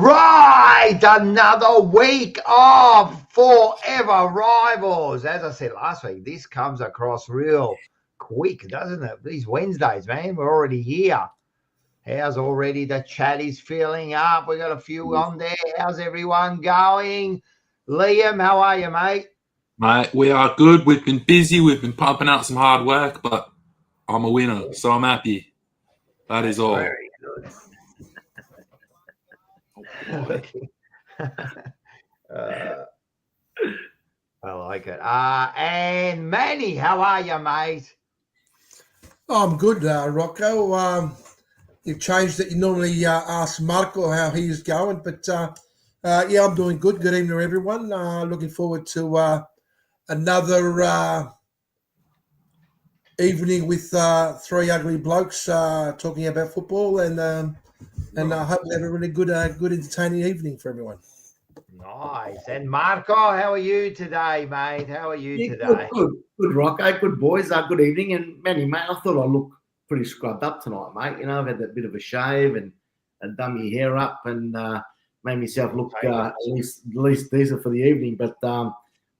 right, another week of Fourever Rivals. As I said last week, this comes across real quick, doesn't it? These Wednesdays, man, we're already here. How's already the chat is filling up? We got a few on there. How's everyone going? Liam, how are you, mate? Mate, we are good. We've been busy. We've been pumping out some hard work, but I'm a winner, so I'm happy. That is all. Very good. I like it. And Manny, how are you, mate? I'm good, Rocco. You've changed it. You normally ask Marco how he's going, but yeah, I'm doing good. Good evening, everyone. Looking forward to another evening with three ugly blokes talking about football, and I hope we have a really good, entertaining evening for everyone. Nice. And Marco, how are you today, mate? How are you today? Good, Rocco. Good, boys. Good evening. And Manny, mate, I thought I looked pretty scrubbed up tonight, mate. You know, I've had that bit of a shave and done my hair up and made myself look at least decent for the evening. But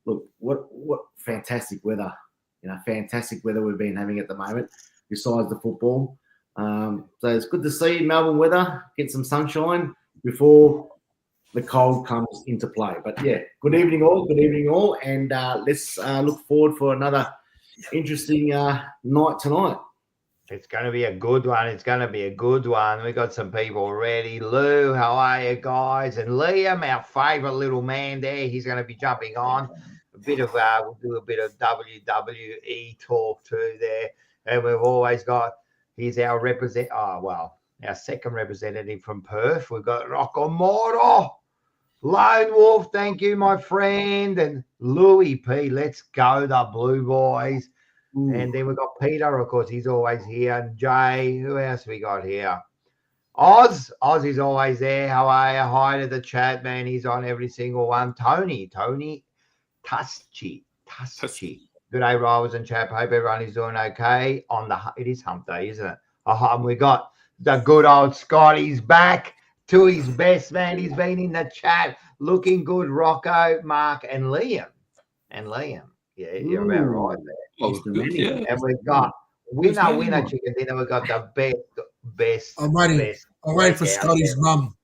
look, what fantastic weather. You know, fantastic weather we've been having at the moment, besides the football. So it's good to see Melbourne weather, get some sunshine before the cold comes into play. But yeah, good evening all, and let's look forward for another interesting night tonight. It's going to be a good one. We got some people ready. Lou, how are you guys? And Liam, our favourite little man there, he's going to be jumping on. We'll do a bit of WWE talk too there. And we've always got, he's our our second representative from Perth. We've got Rocco Moro. Lone Wolf, thank you, my friend. And Louis P, let's go, the Blue Boys. Ooh. And then we've got Peter, of course, he's always here. And Jay, who else we got here? Oz is always there. How are you? Hi to the chat, man. He's on every single one. Tony Tuschi. Good day, Rivals and chat. Hope everyone is doing okay. It is hump day, isn't it? And we got the good old Scotty's back to his best, man. He's been in the chat looking good. Rocco, Mark, and Liam. Yeah, you're about right there. Yeah. And we've got winner chicken dinner. We've got the best. I'm waiting for Scotty's mum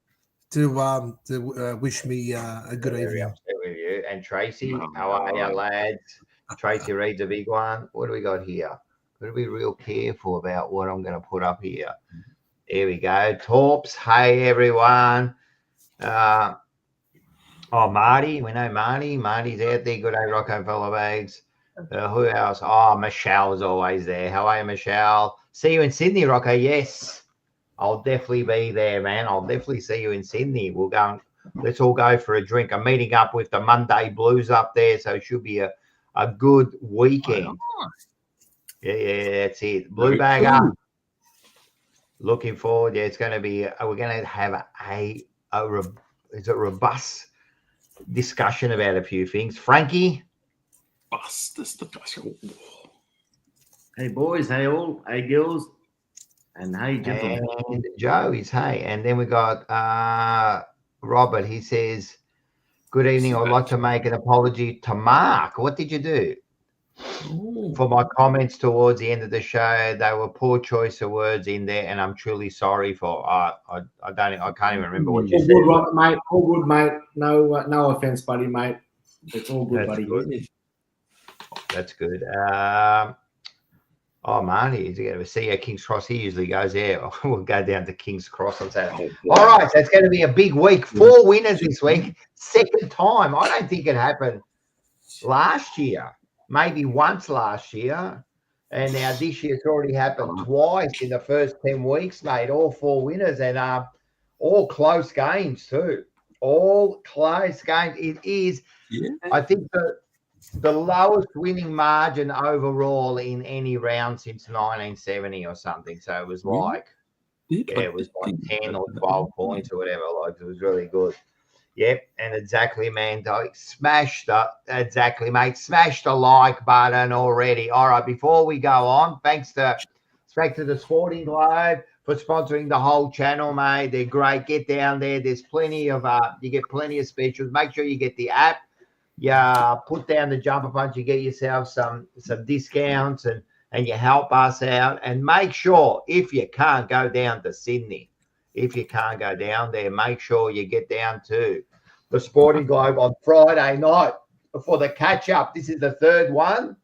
to wish me a good evening. With you. And Tracy, how are you, lads? Tracy reads a big one. What do we got here? Got to be real careful about what I'm going to put up here. There we go. Torps. Hey, everyone. Marty. We know Marty. Marty's out there. Good day, Rocco Fellow Bags. Who else? Michelle's always there. How are you, Michelle? See you in Sydney, Rocco. Yes. I'll definitely be there, man. I'll definitely see you in Sydney. We'll go. Let's all go for a drink. I'm meeting up with the Monday Blues up there, so it should be a good weekend. Oh, nice. Yeah, that's it. Blue bag up. Looking forward. Yeah, it's going to be. We're going to have a robust discussion about a few things. Frankie. Hey boys, hey all, hey girls, and hey gentlemen. And Joe is hey. And then we got Robert. He says, good evening. I'd like to make an apology to Mark. What did you do? Ooh. For my comments towards the end of the show, they were poor choice of words in there, and I'm truly sorry for. I can't even remember what you said. Good, Robert, mate. All good, mate. No offense, buddy, mate. It's all good, buddy. Good. That's good. Marty, he's going to see you at King's Cross. He usually goes there. We'll go down to King's Cross on Saturday. All right, so it's going to be a big week. 4 winners this week. Second time. I don't think it happened last year. Maybe once last year. And now this year it's already happened twice in the first 10 weeks, mate. All 4 winners and all close games too. All close games. It is, I think, the lowest winning margin overall in any round since 1970 or something. So it was like, it was like 10 or 12 points or whatever. Like, it was really good. Yep, and exactly, man. Smash the like button already. All right, before we go on, thanks to the Sporting Globe for sponsoring the whole channel, mate. They're great. Get down there. There's plenty of you get plenty of specials. Make sure you get the app. Yeah, put down the Jumper Punch. You get yourself some discounts and you help us out. And make sure if you can't go down to Sydney, if you can't go down there, make sure you get down to the Sporting Globe on Friday night for the catch up. This is the third one.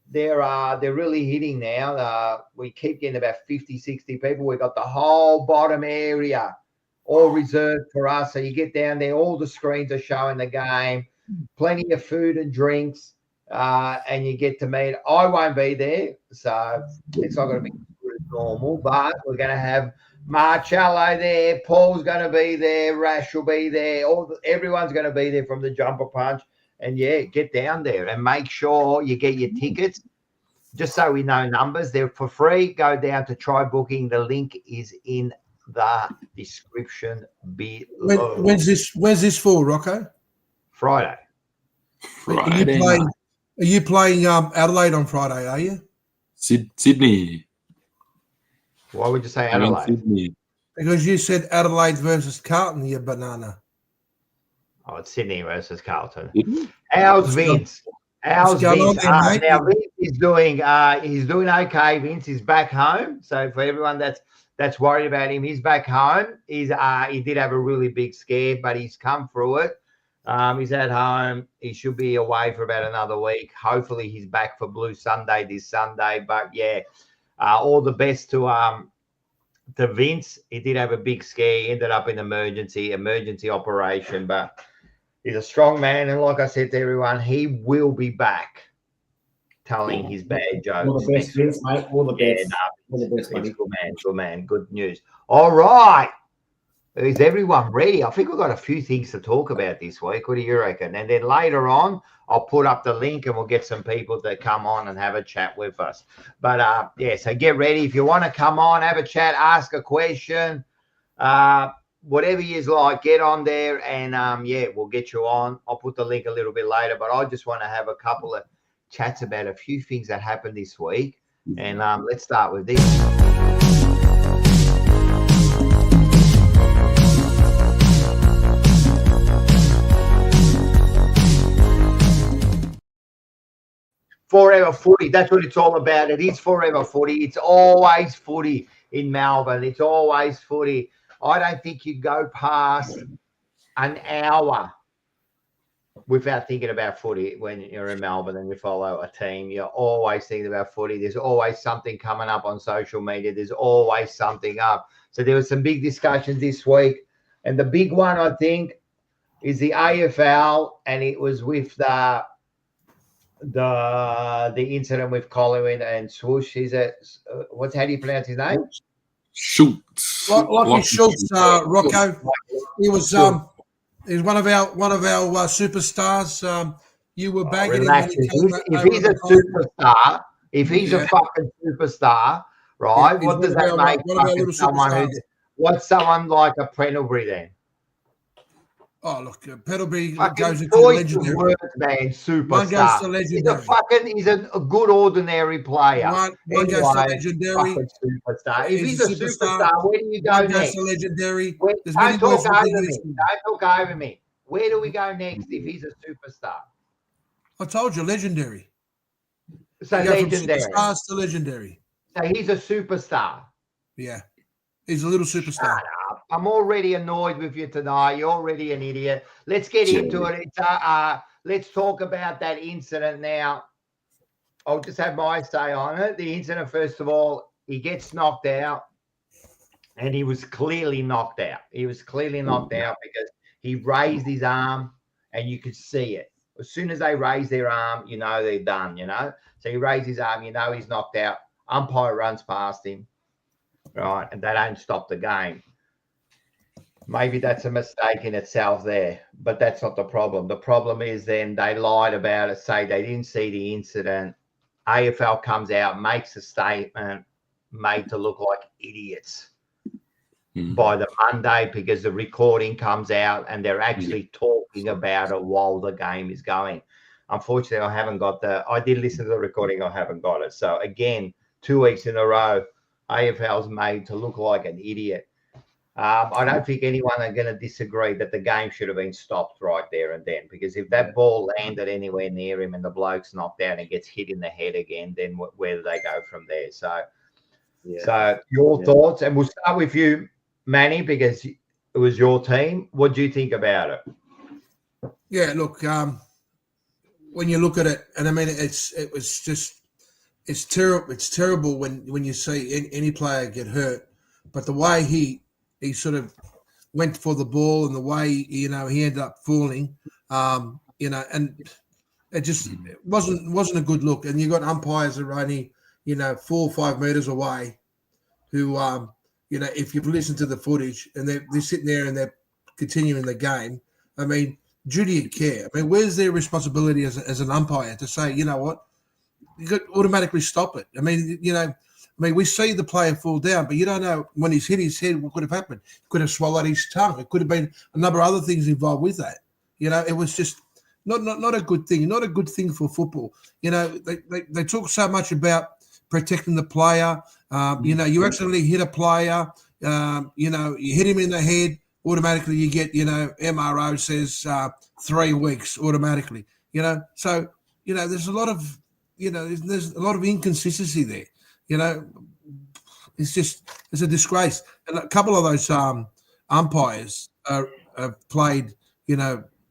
They're really hitting now. We keep getting about 50, 60 people. We've got the whole bottom area all reserved for us. So you get down there, all the screens are showing the game, plenty of food and drinks, and you get to meet. I won't be there, so it's not going to be normal, but we're going to have Marcello there, Paul's going to be there, Rash will be there, everyone's going to be there from the Jumper Punch. And yeah, get down there and make sure you get your tickets. Just so we know numbers, they're for free. Go down to try booking. The link is in the description below. When's this for, Rocco? Friday. Are you playing Adelaide on Friday? Are you? Sydney. Why would you say Adelaide? Sydney. Because you said Adelaide versus Carlton, you banana. Oh, it's Sydney versus Carlton. How's Vince? How's going Vince? on there, Now Vince is doing okay. Vince is back home. So for everyone that's worried about him, he's back home. He did have a really big scare, but he's come through it. He's at home. He should be away for about another week. Hopefully he's back for Blue Sunday this Sunday. But yeah, all the best to Vince. He did have a big scare. He ended up in emergency operation, but he's a strong man, and like I said to everyone, he will be back telling his bad jokes. All the best, Vince, mate. All the best. Yeah, all the best, buddy. Good man. Good news. All right. Is everyone ready? I think we've got a few things to talk about this week. What do you reckon? And then later on, I'll put up the link and we'll get some people to come on and have a chat with us. But yeah, so get ready. If you want to come on, have a chat, ask a question, whatever you like, get on there and yeah, we'll get you on. I'll put the link a little bit later, but I just want to have a couple of chats about a few things that happened this week. And let's start with this. Forever footy. That's what it's all about. It is forever footy. It's always footy in Melbourne. It's always footy. I don't think you go past an hour without thinking about footy when you're in Melbourne and you follow a team. You're always thinking about footy. There's always something coming up on social media. There's always something up. So there was some big discussions this week. And the big one, I think, is the AFL, and it was with the incident with Collingwood and Swoosh. Is it how do you pronounce his name? Schultz. Lockie Schultz, Rocco. He was one of our superstars. You were bagging him. If he's a superstar, if he's a fucking superstar, right? What does that make what's someone like a Pendlebury then? Oh, look, Pendlebury fucking goes into legendary. Words, man, superstar. One goes to legendary. He's a good ordinary player. One goes to legendary. Superstar. If he's a superstar, where do you go next? Goes to legendary. Don't talk over me. Don't talk over me. Where do we go next if he's a superstar? I told you, legendary. So legendary. From superstars to legendary. So he's a superstar. Yeah. He's a little superstar. Shut up. I'm already annoyed with you tonight. You're already an idiot. Let's get into it. Let's talk about that incident now. I'll just have my say on it. The incident, first of all, he gets knocked out, and he was clearly knocked out. He was clearly knocked out because he raised his arm, and you could see it. As soon as they raise their arm, you know they're done, you know. So he raised his arm, you know he's knocked out. Umpire runs past him. Right, and they don't stop the game. Maybe that's a mistake in itself there, but that's not the problem. The problem is then they lied about it, say they didn't see the incident. AFL comes out, makes a statement, made to look like idiots by the Monday because the recording comes out and they're actually talking about it while the game is going. Unfortunately, I did listen to the recording. I haven't got it. So again, 2 weeks in a row, AFL's made to look like an idiot. I don't think anyone are going to disagree that the game should have been stopped right there and then, because if that ball landed anywhere near him and the bloke's knocked out and gets hit in the head again, then where do they go from there? So, your thoughts, and we'll start with you, Manny, because it was your team. What do you think about it? Yeah, look, when you look at it, and I mean, it's terrible. It's terrible when you see any player get hurt, but the way he sort of went for the ball and the way, he ended up falling, and it wasn't a good look. And you got umpires that are only, 4 or 5 meters away who, if you've listened to the footage and they're sitting there and they're continuing the game, I mean, duty of care. I mean, where's their responsibility as an umpire to say, you know what, you got to automatically stop it? I mean, we see the player fall down, but you don't know when he's hit his head what could have happened. He could have swallowed his tongue. It could have been a number of other things involved with that. It was just not a good thing. Not a good thing for football. They talk so much about protecting the player. You accidentally hit a player. You hit him in the head. Automatically, you get MRO says 3 weeks automatically. So there's a lot of there's a lot of inconsistency there. It's a disgrace. And a couple of those umpires have played,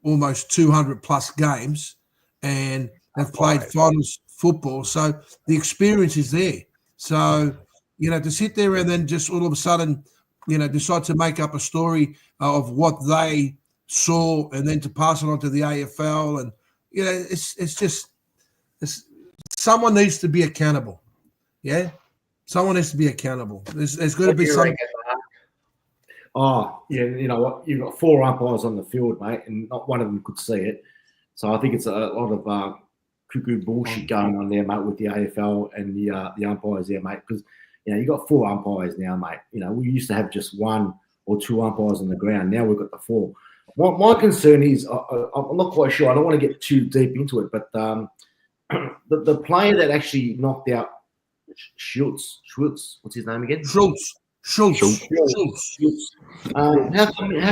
almost 200 plus games, and they've played finals football. So the experience is there. So, to sit there and then just all of a sudden, decide to make up a story of what they saw and then to pass it on to the AFL. And, someone needs to be accountable. Yeah, someone has to be accountable. There's got to be some. Oh, yeah, you know what? You've got 4 umpires on the field, mate, and not one of them could see it. So I think it's a lot of cuckoo bullshit going on there, mate, with the AFL and the umpires there, mate. Because you've got 4 umpires now, mate. We used to have just 1 or 2 umpires on the ground. Now we've got the 4. My concern is I'm not quite sure. I don't want to get too deep into it, but the player that actually knocked out Schultz. What's his name again? Schultz. How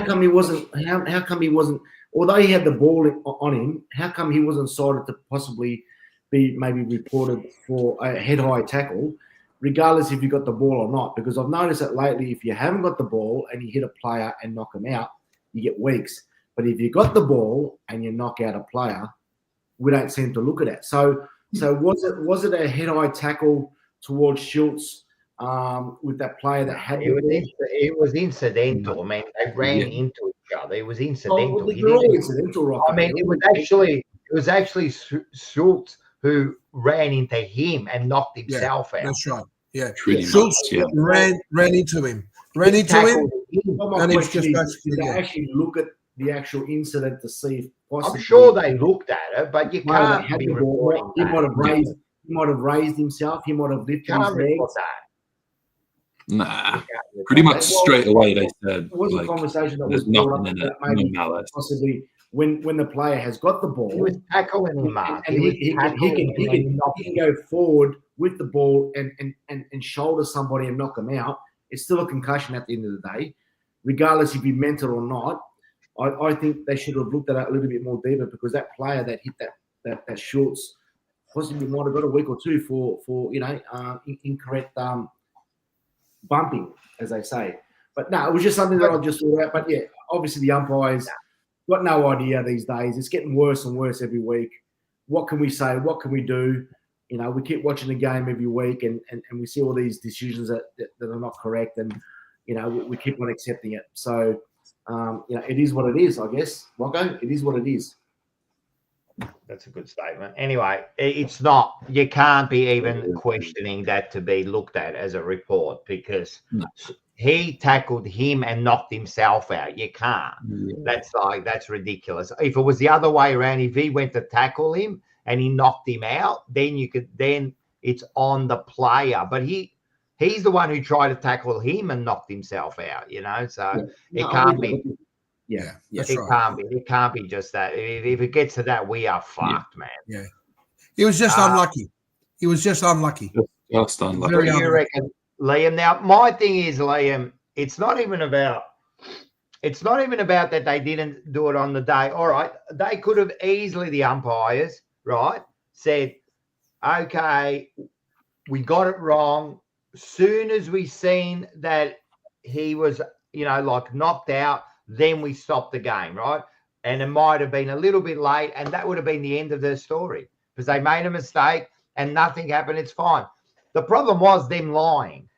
come he wasn't? Although he had the ball on him, how come he wasn't cited to possibly be maybe reported for a head-high tackle, regardless if you got the ball or not? Because I've noticed that lately, if you haven't got the ball and you hit a player and knock him out, you get weeks. But if you got the ball and you knock out a player, we don't seem to look at it. So was it a head-high tackle towards Schultz with that player that had it was incidental. I mean, they ran into each other. It was incidental. Incidental. I mean, it was actually Schultz who ran into him and knocked himself out. That's right. Yeah, Schultz ran into him. And it's just basically actually look at the actual incident to see if possibly. I'm sure they looked at it, but you can't be reporting He might have raised himself. He might have lifted his legs. Nah, pretty much straight away they said there was a conversation that was nothing brought up in it. maybe No malice. possibly when the player has got the ball, he was tackling him, Mark. and he can go forward with the ball and shoulder somebody and knock them out. It's still a concussion at the end of the day, regardless if he meant it or not. I think they should have looked at it a little bit more deeper, because that player that hit that Schultz possibly might have got a week or 2 for incorrect bumping, as they say. But no, it was just something that I just thought about. But yeah, obviously the umpires got no idea these days. It's getting worse and worse every week. What can we say? What can we do? We keep watching the game every week and we see all these decisions that are not correct, and we keep on accepting it. So it is what it is, I guess. Rocco, it is what it is. That's a good statement. Anyway, it's not, you can't be even questioning that to be looked at as a report, because he tackled him and knocked himself out. You can't. Yeah. That's ridiculous. If it was the other way around, if he went to tackle him and he knocked him out, then it's on the player. But he's the one who tried to tackle him and knocked himself out, so it can't be. Yeah, It can't be just that. If it gets to that, we are fucked, man. Yeah, he was just unlucky. He was just unlucky. Just unlucky. What do you reckon, Liam. Now, my thing is, Liam, it's not even about that they didn't do it on the day. All right, they could have easily, the umpires, right, said, okay, we got it wrong. Soon as we seen that he was, like knocked out, then we stopped the game, right? And it might have been a little bit late, and that would have been the end of their story because they made a mistake and nothing happened. It's fine. The problem was them lying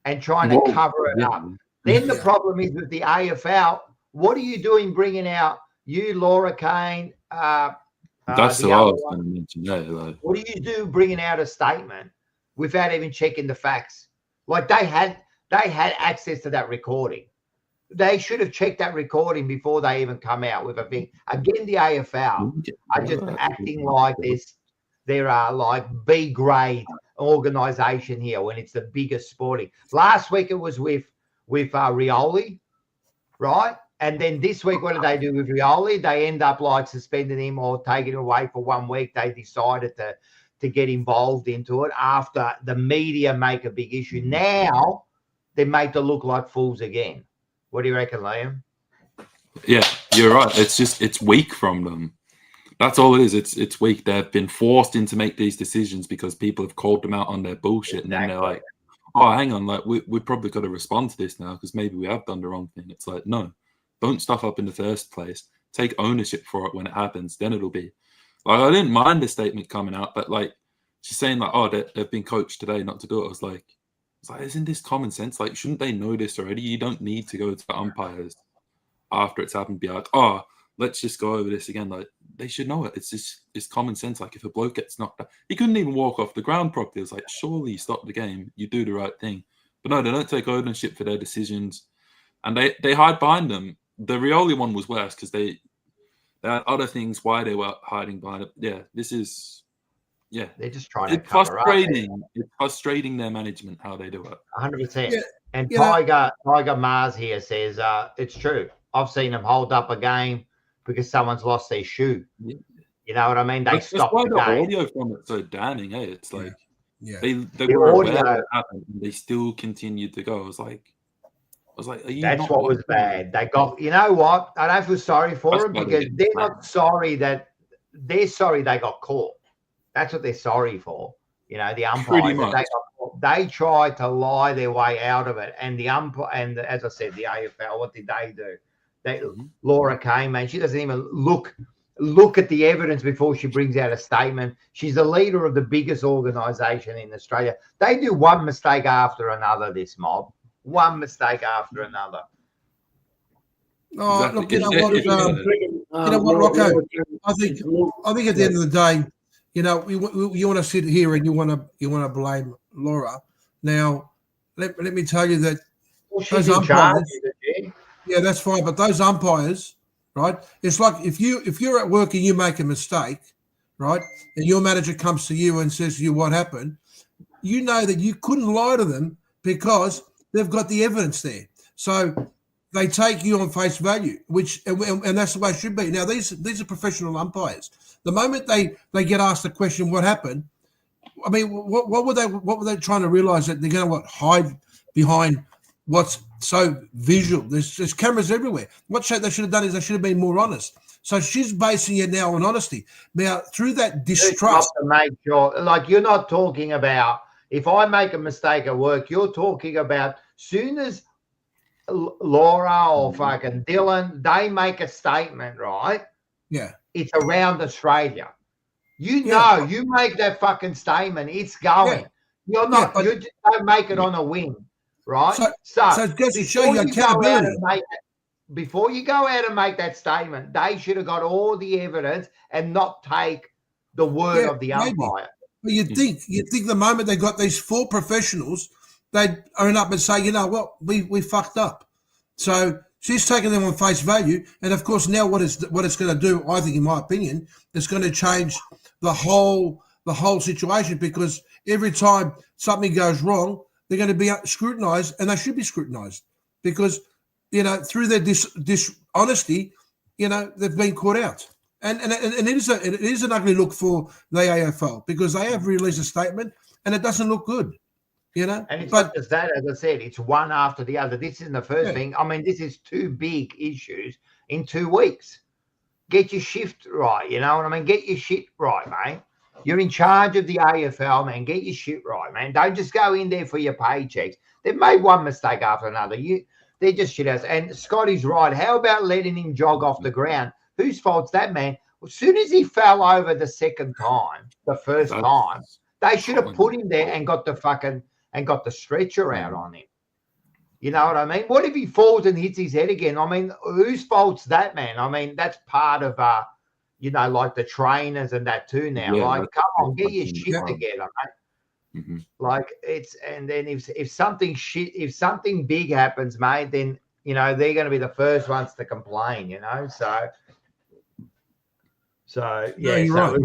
and trying to cover it up. Then the problem is with the AFL. What are you doing bringing out you, Laura Kane? That's what I was going to mention. Yeah, what do you do bringing out a statement without even checking the facts? Like they had access to that recording. They should have checked that recording before they even come out with a thing. Again, the AFL are just acting like this. There are like B grade organisation here when it's the biggest sporting. Last week it was with Rioli, right? And then this week, what did they do with Rioli? They end up like suspending him or taking him away for 1 week. They decided to get involved into it after the media make a big issue. Now they make them look like fools again. What do you reckon, Liam? Yeah, you're right. It's weak from them. That's all it is. It's weak. They've been forced into make these decisions because people have called them out on their bullshit, and then they're like, "Oh, hang on, like we probably got to respond to this now because maybe we have done the wrong thing." It's like, no, don't stuff up in the first place. Take ownership for it when it happens. Then it'll be like, I didn't mind the statement coming out, but like she's saying like, "Oh, they've been coached today not to do it." I was like, isn't this common sense? Like, shouldn't they know this already? You don't need to go to the umpires after it's happened, be like, "Oh, let's just go over this again." Like, they should know it. It's common sense. Like, if a bloke gets knocked out, he couldn't even walk off the ground properly. It's like, surely you stop the game. You do the right thing. But no, they don't take ownership for their decisions. And they hide behind them. The Rioli one was worse because they had other things why they were hiding behind it. Yeah, this is... Yeah. They're just trying to cover frustrating. Up. It's frustrating their management, how they do it. 100%. Yeah. And Tiger Mars here says, it's true. I've seen them hold up a game because someone's lost their shoe. Yeah. You know what I mean? They stopped the game. The audio from it so damning, hey? It's like they were aware that it happened and they still continued to go. I was like, are you that's what was bad. They got, you know what? I don't feel sorry for them because they're not sorry that they're sorry they got caught. That's what they're sorry for. You know, the umpires, they tried to lie their way out of it. And the umpire, and as I said, the AFL, what did they do? Laura Kane, man, she doesn't even look at the evidence before she brings out a statement. She's the leader of the biggest organisation in Australia. They do one mistake after another, this mob. One mistake after another. Oh, exactly. Look, you know what, Rocco? I think at the end of the day, you know, you want to sit here and you want to blame Laura. Now, let me tell you that those umpires. Yeah, that's fine. But those umpires, right? It's like if you're at work and you make a mistake, right, and your manager comes to you and says to you what happened, you know that you couldn't lie to them because they've got the evidence there. So they take you on face value, and that's the way it should be. Now these are professional umpires. The moment they get asked the question, what happened? I mean, what were they trying to realize that they're going to hide behind what's so visual? There's cameras everywhere. What they should have done is they should have been more honest. So she's basing it now on honesty. Now through that distrust, to make sure, like you're not talking about if I make a mistake at work. You're talking about soon as Laura or fucking Dylan, they make a statement, right? Yeah. It's around Australia. You know, you make that fucking statement, it's going. You're not, you just don't make it on a whim, right? So it goes to show you accountability. Before you go out and make that statement, they should have got all the evidence and not take the word of the umpire. But you'd think the moment they got these four professionals, they'd own up and say, you know what, we fucked up. So she's taking them on face value, and of course now what it's going to do, I think, in my opinion, it's going to change the whole situation because every time something goes wrong, they're going to be scrutinised, and they should be scrutinised because you know through their dishonesty, you know they've been caught out, and it is an ugly look for the AFL because they have released a statement and it doesn't look good. you know. And it's But not just that, as I said, it's one after the other. This isn't the first Yeah. thing. I mean, this is 2 big issues in 2 weeks. Get your shift right, you know what I mean? Get your shit right, mate. You're in charge of the AFL, man. Get your shit right, man. Don't just go in there for your paychecks. They've made one mistake after another. They're just shit house. And Scotty's right. How about letting him jog off the ground? Whose fault's that, man? As soon as he fell over the second time, the first time, they should have put him there and got the stretcher out on him. You know what I mean? What if he falls and hits his head again? I mean, whose fault's that, man? I mean, that's part of like the trainers and that too now. Yeah, like, come on, get your shit together, mate. Mm-hmm. Like and then if something big happens, mate, then you know they're going to be the first ones to complain. You know, so yeah, you're right.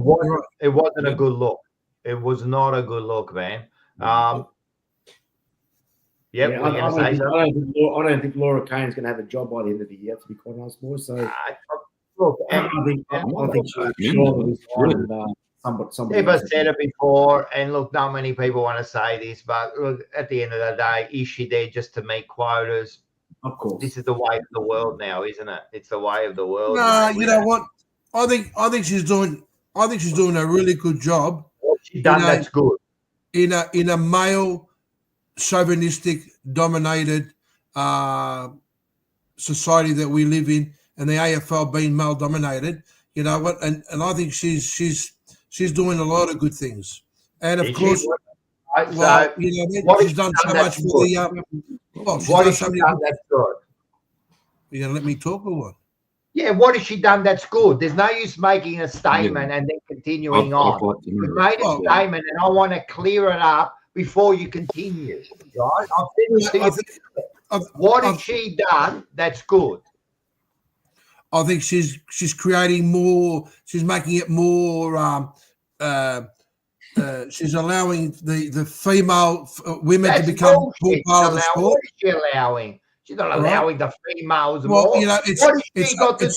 It wasn't a good look. It was not a good look, man. Yep, Yeah, I don't think Laura Kane's going to have a job by the end of the year, to be quite honest, boys. So look, I think she'll surely find somebody. I've said it before, and look, not many people want to say this, but look, at the end of the day, is she there just to meet quotas? Of course, this is the way of the world now, isn't it? It's the way of the world. No, you know what? I think she's doing a really good job. What's she done that's good? In a male chauvinistic dominated society that we live in, and the AFL being male dominated, you know what? And I think she's doing a lot of good things. And of course, you know, she's done so much for the. What has she done that's good? You gonna let me talk or what? Yeah, what has she done that's good? There's no use making a statement and then continuing on. You've made a statement, and I want to clear it up before you continue. Right? I'll finish what has she done that's good? I think she's creating more. She's making it more. She's allowing the female women to become part of the sport. What is she allowing? She's not allowing the females more. Well, you know, what has she got to do?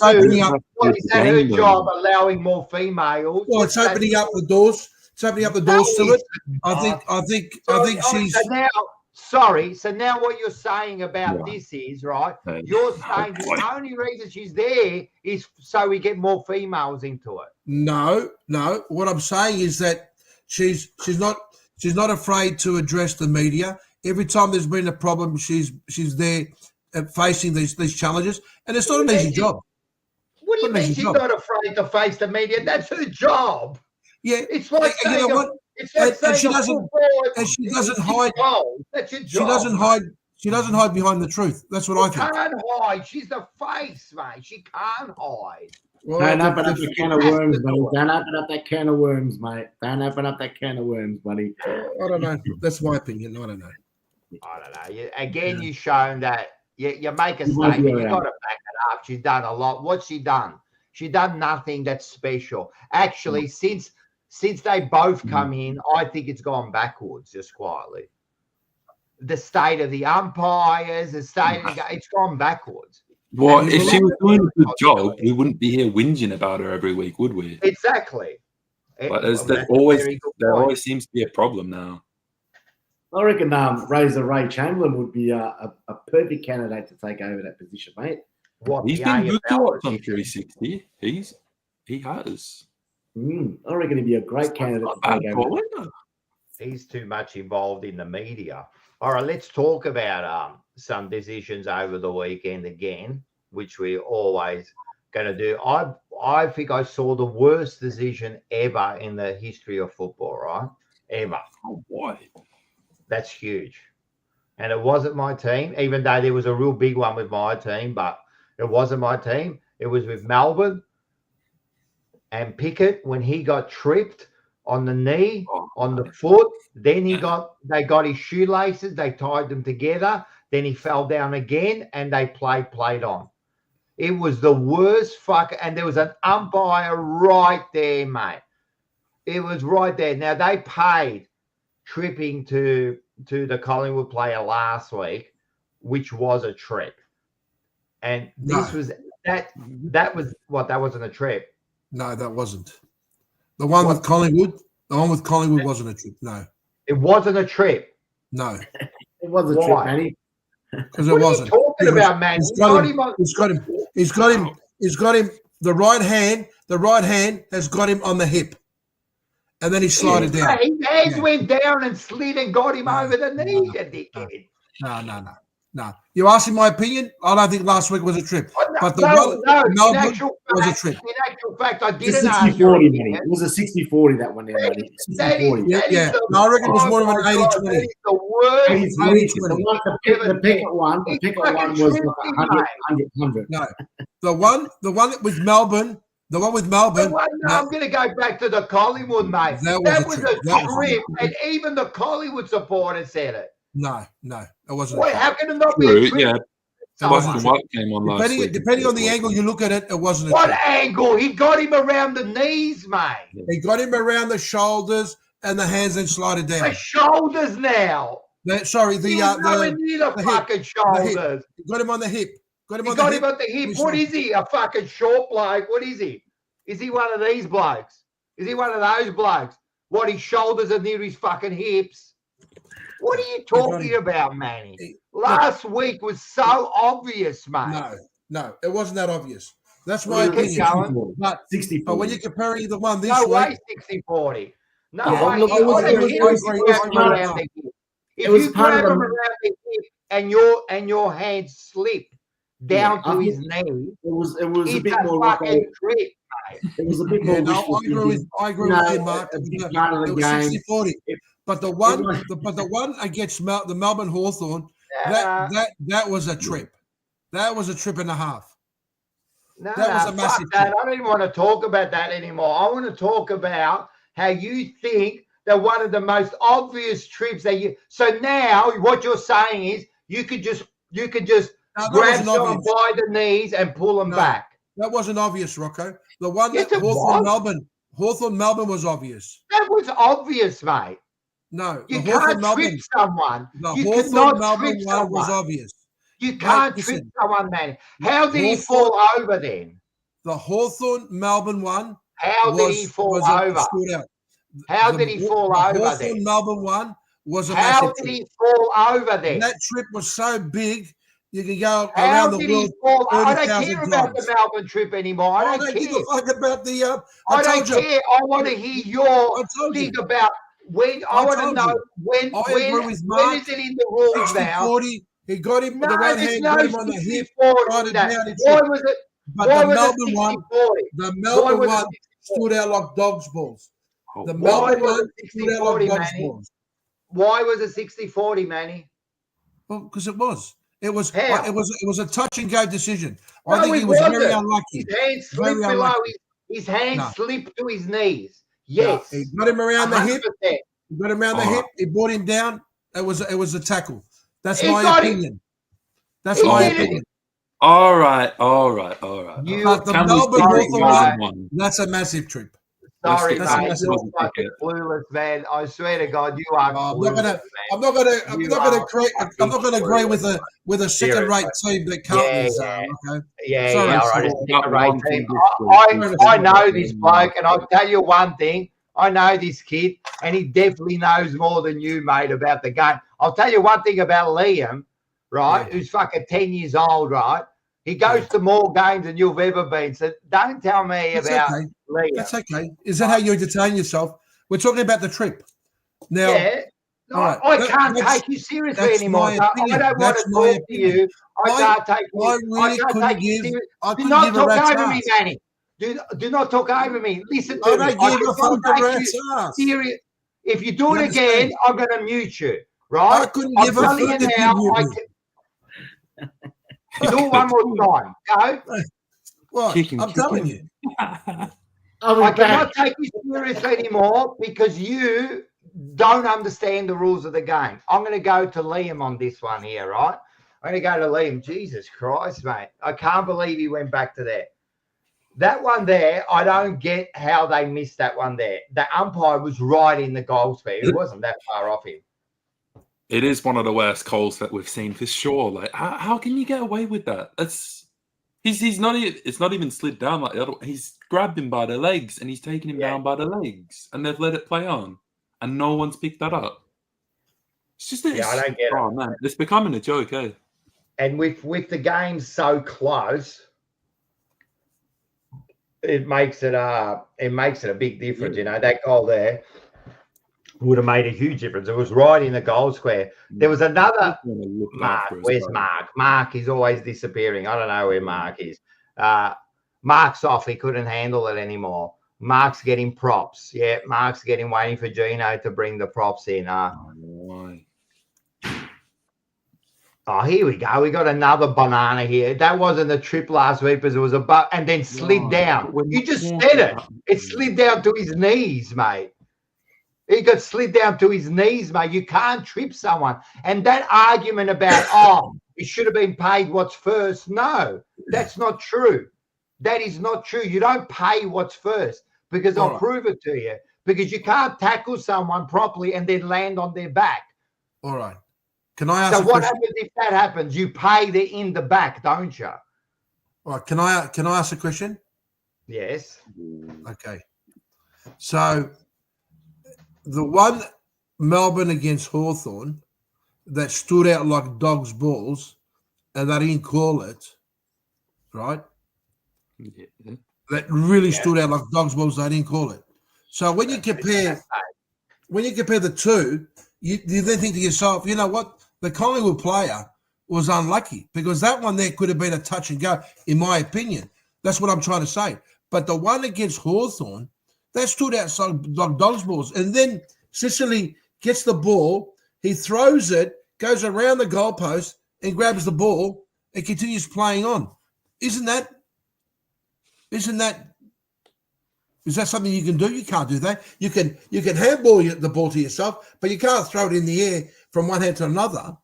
What is that her job, allowing more females? Well, it's opening up the doors. It's opening up the doors to it. I think she's. So now what you're saying about this is, right, you're saying the only reason she's there is so we get more females into it. No. What I'm saying is that she's not afraid to address the media. Every time there's been a problem, she's there facing these challenges, and it's not an easy job. What do you mean she's not afraid to face the media? That's her job. Yeah, it's like you know what? It's like she doesn't hide. That's your job. She doesn't hide behind the truth. That's what I think. She can't hide. She's the face, mate. She can't hide. Well, don't open up that can of worms, buddy. Don't open up that can of worms, mate. Don't open up that can of worms, buddy. I don't know. That's my opinion. I don't know. You've shown that you make a statement. You've got to back it up. She's done a lot. What's she done? She's done nothing that's special. Actually, since they both come in, I think it's gone backwards just quietly. The state of the umpires, it's gone backwards. Well, if she was doing a good job, we wouldn't be here whinging about her every week, would we? Exactly. But there always seems to be a problem now. I reckon Razor Ray Chamberlain would be a perfect candidate to take over that position, mate. He's been good to watch on 360. He has. I reckon he'd be a great candidate to take over. He's too much involved in the media. All right, let's talk about some decisions over the weekend again, which we're always going to do. I think I saw the worst decision ever in the history of football, right? Ever. Oh, boy. That's huge. And it wasn't my team, even though there was a real big one with my team, but it wasn't my team. It was with Melbourne and Pickett when he got tripped on the knee, on the foot. Then they got his shoelaces. They tied them together. Then he fell down again, and they played on. It was the worst and there was an umpire right there, mate. It was right there. Now, they paid tripping to the Collingwood player last week, which was a trip. And this was that was what? That wasn't a trip. No, that wasn't. The one with Collingwood wasn't a trip. No. It wasn't a trip. No, It was a trip, Why? Manny. because it What are you wasn't. talking Because about, man? He's You got got him. him on. He's got him. He's got him. He's got him. The right hand has got him on the hip, and then he slided down. His hands Yeah. went down and slid and got him No, over the no, knee, no, you dickhead. No. You asking my opinion? I don't think last week was a trip, but the one In Melbourne actual was a fact, trip. in actual fact, I It's a didn't ask your 60-40, opinion. Manny. It was a 60-40, that one there, Manny. 60-40. Yeah. No, I reckon it was more of an 80-20. That is the worst. 80-20. The Pickett one was like 100. No, the one with Melbourne. The one with Melbourne. I'm going to go back to the Collingwood, mate. That was a trip. And even the Collingwood supporters said it. No, it wasn't. Wait, how can it not be True, a trip? yeah. It wasn't Black a and trip. White came on last week. Depending on the angle you look at it, it wasn't a What trip. angle? He got him around the knees, mate. He got him around the shoulders and the hands and slided The down. shoulders now. He was nowhere near the hip. fucking shoulders. He got him on the hip. He got him at the hip. What is he? A fucking short bloke? What is he? Is he one of these blokes? Is he one of those blokes? What, his shoulders are near his fucking hips? What are you talking about, Manny? Last week was so obvious, mate. No, it wasn't that obvious. That's my Keep opinion. going. But 60-40. when you're comparing the one this No week, way 60-40. No Yeah, way. look, If you grab him around the hip and your hand slip down to his knee, It was a it's bit a more fucking trip, mate. It was a bit more wishful I agree with you, Mark. a big part of the It was game. 60-40. But the one against the Melbourne Hawthorn, that was a trip. That was a trip and a half. That was a massive that. trip. I don't even want to talk about that anymore. I want to talk about how you think that one of the most obvious trips that you. So now what you're saying is you could just grab someone by the knees and pull them back. That wasn't obvious, Rocco. The one Yes, that it was. Hawthorn Melbourne was obvious. That was obvious, mate. No, You the can't Hawthorn trip someone. The You Hawthorn cannot Melbourne trip one was someone. obvious. You can't trip someone, man. How did he fall over then? The Hawthorn Melbourne one. How did he fall over? How did he fall over then? The Hawthorn Melbourne one was a How massive did trip. he fall over then? That trip was so big, you can go How around the did world he fall? I don't 30,000 care about times. the Melbourne trip anymore. I don't give a care. fuck about the. I don't care. I want to hear your think about when. I want to know when is it in the rules now? 40, he got him with the right hand, no got him on the hip, 60-40 tried it that. down. Why was it? But why the was Melbourne it one, 60-40? the Melbourne one stood out like dog's balls. The Melbourne one stood out like dog's balls. Why was it 60-40, Manny? Well, because it was. It was a touch and go decision. No, I think he was very unlucky. His hand slipped below. His hand slipped to his knees. Yes, he got him around the hip. 100%. He got him around the hip. He brought him down. It was a tackle. That's He my got opinion. That's my opinion. All right. But the Melbourne Hawthorn one, that's a massive trip. Sorry, That's mate. You're fucking clueless, man. I swear to God, you are clueless. I'm not gonna agree with a second-rate team that Carlton's. Yeah, all right. I know this bloke, and I'll tell you one thing. I know this kid, and he definitely knows more than you, mate, about the game. I'll tell you one thing about Liam, right, who's fucking 10 years old, right? He goes to more games than you've ever been. So don't tell me about Liam. That's okay. Is that how you entertain yourself? We're talking about the trip. Now, I can't take you seriously anymore. So I don't want to talk to you. I can't take you. I can't take you seriously. Do not talk over me, Manny. Do not talk over me. Listen to me. I don't take you serious. If you do it again, I'm going to mute you. Right? I couldn't give a fuck if do it one more time. Go. What? I'm telling you. I cannot take you seriously anymore because you don't understand the rules of the game. I'm going to go to Liam on this one here, right? I'm going to go to Liam. Jesus Christ, mate. I can't believe he went back to that. That one there, I don't get how they missed that one there. The umpire was right in the goal sphere. It wasn't that far off him. It is one of the worst calls that we've seen for sure. Like, how can you get away with that? He's not. It's not even slid down like the other. He's grabbed him by the legs and he's taken him down by the legs, and they've let it play on, and no one's picked that up. It's just Yeah, I don't get it. oh man, it's becoming a joke, eh? And with the games so close, it makes it a big difference. You know, that goal there would have made a huge difference. It was right in the goal square. There was another Mark. Where's Mark? Mark is always disappearing. I don't know where Mark is. Mark's off. He couldn't handle it anymore. Mark's getting props. Yeah, Mark's waiting for Gino to bring the props in. Oh, here we go. We got another banana here. That wasn't a trip last week, because it was and then slid down. You just said it. It slid down to his knees, mate. He got slid down to his knees, mate. You can't trip someone. And that argument about, it should have been paid what's first. No, that's not true. That is not true. You don't pay what's first, because I'll prove it to you. Because you can't tackle someone properly and then land on their back. All right. Can I ask so what happens if that happens? You pay in the back, don't you? All right. Can I ask a question? Yes. Okay. So the one Melbourne against Hawthorn that stood out like dog's balls, and they didn't call it, right? Yeah. That really stood out like dog's balls. They didn't call it. So when you compare the two, you then think to yourself, you know what? The Collingwood player was unlucky, because that one there could have been a touch and go, in my opinion. That's what I'm trying to say. But the one against Hawthorn, that stood out like dog's balls. And then Sicily gets the ball, he throws it, goes around the goalpost and grabs the ball and continues playing on. Is that something you can do? You can't do that. You can handball the ball to yourself, but you can't throw it in the air from one hand to another.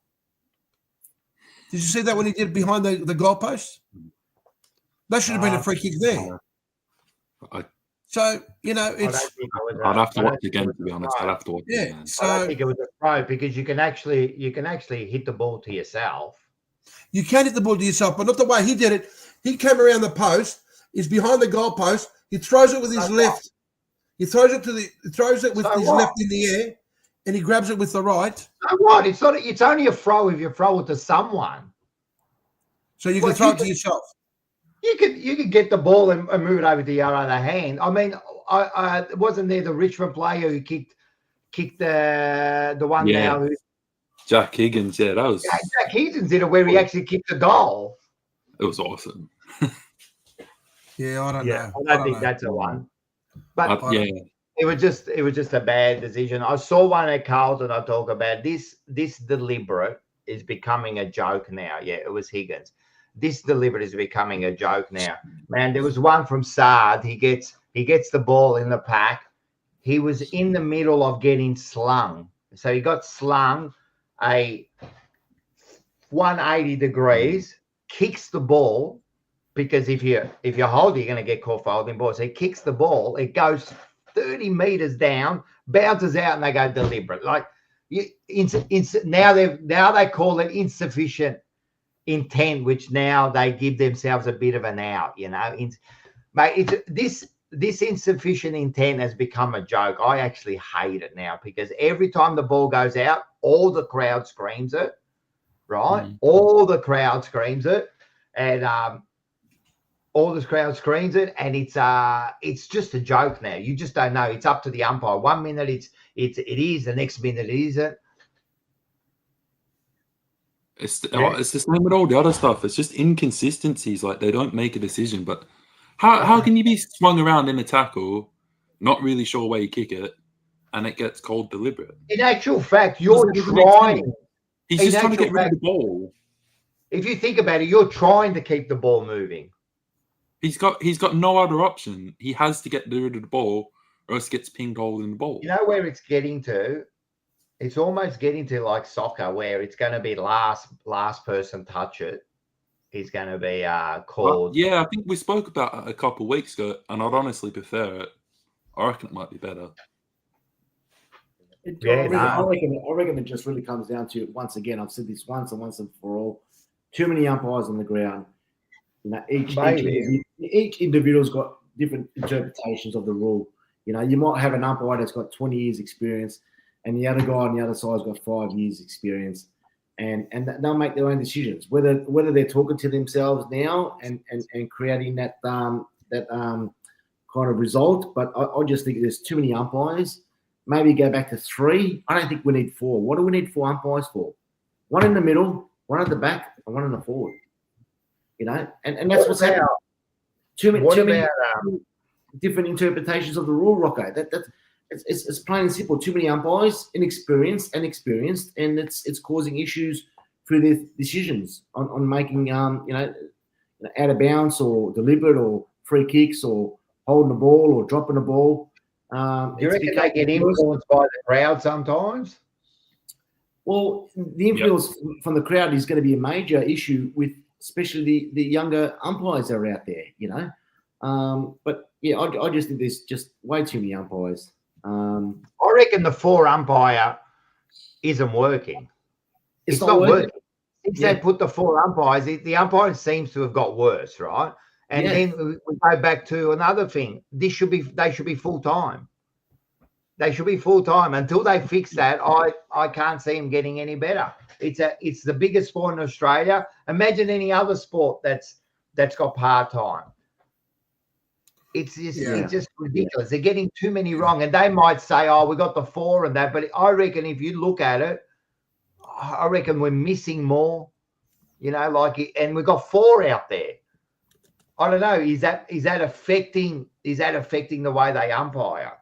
Did you see that when he did it behind the goalpost? That should have been a free kick there. So, you know, it's... I'd have to watch again, to be honest. I'd have to watch again. So, I don't think it was a throw, because you can actually hit the ball to yourself. You can hit the ball to yourself, but not the way he did it. He came around the post, he's behind the goalpost, he throws it with his left. He throws it with his left in the air, and he grabs it with the right. So what? It's not. It's only a throw if you throw it to someone. So you can throw it to yourself. You could get the ball and move it over to your other hand. I mean, wasn't there the Richmond player who kicked the one now? Jack Higgins. Yeah, that was. Yeah, Jack Higgins did it where he actually kicked the goal. It was awesome. Yeah, I don't know. I don't think that's a one. But yeah. It was just a bad decision. I saw one at Carlton. I talk about this deliberate is becoming a joke now. Yeah, it was Higgins. This deliberate is becoming a joke now. Man, there was one from Sard. He gets the ball in the pack. He was in the middle of getting slung. So he got slung a 180 degrees, kicks the ball, because if you hold, you're going to get caught for holding ball. So he kicks the ball. It goes 30 meters down, bounces out, and they go deliberate. Like now they call it insufficient intent, which now they give themselves a bit of an out. You know, mate, this insufficient intent has become a joke. I actually hate it now, because every time the ball goes out, all the crowd screams it. Right, all the crowd screams it, and all the crowd screams it, and it's just a joke now. You just don't know. It's up to the umpire. 1 minute it is, the next minute it isn't. It's the same with all the other stuff. It's just inconsistencies. Like, they don't make a decision. But how can you be swung around in a tackle, not really sure where you kick it, and it gets called deliberate? In actual fact, you're trying. He's just trying to get rid of the ball. If you think about it, you're trying to keep the ball moving. He's got no other option. He has to get rid of the ball, or else gets pinged hole in the ball. You know where it's getting to? It's almost getting to like soccer, where it's going to be last person touch it is going to be called. Yeah, I think we spoke about it a couple of weeks ago, and I'd honestly prefer it. I reckon it might be better. I reckon it just really comes down to, once again, I've said this once and for all, too many umpires on the ground. You know, each individual's got different interpretations of the rule. You know, you might have an umpire that's got 20 years experience, and the other guy on the other side's got 5 years experience, and they'll make their own decisions, whether they're talking to themselves now and creating that kind of result. But I just think there's too many umpires. Maybe go back to 3. I don't think we need 4. What do we need 4 umpires for? 1 in the middle, 1 at the back, and 1 in the forward. You know, and that's what's happening. Too many different interpretations of the rule, Rocco. It's plain and simple. Too many umpires, inexperienced, and it's causing issues through their decisions on making out of bounds or deliberate or free kicks or holding the ball or dropping the ball. Do you reckon they get influenced by the crowd sometimes? Well, the influence from the crowd is going to be a major issue with especially the younger umpires that are out there, you know. But yeah, I just think there's just way too many umpires. I reckon the 4 umpire isn't working. It's not working. Since they put the 4 umpires, the umpires seems to have got worse, right? And then we go back to another thing. They should be full time. They should be full time. Until they fix that, I can't see them getting any better. It's the biggest sport in Australia. Imagine any other sport that's got part time. It's just ridiculous. They're getting too many wrong, and they might say, "Oh, we got the 4 and that," but I reckon if you look at it, I reckon we're missing more. You know, and we've got 4 out there. I don't know. Is that affecting the way they umpire?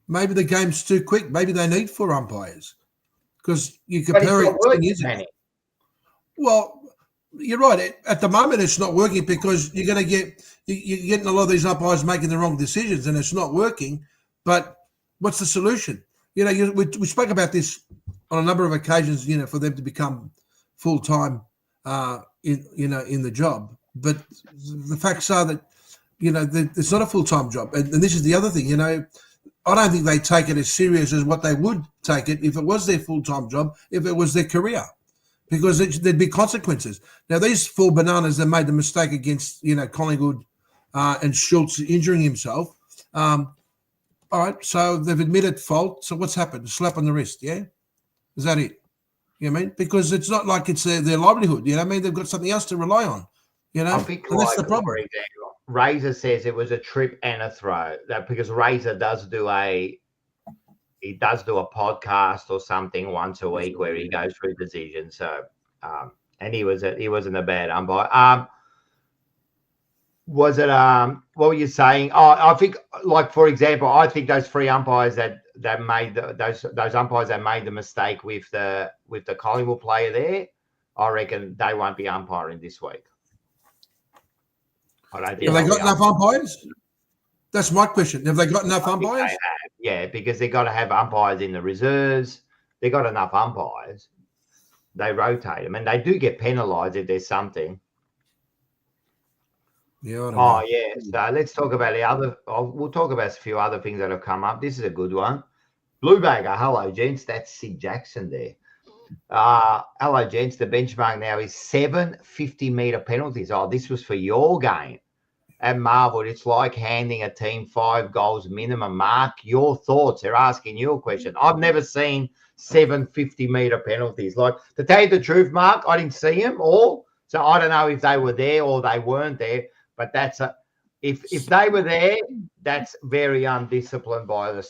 Maybe the game's too quick. Maybe they need 4 umpires because you compare it 10 years ago. Well, you're right. At the moment, it's not working because you're getting a lot of these umpires making the wrong decisions, and it's not working. But what's the solution? You know, we spoke about this on a number of occasions. You know, for them to become full time in the job. But the facts are that, you know, it's not a full-time job. And this is the other thing, you know, I don't think they take it as serious as what they would take it if it was their full-time job, if it was their career, because there'd be consequences. Now, these 4 bananas that made the mistake against, you know, Collingwood and Schultz injuring himself. All right, so they've admitted fault. So what's happened? A slap on the wrist, yeah? Is that it? You know what I mean? Because it's not like it's their livelihood, you know what I mean? They've got something else to rely on. You know, and that's the problem. For example, Razor says it was a trip and a throw. That because Razor does do a podcast or something once a week where he goes through decisions. So, and he wasn't a bad umpire. Was it what were you saying? Oh, I think, like, for example, I think those 3 umpires that made those umpires that made the mistake with the Collingwood player there, I reckon they won't be umpiring this week. Have they got enough umpires? That's my question. Have they got enough umpires? Yeah, because they got to have umpires in the reserves. They got enough umpires. They rotate them, and they do get penalised if there's something. Yeah. Yeah. So let's talk about the other. We'll talk about a few other things that have come up. This is a good one. Blue Bagger. Hello, gents. That's Sid Jackson there. Hello, gents. The benchmark now is 7 50-metre penalties. Oh, this was for your game at Marvel. It's like handing a team 5 goals minimum. Mark, your thoughts. They're asking you a question. I've never seen 7 50-metre penalties. Like, to tell you the truth, Mark, I didn't see them all, so I don't know if they were there or they weren't there. But if they were there, that's very undisciplined by the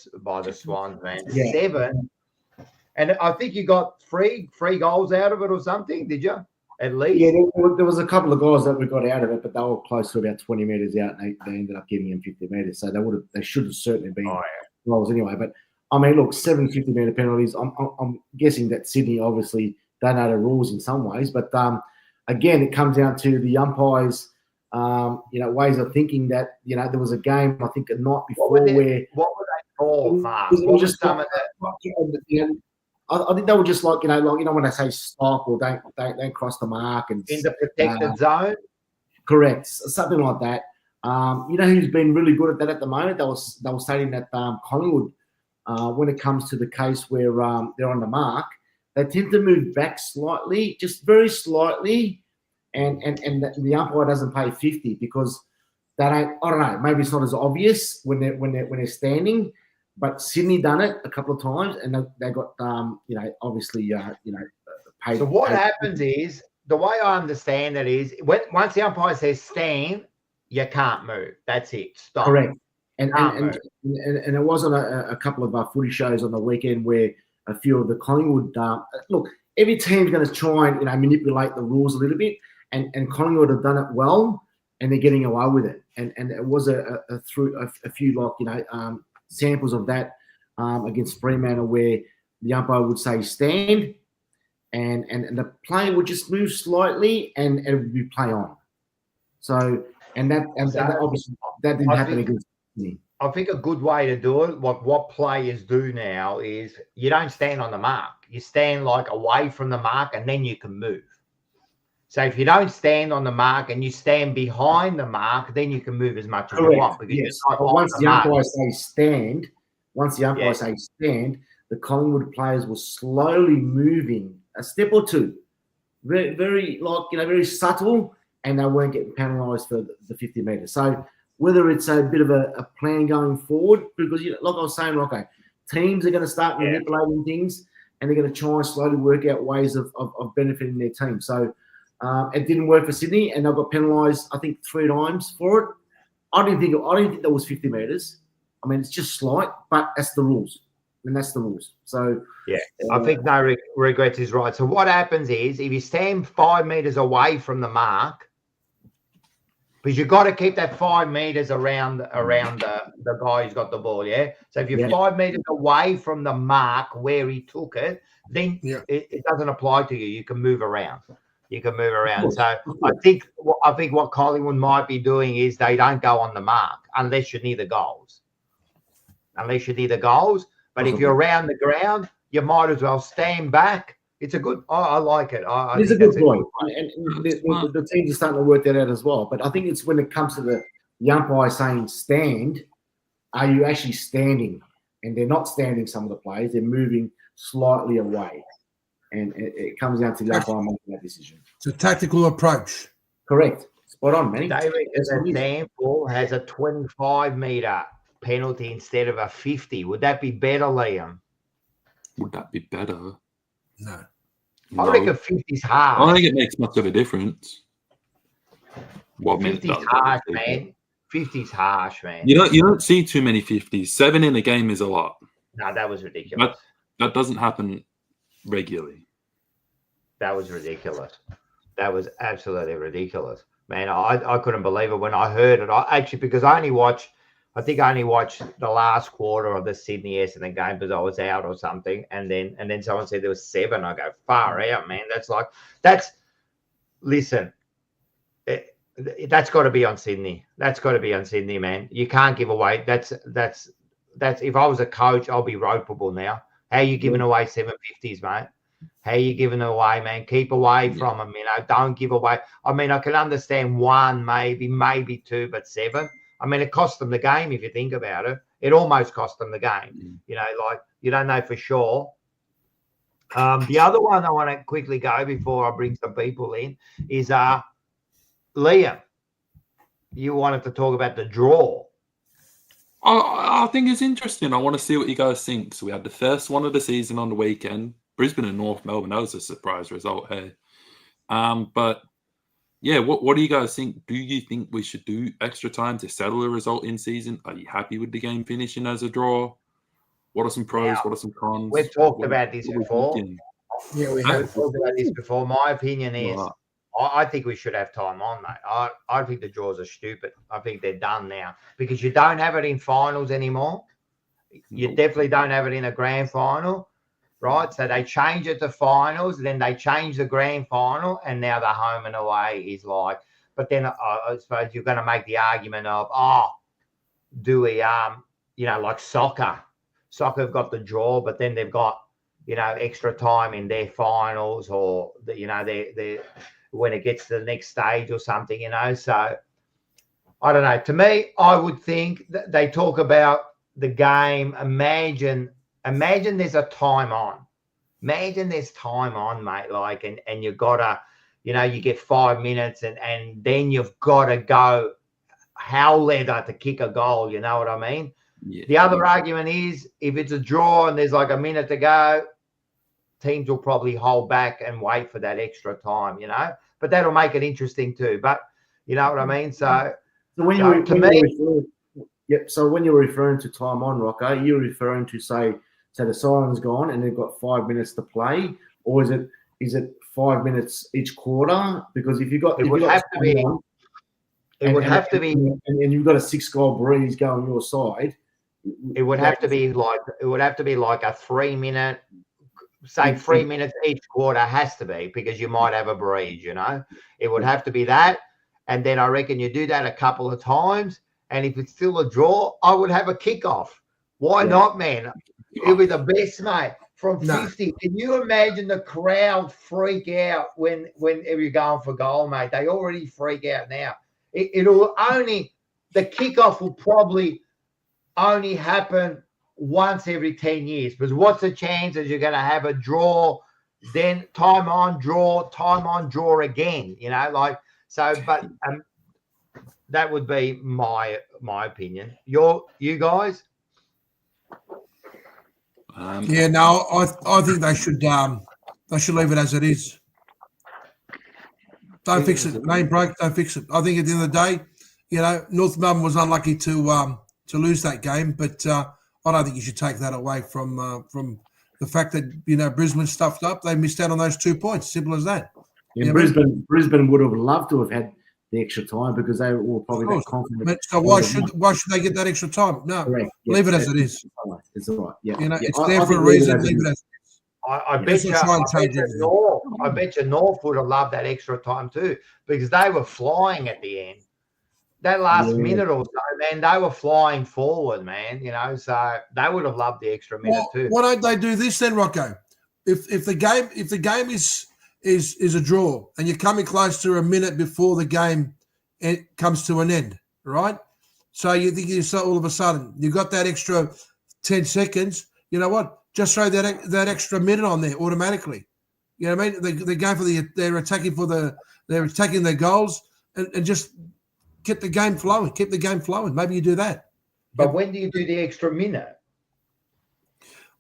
Swans, man. Yeah. 7. And I think you got three goals out of it or something, did you? At least. Yeah, there was a couple of goals that we got out of it, but they were close to about 20 metres out, and they ended up giving them 50 metres. So they should have certainly been goals anyway. But I mean, look, 7 50-metre penalties. I'm guessing that Sydney obviously don't know the rules in some ways, but again, it comes down to the umpires. Ways of thinking that, you know, there was a game, I think, a night before what were they called, Mark? What was some of that? I think they were just like, when they say stop or don't cross the mark and in the protected zone. Correct, something like that. You know who's been really good at that at the moment? They were stating that Collingwood, when it comes to the case where they're on the mark, they tend to move back slightly, just very slightly, and the umpire doesn't pay 50 because they don't. I don't know. Maybe it's not as obvious when they're standing. But Sydney done it a couple of times, and they got obviously paid. So what happens is, the way I understand it is, once the umpire says stand, you can't move. That's it. Stop. Correct. And it wasn't a couple of footy shows on the weekend where a few of the Collingwood look. Every team's going to try and manipulate the rules a little bit, and Collingwood have done it well, and they're getting away with it. And it was through a few samples of that against Fremantle where the umpire would say stand, and the player would just move slightly, and it would be play on. So that obviously that didn't happen against me. I think a good way to do it, what players do now, is you don't stand on the mark. You stand like away from the mark, and then you can move. So if you don't stand on the mark and you stand behind the mark, then you can move as much as you want. Because yes. Once the umpire says stand, the Collingwood players were slowly moving a step or two, very, very very subtle, and they weren't getting penalised for the 50 metres. So whether it's a bit of a plan going forward, because like I was saying, Rocco, teams are going to start manipulating things, and they're going to try and slowly work out ways of benefiting their team. So it didn't work for Sydney, and they got penalised, I think, 3 times for it. I didn't think that was 50 metres. I mean, it's just slight, but that's the rules. And that's the rules. So I think no regrets is right. So what happens is, if you stand 5 metres away from the mark, because you've got to keep that 5 metres around the guy who's got the ball, yeah? So if you're 5 metres away from the mark where he took it, then it doesn't apply to you. You can move around. So I think what Collingwood might be doing is they don't go on the mark unless you're near the goals. But if you're around the ground, you might as well stand back. It's a good. I like it. It's a good point, and the teams are starting to work that out as well. But I think it's when it comes to the umpire saying stand, are you actually standing? And they're not standing. Some of the players, they're moving slightly away, and it comes down to the umpire making that decision. It's a tactical approach. Correct. Spot on, man. David, example has a 25-metre penalty instead of a 50. Would that be better, Liam? Would that be better? No. I reckon 50's harsh. I don't think it makes much of a difference. 50's harsh, man. 50's harsh, man. You don't see too many 50s. 7 in a game is a lot. No, that was ridiculous. That doesn't happen regularly. That was ridiculous. That was absolutely ridiculous, man. I couldn't believe it when I heard it. Because I only watched the last quarter of the Sydney Essendon game because I was out or something, and then someone said there was 7. I go, far out, man. Listen, that's got to be on Sydney. That's got to be on Sydney, man. You can't give away. That's. If I was a coach, I'll be ropeable now. How are you giving away 750s, mate? How are you giving away, man? Keep away from them. Don't give away. I mean, I can understand 1, maybe 2, but 7. I mean, it cost them the game if you think about it. It almost cost them the game. You don't know for sure. The other one I want to quickly go before I bring some people in is Liam. You wanted to talk about the draw. I think it's interesting. I want to see what you guys think. So we had the first one of the season on the weekend. Brisbane and North Melbourne. That was a surprise result here. But yeah, what do you guys think? Do you think we should do extra time to settle a result in season? Are you happy with the game finishing as a draw? What are some pros? What are some cons? We've talked about this before. Yeah, we have talked about this before. My opinion is, I think we should have time on, mate. I think the draws are stupid. I think they're done now because you don't have it in finals anymore. You definitely don't have it in a grand final. Right, so they change it to finals, then they change the grand final, and now the home and away is like. But then I suppose you're going to make the argument of, do we, like soccer? Soccer have got the draw, but then they've got, extra time in their finals, or they when it gets to the next stage or something, So I don't know. To me, I would think that they talk about the game. Imagine there's a time on. Imagine there's time on, mate. And you've got to, you get 5 minutes and then you've got to go hell leather to kick a goal. You know what I mean? Yeah. The other argument is if it's a draw and there's like a minute to go, teams will probably hold back and wait for that extra time, you know. But that'll make it interesting too. But you know what I mean? So when you're referring to time on, Rocco, you're referring to say the siren's gone and they've got 5 minutes to play, or is it 5 minutes each quarter? Because if you've got and you've got a 6-goal breeze going your side, it would have to be like a 3 minute, say 3 minutes each quarter has to be, because you might have a breeze, you know. It would have to be that. And then I reckon you do that a couple of times. And if it's still a draw, I would have a kickoff. Why not, man? It'll be the best, mate. From 50. Can you imagine the crowd freak out whenever you're going for goal, mate? They already freak out now. The kickoff will probably only happen once every 10 years. Because what's the chances you're going to have a draw, then time on, draw again, you know, like, so, but that would be my opinion. You guys? I think they should leave it as it is. Don't fix it. Main broke. Don't fix it. I think at the end of the day, you know, North Melbourne was unlucky to lose that game, but I don't think you should take that away from the fact that, you know, Brisbane stuffed up. They missed out on those 2 points. Simple as that. Yeah, Brisbane would have loved to have had the extra time because they were probably that confident. But so why should they get that extra time? No, leave it as it is. It's all right. Yeah, you know, it's there for a reason. Leave it as it is. I bet you North would have loved that extra time too, because they were flying at the end. That last minute or so, man, they were flying forward, man. You know, so they would have loved the extra minute too. Why don't they do this then, Rocco? If the game is a draw and you're coming close to a minute before the game comes to an end, right? So you think all of a sudden you got that extra 10 seconds. You know what? Just throw that extra minute on there automatically. You know what I mean? They're going for they're attacking their goals and just keep the game flowing. Keep the game flowing. Maybe you do that. But when do you do the extra minute?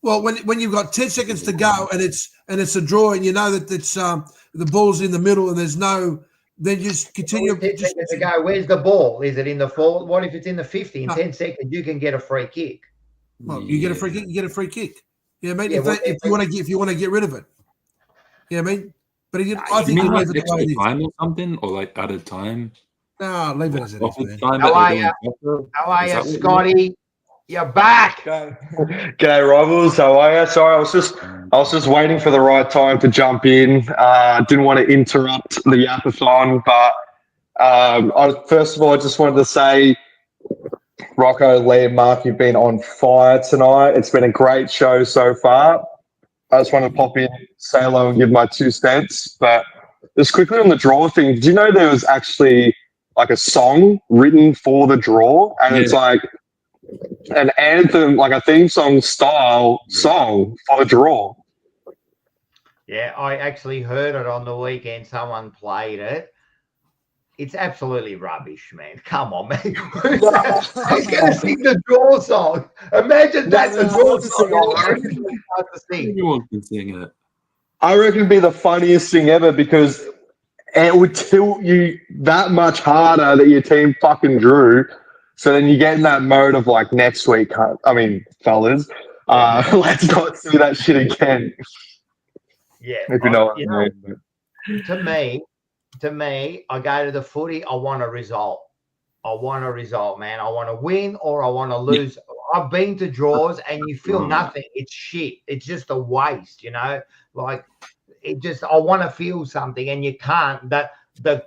Well, when you've got 10 seconds to go and it's a draw and you know that it's the ball's in the middle and there's no, then you just continue. 10 seconds to go. Where's the ball? Is it in the 4? What if it's in the 50? In 10 seconds, you can get a free kick. Well, you get a free kick. You get a free kick. You know what I mean? If you want to get rid of it. You know what I mean? But I think you leave it the way it is. Time or something, or like added time. No, leave it as it is. How are you, Scotty? You're back. G'day, Rivals. How are you? Sorry, I was just waiting for the right time to jump in. Didn't want to interrupt the yapathon, but first of all, I just wanted to say, Rocco, Liam, Mark, you've been on fire tonight. It's been a great show so far. I just want to pop in, say hello, and give my 2 cents. But just quickly on the draw thing, did you know there was actually like a song written for the draw, and it's like an anthem, like a theme song style song for the draw? Yeah, I actually heard it on the weekend. Someone played it. It's absolutely rubbish, man. Come on, man. Who's going to sing the draw song? Imagine that's the draw song. Anyone can sing it. I reckon it'd be the funniest thing ever, because it would tilt you that much harder that your team fucking drew. So then you get in that mode of like, next week, fellas, let's not see that shit again. Yeah. If you know what I mean. To me, I go to the footy, I want a result. Man. I want to win or I want to lose. I've been to draws and you feel nothing. It's shit. It's just a waste, you know? Like, I want to feel something and you can't. The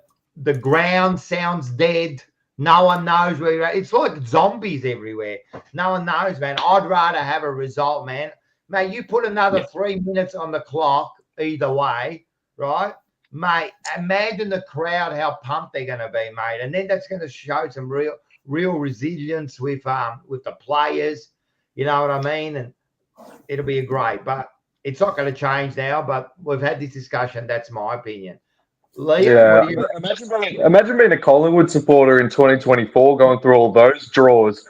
ground sounds dead. No one knows where you're at. It's like zombies everywhere. No one knows, man. I'd rather have a result, man. Mate, you put another 3 minutes on the clock either way, right? Mate, imagine the crowd, how pumped they're going to be, mate. And then that's going to show some real resilience with the players. You know what I mean? And it'll be great. But it's not going to change now. But we've had this discussion. That's my opinion. Liam, imagine being a Collingwood supporter in 2024, going through all those draws.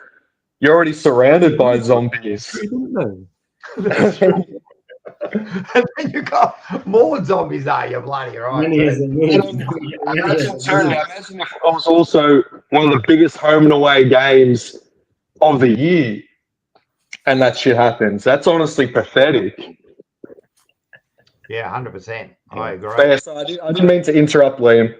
You're already surrounded by zombies. Didn't That's true. And then you got more zombies, are you? Bloody right. Many as Imagine if it was also one of the biggest home and away games of the year, and that shit happens. That's honestly pathetic. Yeah, 100%. I agree. But yeah, so I didn't mean to interrupt, Liam.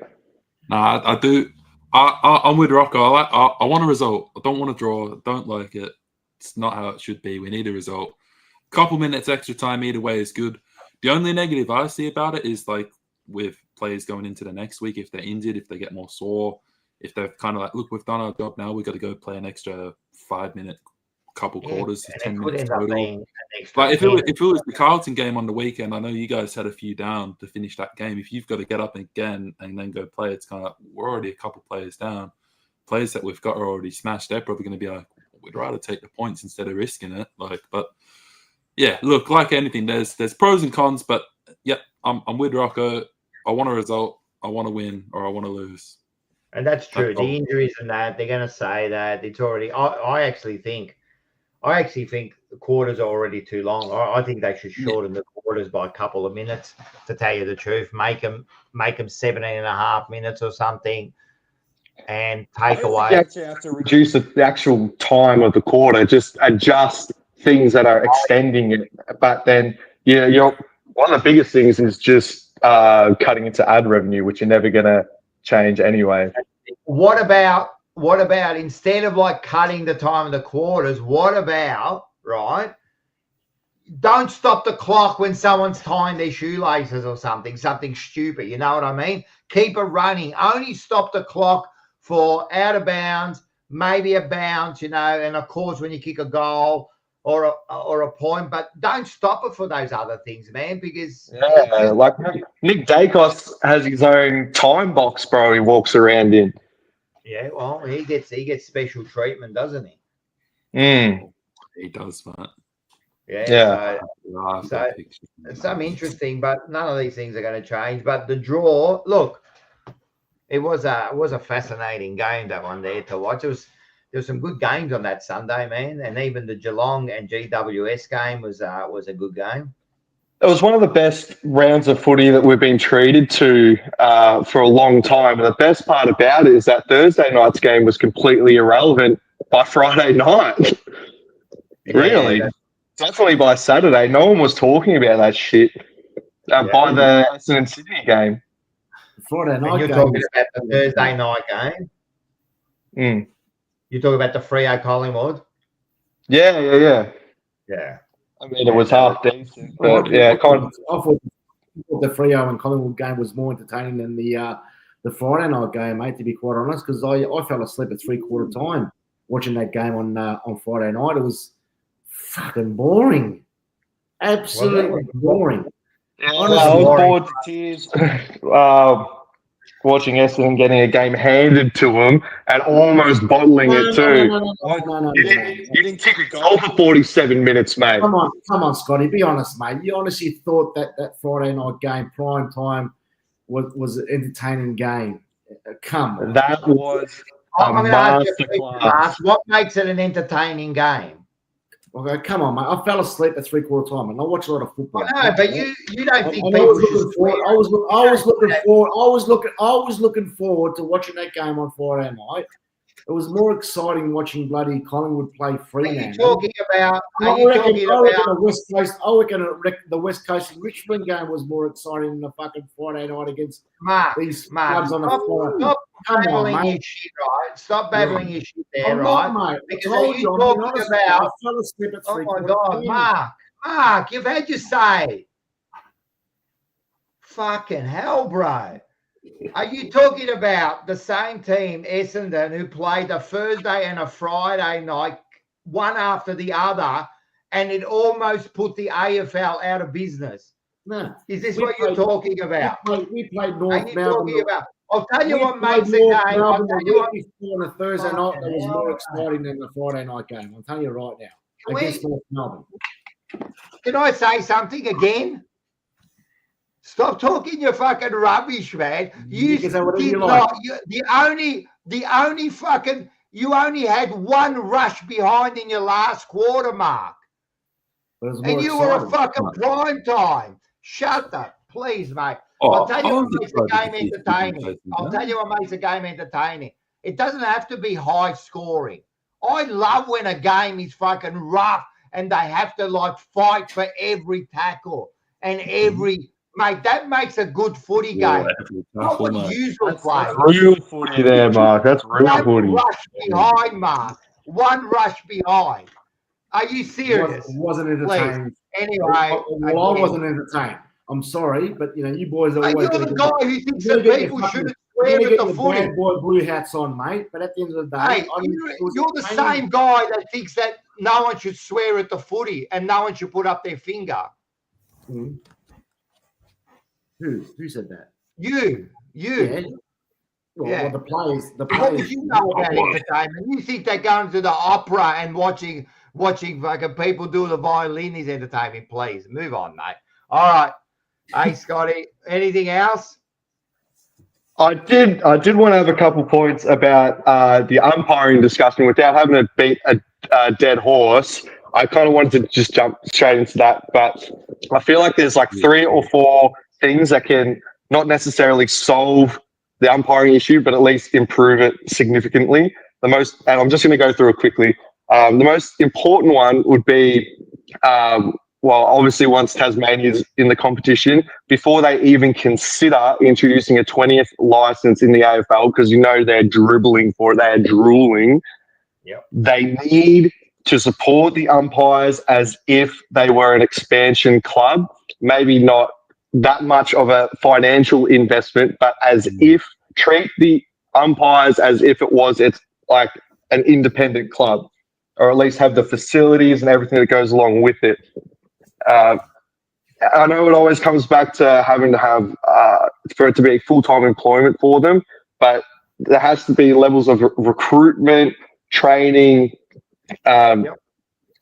Nah, I do. I'm with Rocco. I want a result. I don't want to draw. I don't like it. It's not how it should be. We need a result. Couple minutes extra time either way is good. The only negative I see about it is like with players going into the next week, if they're injured, if they get more sore, if they're kind of like, look, we've done our job now, we've got to go play an extra 5-minute couple quarters, 10 minutes total. But if it was the Carlton game on the weekend, I know you guys had a few down to finish that game. If you've got to get up again and then go play, it's kind of like, we're already a couple players down. Players that we've got are already smashed. They're probably going to be like, we'd rather take the points instead of risking it. But yeah, look, like anything, there's pros and cons, but yeah, I'm with Rocco. I want a result. I want to win or I want to lose. And that's true. The injuries and that, they're going to say that it's already. I actually think the quarters are already too long. I think they should shorten the quarters by a couple of minutes. To tell you the truth, make them 17.5 minutes or something, and take away. You actually have to reduce the actual time of the quarter. Just adjust things that are extending it. But then, you're one of the biggest things is just cutting into ad revenue, which you're never going to change anyway. What about instead of like cutting the time of the quarters, what about, right? Don't stop the clock when someone's tying their shoelaces or something stupid. You know what I mean? Keep it running. Only stop the clock for out of bounds, maybe a bounce, and of course when you kick a goal or a point, but don't stop it for those other things, man, because like Nick Dacos has his own time box, bro. He walks around in. Yeah, well, he gets special treatment, doesn't he? He does, man. Yeah. So it's something interesting, but none of these things are going to change. But the draw, look, it was a fascinating game, that one there to watch. There was some good games on that Sunday, man, and even the Geelong and GWS game was a good game. It was one of the best rounds of footy that we've been treated to for a long time. And the best part about it is that Thursday night's game was completely irrelevant by Friday night. Really? Definitely by Saturday. No one was talking about that shit by the Essendon Sydney game. Friday night you're game. Talking about the Thursday night game? You're talking about the Freo Collingwood? Yeah. Yeah. I mean, it was half decent, but I thought the Freo and Collingwood game was more entertaining than the Friday night game, mate, to be quite honest, because I fell asleep at 3/4 time watching that game on Friday night. It was fucking boring. Absolutely boring. I was bored to tears watching Essendon getting a game handed to them and almost bottling it too. You didn't kick a goal for 47 minutes, mate. Come on, Scotty. Be honest, mate. You honestly thought that Friday night game, prime time, was an entertaining game? Come on. That was a masterclass. What makes it an entertaining game? Okay, come on, mate. I fell asleep at 3/4 time, and I watch a lot of football. No, but you don't think people I was looking forward to watching that game on Friday night. It was more exciting watching bloody Collingwood play Fremantle. Are you talking about the West Coast? I reckon the West Coast and Richmond game was more exciting than the fucking Friday night against these clubs on the floor. Stop babbling your shit, right? Stop babbling your shit there, right? Mate. Because are you talking about? Oh my God, Mark, you've had your say. Fucking hell, bro. Are you talking about the same team, Essendon, who played a Thursday and a Friday night, one after the other, and it almost put the AFL out of business? No. Is this what you're talking about? We played North Melbourne. I'll tell you what makes the game. I'll tell you what. On a Thursday night that was more exciting than the Friday night game. I'm telling you right now. Against North Melbourne. Can I say something again? Stop talking your fucking rubbish, man. You did not. The only fucking You only had one rush behind in your last quarter, Mark. And you were a fucking prime time. Shut up, please, mate. I'll tell you what makes the game entertaining. I'll tell you what makes the game entertaining. It doesn't have to be high scoring. I love when a game is fucking rough and they have to like fight for every tackle and every mate. That makes a good footy game. Not what usual play. Real footy there, Mark. That's real footy. One rush behind, Mark. One rush behind. Are you serious? It wasn't entertaining. Anyway, I wasn't entertained. I'm sorry, but you boys are always. You're the guy who thinks that people shouldn't swear at the footy. Bad boy blue hats on, mate. But at the end of the day, hey, you're the same guy that thinks that no one should swear at the footy and no one should put up their finger. Mm-hmm. Who said that? You. Yeah. Well, the players. What would you know about entertainment? You think they're going to the opera and watching fucking people do the violin is entertaining? Please move on, mate. All right. Hey, Scotty, anything else? I did want to have a couple points about the umpiring discussion without having to beat a dead horse. I kind of wanted to just jump straight into that, but I feel like there's like 3 or 4 things that can not necessarily solve the umpiring issue, but at least improve it significantly. And I'm just going to go through it quickly. The most important one would be, obviously once Tasmania's in the competition, before they even consider introducing a 20th license in the AFL, because they're dribbling for it, they are drooling. Yep. They need to support the umpires as if they were an expansion club, maybe not that much of a financial investment, but as if treat the umpires as if it's like an independent club, or at least have the facilities and everything that goes along with it. I know it always comes back to having to have for it to be full-time employment for them, but there has to be levels of recruitment, training,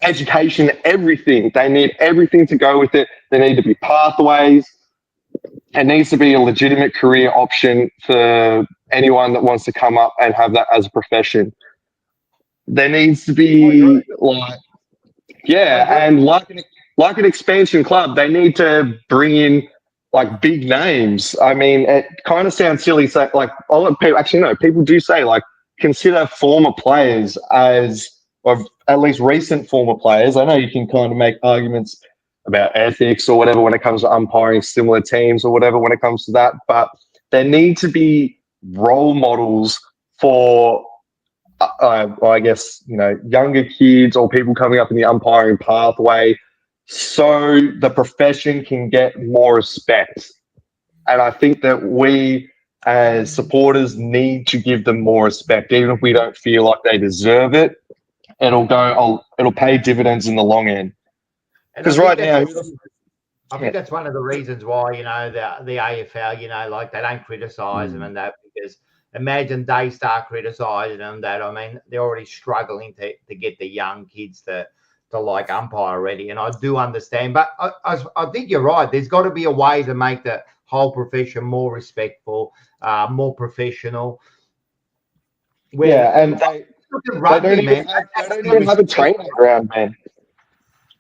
education, everything. They need everything to go with it. There need to be pathways. It needs to be a legitimate career option for anyone that wants to come up and have that as a profession. There needs to be like an expansion club, they need to bring in like big names. I mean, it kind of sounds silly. So like a lot of people, actually no, people do say like consider former players or at least recent former players. I know you can kind of make arguments about ethics or whatever when it comes to umpiring similar teams or whatever when it comes to that, but there need to be role models for I guess younger kids or people coming up in the umpiring pathway, so the profession can get more respect. And I think that we as supporters need to give them more respect, even if we don't feel like they deserve it. It'll pay dividends in the long end. Because right now, I think that's one of the reasons why the AFL, like they don't criticise them and that, because imagine they start criticising them. That they're already struggling to get the young kids to like umpire already, and I do understand. But I think you're right. There's got to be a way to make the whole profession more respectful, more professional. And they don't even have a training ground, man.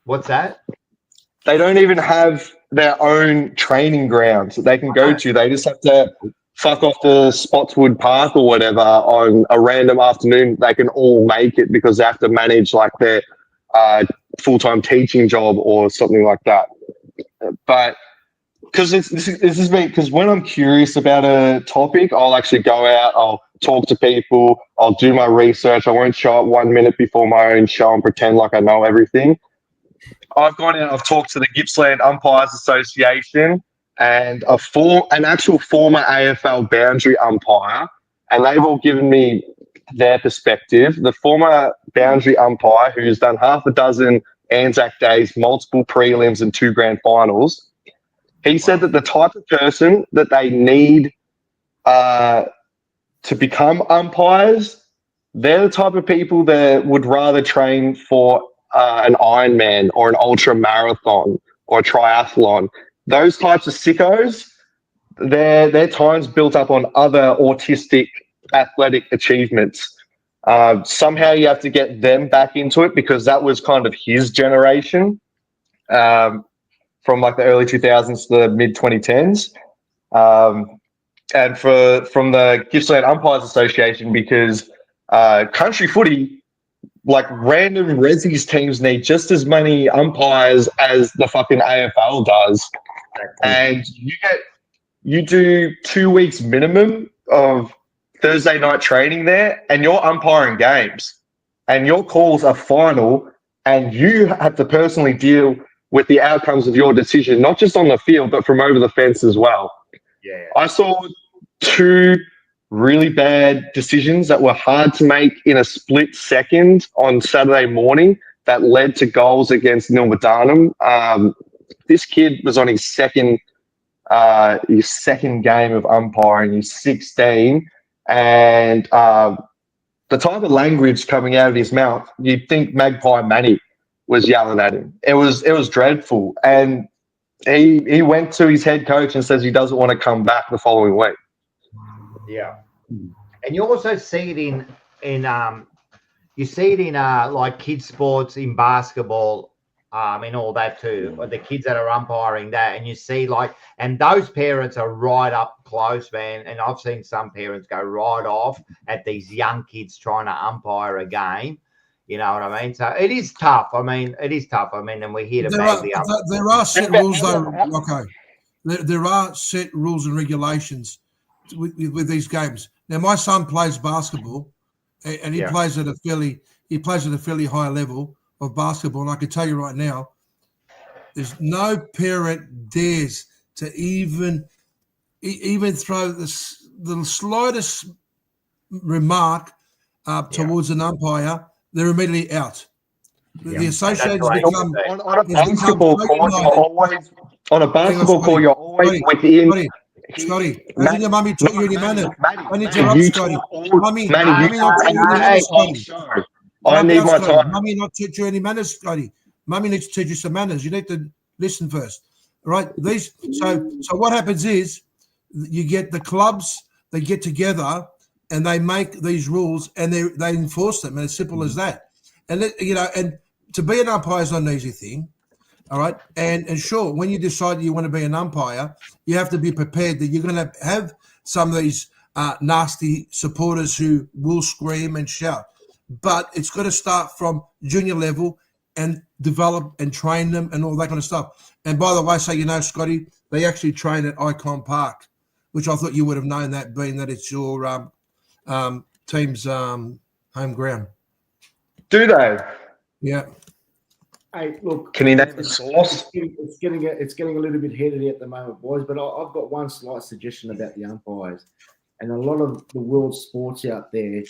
What's that? They don't even have their own training grounds that they can go to. They just have to fuck off to Spotswood Park or whatever on a random afternoon. They can all make it because they have to manage like their full-time teaching job or something like that. But because this is me, because when I'm curious about a topic, I'll actually go out, I'll talk to people, I'll do my research. I won't show up 1 minute before my own show and pretend like I know everything. I've gone out, I've talked to the Gippsland Umpires Association and an actual former AFL boundary umpire, and they've all given me their perspective. The former boundary umpire who's done half a dozen Anzac Days, multiple prelims and 2 grand finals, he said that the type of person that they need to become umpires, they're the type of people that would rather train for an Ironman or an ultra marathon or a triathlon. Those types of sickos, their time's built up on other autistic athletic achievements. Somehow you have to get them back into it because that was kind of his generation, from like the early 2000s to the mid 2010s. And from the Gippsland Umpires Association, because country footy, like random Resi's teams need just as many umpires as the fucking AFL does. And you do 2 weeks minimum of Thursday night training there, and you're umpiring games, and your calls are final, and you have to personally deal with the outcomes of your decision, not just on the field, but from over the fence as well. Yeah. I saw 2 really bad decisions that were hard to make in a split second on Saturday morning that led to goals against Nilmadhanum. This kid was on his second game of umpiring. He's 16, and the type of language coming out of his mouth, you'd think Magpie Manny was yelling at him. It was dreadful, and he went to his head coach and says he doesn't want to come back the following week. Yeah, and you also see it in you see it in like kids sports, in basketball, and all that too. The kids that are umpiring that, and you see and those parents are right up close, man. And I've seen some parents go right off at these young kids trying to umpire a game. You know what I mean? So it is tough. I mean, and we're here to bang the umpire. There are set rules, though, Rocco. There are set rules and regulations with these games. Now, my son plays basketball, and he plays at a fairly high level of basketball. And I can tell you right now, there's no parent dares to even throw the slightest remark towards an umpire. They're immediately out. The associations become on a basketball court. You're always within. Scotty, hasn't your mummy taught you any manners? I need to you Scotty. Mummy not taught you any manners, Scotty. I need my time. Mummy not teach you any manners, Scotty. Mummy needs to teach you some manners. You need to listen first. Right? So what happens is you get the clubs, they get together and they make these rules and they enforce them, and it's simple as that. And and to be an umpire is not an easy thing. All right. And sure, when you decide you want to be an umpire, you have to be prepared that you're going to have some of these nasty supporters who will scream and shout. But it's got to start from junior level and develop and train them and all that kind of stuff. And by the way, Scotty, they actually train at Icon Park, which I thought you would have known that, being that it's your team's home ground. Do they? Yeah. Hey, look. Can you name the source? It's getting a little bit heated at the moment, boys. But I've got one slight suggestion about the umpires, and a lot of the world sports out there,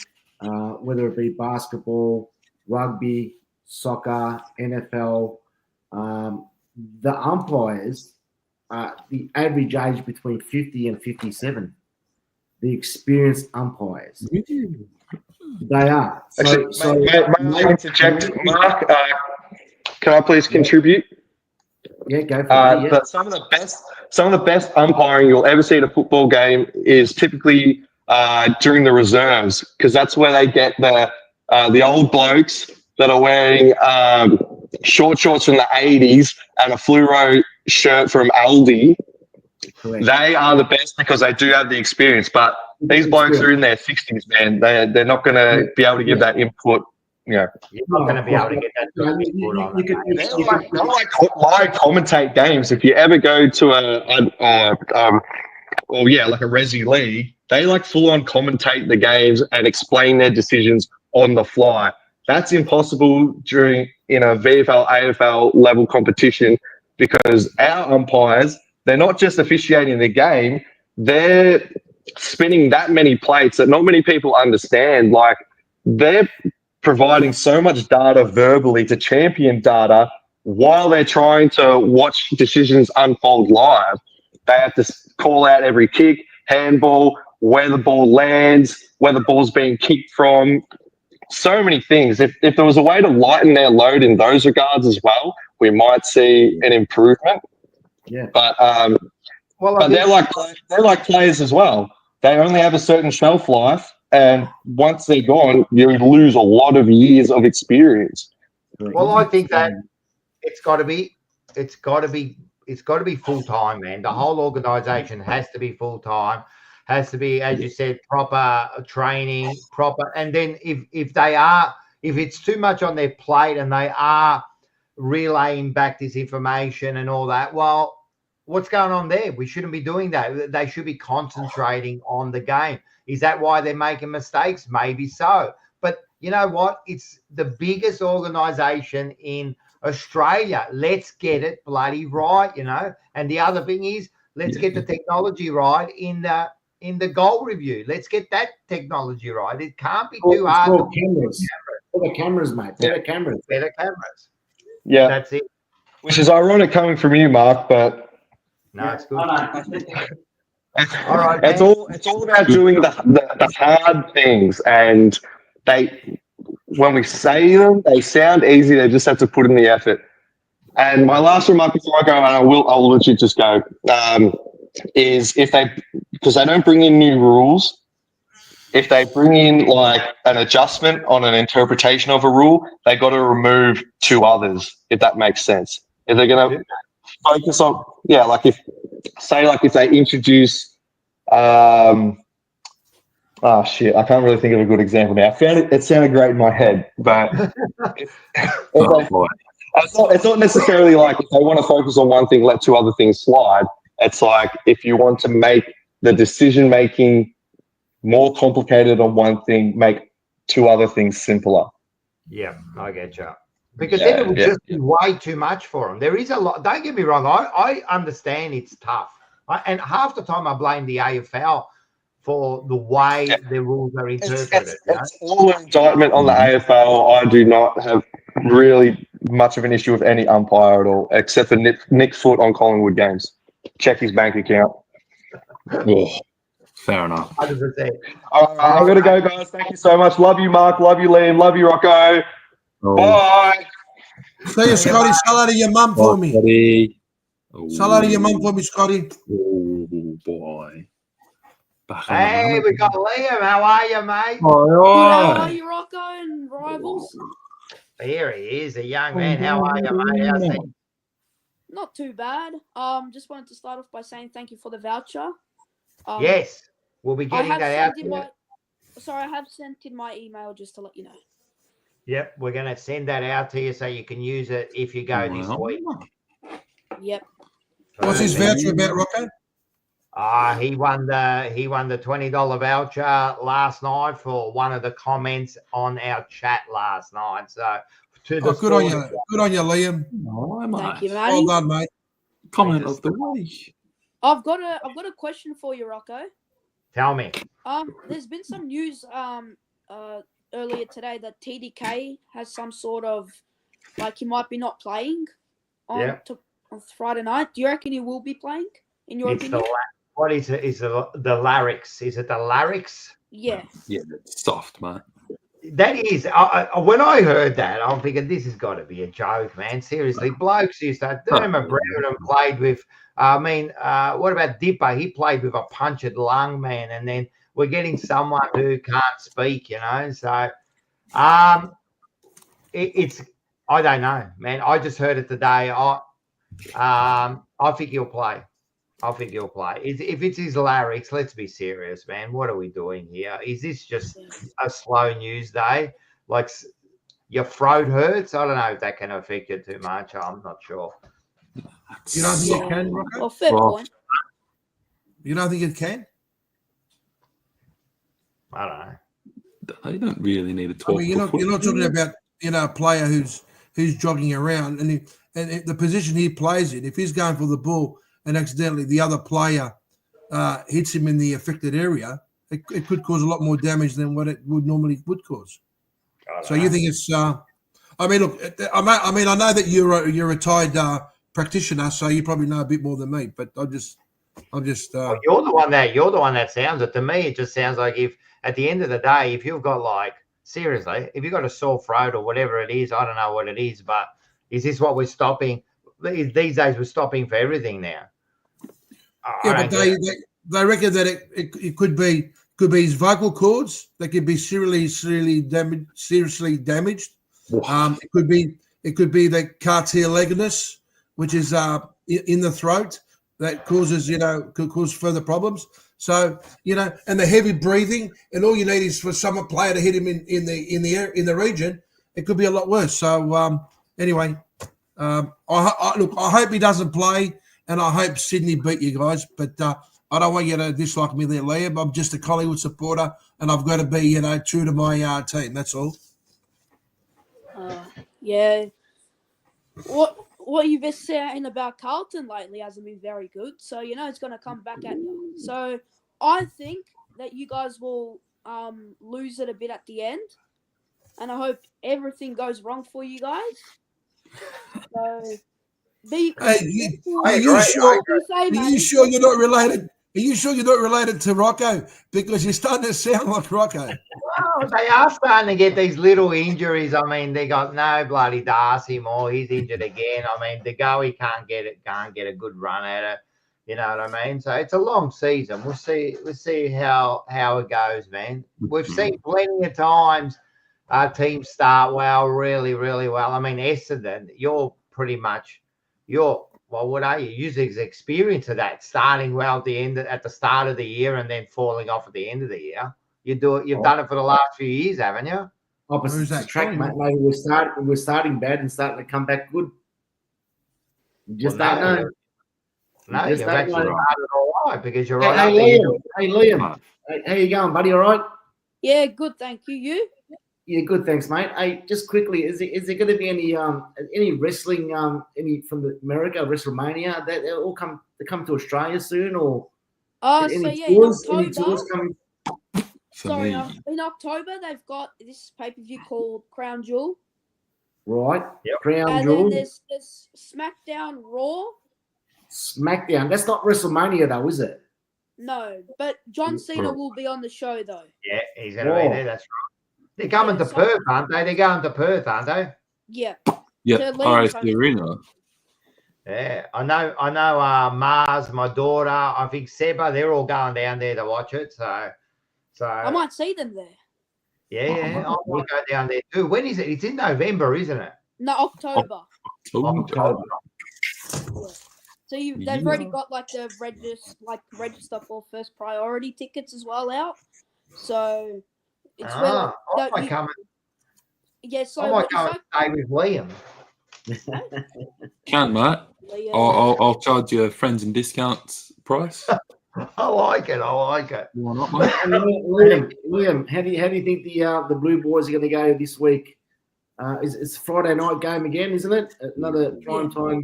whether it be basketball, rugby, soccer, NFL, the umpires, the average age between 50 and 57. The experienced umpires. They are. May I interject, Mark? Can I please contribute? Yeah, go for it. But some of the best umpiring you'll ever see at a football game is typically during the reserves, because that's where they get the old blokes that are wearing short shorts from the 80s and a fluoro shirt from Aldi. Correct. They are the best because they do have the experience. But these blokes are in their 60s, man. They're not going to be able to give that input. Yeah, you're not going to be able to get that. They're like live commentate games. If you ever go to like a Resi league, they like full on commentate the games and explain their decisions on the fly. That's impossible in a VFL, AFL level competition, because our umpires, they're not just officiating the game, they're spinning that many plates that not many people understand. Like, they're providing so much data verbally to champion data while they're trying to watch decisions unfold live. They have to call out every kick, handball, where the ball lands, where the ball's being kicked from. So many things. If there was a way to lighten their load in those regards as well, we might see an improvement. Yeah. But they're like players as well. They only have a certain shelf life, And once they're gone, you lose a lot of years of experience. Well, I think that it's got to be full time, man. The whole organisation has to be full time. Has to be, as you said, proper training, proper. And then if it's too much on their plate and they are relaying back this information and all that, well, what's going on there? We shouldn't be doing that. They should be concentrating on the game. Is that why they're making mistakes? Maybe so. But you know what? It's the biggest organisation in Australia. Let's get it bloody right, you know. And the other thing is, let's get the technology right in the goal review. Let's get that technology right. It can't be too hard. Cameras. Better cameras, mate. Better cameras. Better cameras. Yeah, That's it. which is ironic coming from you, Mark, but No, it's good. All right, it's all about doing the hard things, and when we say them, they sound easy. They just have to put in the effort. And my last remark before I go, and I'll literally just go, is because they don't bring in new rules. If they bring in like an adjustment on an interpretation of a rule, they got to remove 2 others, if that makes sense. If they're going to focus on, if they introduce, I can't really think of a good example now. I found it sounded great in my head, but it's not necessarily like if they want to focus on one thing, let 2 other things slide. It's like if you want to make the decision-making more complicated on one thing, make 2 other things simpler. Yeah, I get you. Because then it would just be way too much for them. There is a lot. Don't get me wrong. I understand it's tough. And half the time I blame the AFL for the way the rules are interpreted. It's all an indictment on the AFL. I do not have really much of an issue with any umpire at all, except for Nick Foot on Collingwood games. Check his bank account. Fair enough. 100%. All right, I'm going to go, guys. Thank you so much. Love you, Mark. Love you, Liam. Love you, Rocco. Bye. See you, Scotty. Say hello to your mum for me. Scotty. Say hello to your mum for me, Scotty. Oh, boy. Hey, we got Liam. How are you, mate? All Good, right. how are you, Rocco and Rivals? Here he is, a young man. How are you, mate? How's things? Not too bad. Just wanted to start off by saying thank you for the voucher. Yes, we'll be I getting have that out. sent in my. Sorry, I have sent in my email just to let you know. Yep, we're going to send that out to you so you can use it if you go this week. Yep. What's his voucher about, Rocco? He won the $20 voucher last night for one of the comments on our chat last night. So Good on you, Liam. Thank you, Well Matty. done, mate. Comment of the week. I've got a question for you, Rocco. Tell me. There's been some news earlier today that TDK has some sort of he might be not playing on Friday night. Do you reckon he will be playing? In your opinion? What is it? Is the larynx? Is it the larynx? Yeah. Yeah, it's soft, man. That is. When I heard that, I'm thinking this has got to be a joke, man. Seriously, blokes used to. Dermot Brown played with. What about Dipper? He played with a punctured lung, man, and then we're getting someone who can't speak, you know. So, it's. I don't know, man. I just heard it today. I think he'll play. If it's his larynx, let's be serious, man. What are we doing here? Is this just a slow news day? Like your throat hurts? I don't know if that can affect you too much. I'm not sure. You don't think it can, Rocco? Well, fair point. You don't think it can? I don't know. They don't really need to talk. I mean, you're not talking about a player who's jogging around and the position he plays in. If he's going for the ball and accidentally the other player hits him in the affected area, it could cause a lot more damage than what it would cause. So you think it's? I mean, look. I know that you're a retired practitioner, so you probably know a bit more than me. But I'm just. Well, you're the one that sounds it to me. It just sounds like if at the end of the day, if you've got seriously, if you've got a sore throat or whatever it is, I don't know what it is, but is this what we're stopping? These days we're stopping for everything now. Yeah, but they reckon that it could be Could be his vocal cords. They could be seriously damaged. It could be the cartilaginous, which is in the throat, that causes could cause further problems. So and the heavy breathing, and all you need is for some player to hit him in the region. It could be a lot worse. So anyway, I hope he doesn't play, and I hope Sydney beat you guys. But I don't want you to dislike me there, Liam. I'm just a Collingwood supporter, and I've got to be true to my team. That's all. Yeah. What you've been saying about Carlton lately hasn't been very good. So it's going to come back at you. So I think that you guys will lose it a bit at the end, and I hope everything goes wrong for you guys. So be. Are you sure you're not related? Are you sure you're not related to Rocco? Because you're starting to sound like Rocco. Well, they are starting to get these little injuries. I mean, they got no bloody Darcy Moore. He's injured again. I mean, De Goey can't get a good run at it. You know what I mean? So it's a long season. We'll see how it goes, man. We've seen plenty of times our teams start well, really, really well. I mean, Essendon, you're well, what are you? Using experience of that, starting well at the start of the year and then falling off at the end of the year. You've done it for the last few years, haven't you? Opposite track, mate. Maybe we're starting bad and starting to come back good. You just don't know. No, you've actually started all right because you're right. Hey, Liam. How you going, buddy? All right? Yeah, good. Thank you. You? Yeah, good. Thanks, mate. Hey, just quickly, is there going to be any wrestling any from America, WrestleMania that all come to Australia soon, or in October. Sorry, in October they've got this pay-per-view called Crown Jewel. Right. Yep. Crown Jewel. And then there's SmackDown Raw. SmackDown. That's not WrestleMania though, is it? No, but John Cena will be on the show though. Yeah, he's going to be there. That's right. They're coming to Perth, aren't they? They're going to Perth, aren't they? Yeah. Yeah. RSC Arena. Yeah, I know. Mars, my daughter, I think Seba, they're all going down there to watch it. So I might see them there. Yeah, I might go down there too. When is it? It's in November, isn't it? No, October. October. Yeah. So they've already got like the register for first priority tickets as well out. So it's I might come. Yeah, so I might go and stay with Liam. Can, mate. I'll charge you a friends and discounts price. I like it. Why not, mate? Liam, how do you think the Blue Boys are going to go this week? It's Friday night game again, isn't it? Another prime time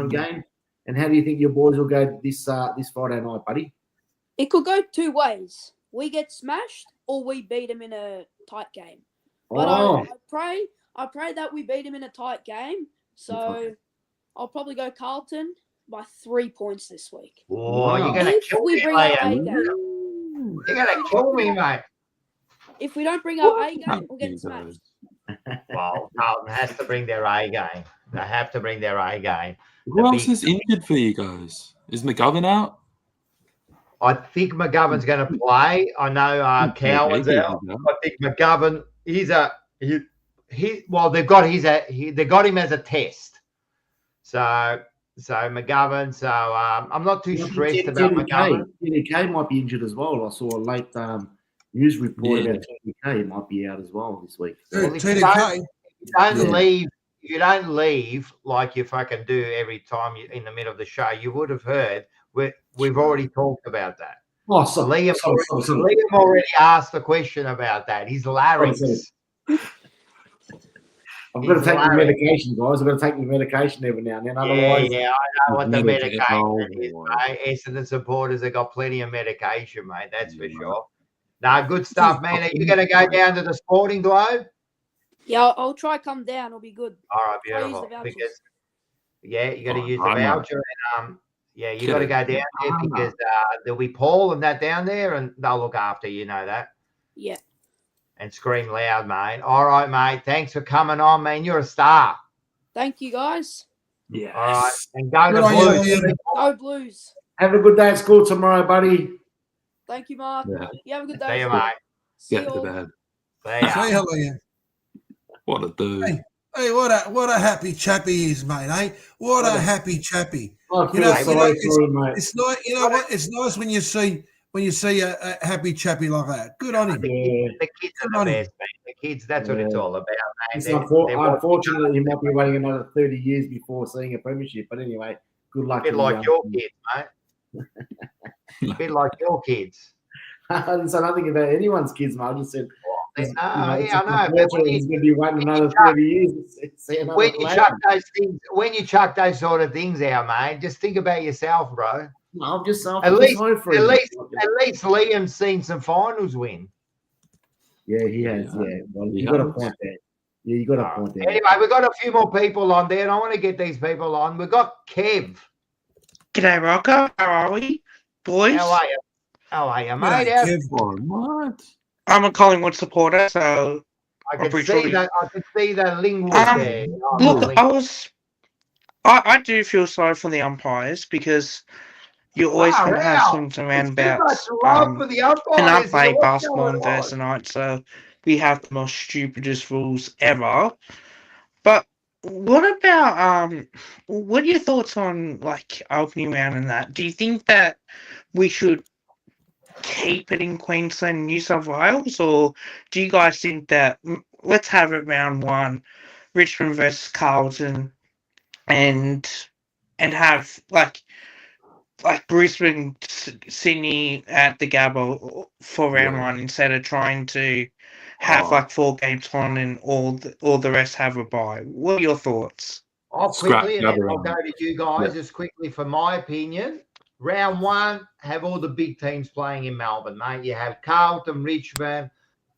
game. And how do you think your boys will go this Friday night, buddy? It could go two ways. We get smashed, or we beat them in a tight game. But I pray that we beat them in a tight game. So I'll probably go Carlton by 3 points this week. Oh, you're going to kill me, mate. You're going to kill me, mate. If we don't bring our A game, we'll get smashed. Well, Carlton has to bring their A game. They have to bring their A game. Who else is injured for you guys? Is McGovern out? I think McGovern's going to play. I know Cowan's out. I think McGovern, they've got him as a test. So McGovern. So I'm not too stressed about McGovern. TDK might be injured as well. I saw a late news report about TDK. He might be out as well this week. Well, you don't leave like you fucking do every time in the middle of the show. You would have heard. We've already talked about that. Oh, so Liam already asked the question about that. His larynx. I've got to take my medication, guys. I've got to take my medication every now and then. Otherwise, I know what the medication is, mate. Essendon supporters have got plenty of medication, mate. That's for sure. No, good stuff, man. Are you going to go down to the Sporting Globe? Yeah, I'll try come down. It'll be good. All right, beautiful. Because you got to use the voucher, and you got to go down there because there'll be Paul and that down there, and they'll look after you. Know that. Yeah. And scream loud, mate. All right, mate. Thanks for coming on, man. You're a star. Thank you, guys. Yeah. All right. And go to Blues. Go Blues. Have a good day at school tomorrow, buddy. Thank you, Mark. Yeah. You have a good See day. you, mate. See Get you to all. bed. See ya. Say hello, Ian. What a dude. Hey, what a happy chappy he is, mate, eh? What a happy chappy. I feel sorry for him, mate. It's nice, you know what? It's nice when you see a happy chappy like that. Good on him. Yeah. The kids are Good the on him. best, man. The kids, that's what it's all about, man. It's They're unfortunate he might be waiting another 30 years before seeing a premiership. But anyway, good luck. a bit to like the your young kids, mate. A bit like your kids. I didn't say nothing about anyone's kids, mate. I just said, No, it's yeah, I know. But unfortunate he's going to be waiting another 30 years to see another when you player. chuck those things, when you chuck those sort of things out, mate, just think about yourself, bro. No, I'm just saying. At least Liam's seen some finals win. Yeah, he has. Yeah, well, He you got a has. point there. Yeah, you got a point there. Anyway, we've got a few more people on there, and I want to get these people on. We've got Kev. G'day, Rocco. How are we, boys? How are you? How are you, mate? Kev. What? I'm a Collingwood supporter, so I can pretty see sure that. I can see that Lingwood there. look, I do feel sorry for the umpires because you're always going to have swings and roundabouts. Love for the umpires. And I play What's basketball going on Thursday night, so we have the most stupidest rules ever. But what about what are your thoughts on like opening round and that? Do you think that we should keep it in Queensland and New South Wales, or do you guys think that let's have it round one, Richmond versus Carlton, and have like Brisbane, Sydney at the Gabba for round one instead of trying to have like 4 games on and all the rest have a bye? What are your thoughts? I'll quickly, and then I'll Gabba go to you guys just quickly for my opinion. Round one, have all the big teams playing in Melbourne, mate. You have Carlton, Richmond,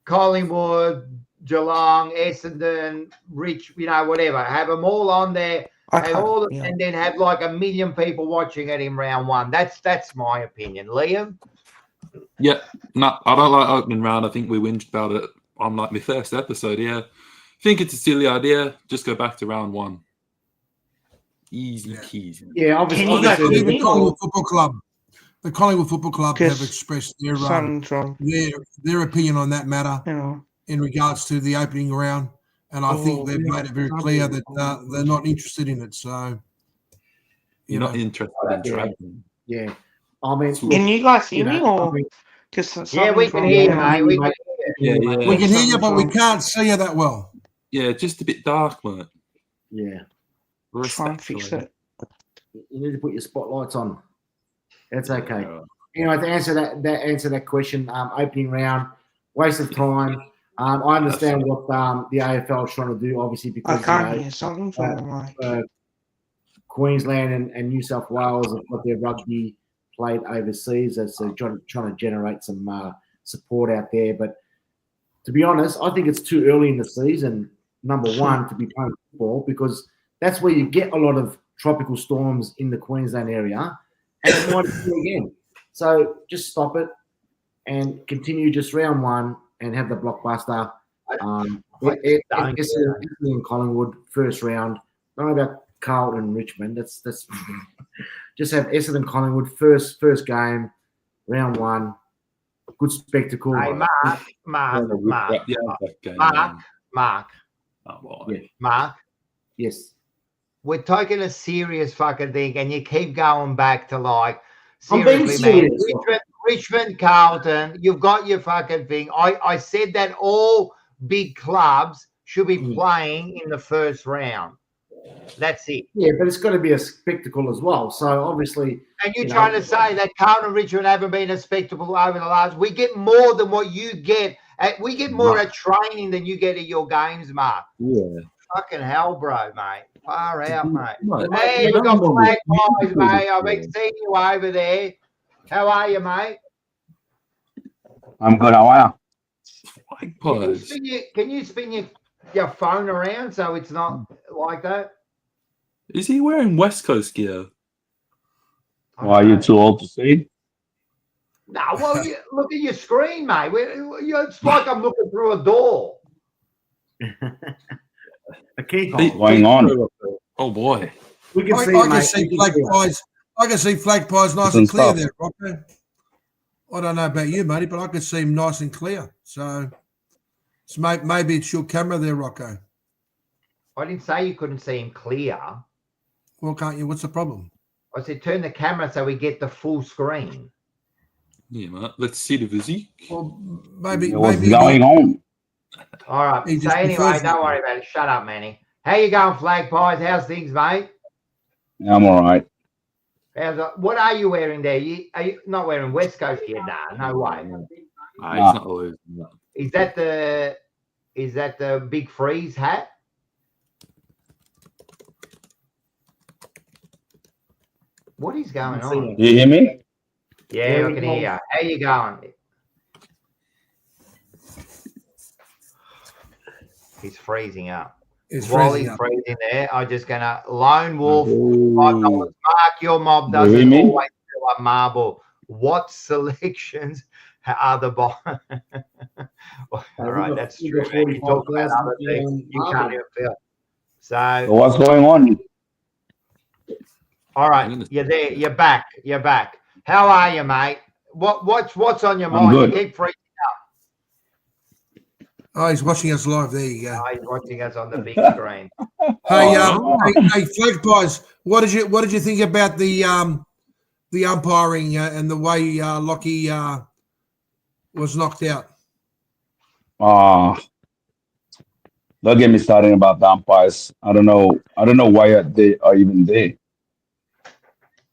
Collingwood, Geelong, Essendon, whatever. Have them all on there. And then have like 1 million people watching it in round one. That's my opinion. Liam? Yeah, no, I don't like opening round. I think we whinged about it on like my first episode. Yeah, I think it's a silly idea. Just go back to round one. Easy keys. Yeah, obviously. The Collingwood Football Club have expressed their opinion on that matter in regards to the opening round, and I think they've made it very clear that they're not interested in it. So you're not interested in dragging. Yeah, I mean, can you guys hear me or? Yeah, we can hear you, mate. We can hear you, but we can't see you that well. Yeah, just a bit dark, mate. Yeah. Try and fix it. You need to put your spotlights on. That's okay. Anyway, to answer that question, opening round, waste of time. I understand what the AFL is trying to do, obviously, because I can't hear something from Queensland and New South Wales have got their rugby played overseas, so trying to generate some support out there. But to be honest, I think it's too early in the season, number one, to be playing football, because that's where you get a lot of tropical storms in the Queensland area, and it might do again. So just stop it and continue just round one and have the blockbuster. Essendon and Collingwood first round. Don't know about Carlton and Richmond. That's just have Essendon Collingwood first game, round one. Good spectacle. Hey, Mark. Yes. We're taking a serious fucking thing, and you keep going back to like seriously, man. Richmond, Carlton, you've got your fucking thing. I said that all big clubs should be playing in the first round. That's it. Yeah, but it's got to be a spectacle as well. So obviously, and you're trying to say that Carlton and Richmond haven't been a spectacle over the last. We get more than what you get. We get more at training than you get at your games, Mark. Yeah. Fucking hell, bro, mate. Far out, mate. Hey, we've got Flag Pies, mate. I've been seeing you over there. How are you, mate? I'm good. How are you? Can you spin your phone around so it's not like that? Is he wearing West Coast gear? Why are you too old to see? No, well, look at your screen, mate. It's like I'm looking through a door. A key going on. Oh boy, we can I can see Flag Pies. I can see Flag Pies nice and clear there, Rocco. I don't know about you, matey, but I could see him nice and clear. So maybe it's your camera there, Rocco. I didn't say you couldn't see him clear. Well, can't you? What's the problem? I said turn the camera so we get the full screen. Yeah, mate. Let's see the physique. Well, maybe What's going on? All right. He So just anyway, prefers don't it. worry about it. Shut up, Manny. How you going, Flag Pies? How's things, mate? I'm all right. What are you wearing there? Are you not wearing West Coast gear? Nah, no way. Nah, he's not losing that. Is that the big freeze hat? What is going on? Do you hear me? Yeah, I can hear you. How you going? He's freezing up. While he's freezing there, I'm just gonna lone wolf $5. Mark, your mob doesn't You hear me? always fill up marble. What selections are the bottom? All right, that's true. Man. You talk about other things, you can't even feel. So So, what's going on? all right, you're there. You're back. You're back. How are you, mate? What's on your I'm mind? good. You keep freezing. Oh, he's watching us live. There you go. Oh, he's watching us on the big screen. Hey, Oh. hey, Flag Pies, what did you think about the umpiring and the way Lockie was knocked out? Don't get me started about the umpires. I don't know why they are even there.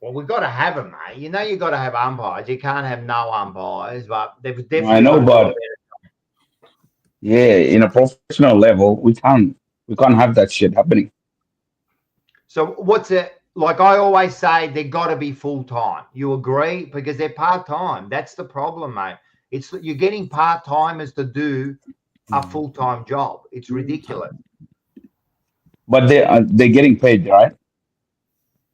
Well, we've got to have them, mate. You know, you've got to have umpires. You can't have no umpires, but they've definitely. I know, got to do but a better. yeah, in a professional level, we can't have that shit happening. So what's it like? I always say they got to be full time. You agree? Because they're part time. That's the problem, mate. It's you're getting part timers to do a full time job. It's ridiculous. But they're getting paid, right?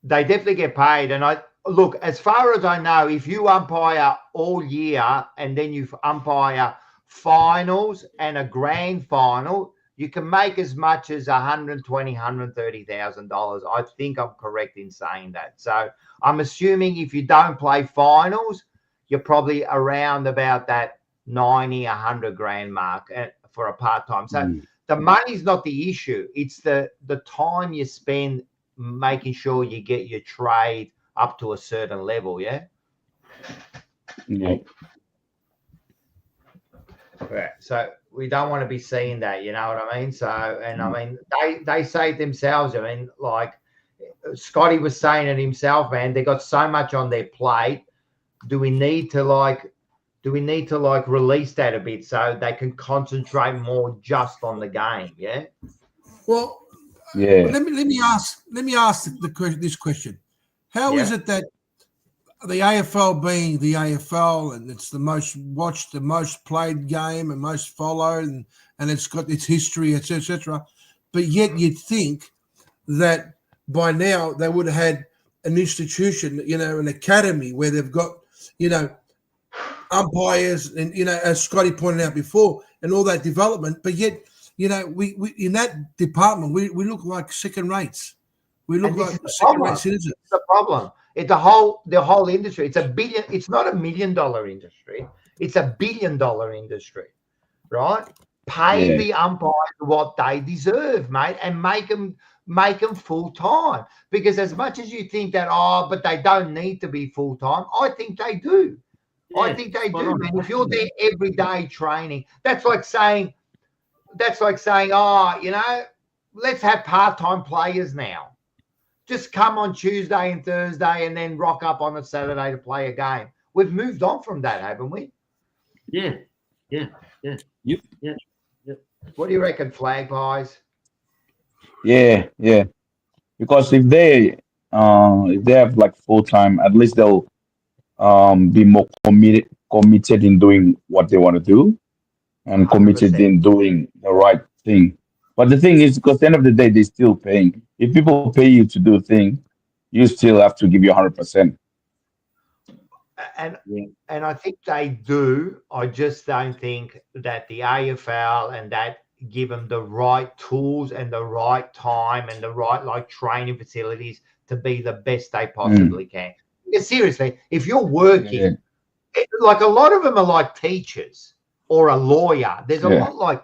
They definitely get paid. And I look, as far as I know, if you umpire all year and then you umpire finals and a grand final, you can make as much as $130,000. I think I'm correct in saying that. So I'm assuming if you don't play finals, you're probably around about that 90, 100 grand mark for a part-time. So the money's not the issue. It's the time you spend making sure you get your trade up to a certain level. Yeah. Yeah. Right. So we don't want to be seeing that, you know what I mean? So, and I mean, they say it themselves. I mean, like Scotty was saying it himself, man, they got so much on their plate. Do we need to release that a bit so they can concentrate more just on the game? Yeah. Well, Yeah. let me ask this question. How is it that the AFL being the AFL and it's the most watched, the most played game and most followed and it's got its history, etc. But yet you'd think that by now they would have had an institution, you know, an academy where they've got, you know, umpires and, you know, as Scotty pointed out before, and all that development. But yet, you know, we in that department, we look like second rates. We look like second-rate citizens. It's the problem. It's the whole industry. It's a billion. It's not $1 million industry. It's $1 billion industry, right? Pay the umpires what they deserve, mate, and make them full time. Because as much as you think that, but they don't need to be full time, I think they do. Yeah, I think they do, man. If you're there every day training, that's like saying, you know, let's have part-time players now. Just come on Tuesday and Thursday and then rock up on a Saturday to play a game. We've moved on from that, haven't we? Yeah. Yep. What do you reckon, Flag Pies? Yeah. Because if they have like full time, at least they'll be more committed in doing what they want to do and committed 100%. in doing the right thing. But the thing is, because at the end of the day, they're still paying. If people pay you to do a thing, you still have to give you 100%. And I think they do. I just don't think that the AFL and that give them the right tools and the right time and the right training facilities to be the best they possibly can. Because seriously, if you're working like a lot of them are like teachers or a lawyer. There's a Yeah. lot like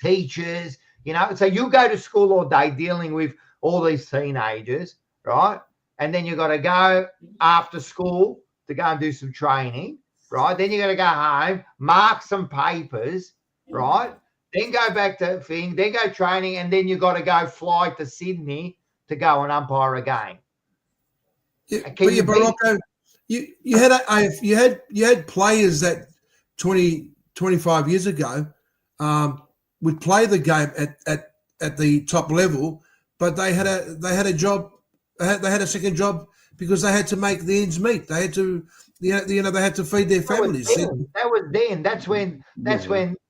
teachers, you know. So you go to school all day dealing with all these teenagers, right? And then you got to go after school to go and do some training, right? Then you got to go home, mark some papers, right? Then go back to thing, then go training, and then you got to go fly to Sydney to go and umpire a game. Yeah, but yeah, Rocco, you had players that 25 years ago would play the game at the top level, but they had a job, they had a second job because they had to make the ends meet. They had to, they had to feed their families. That was then. That's when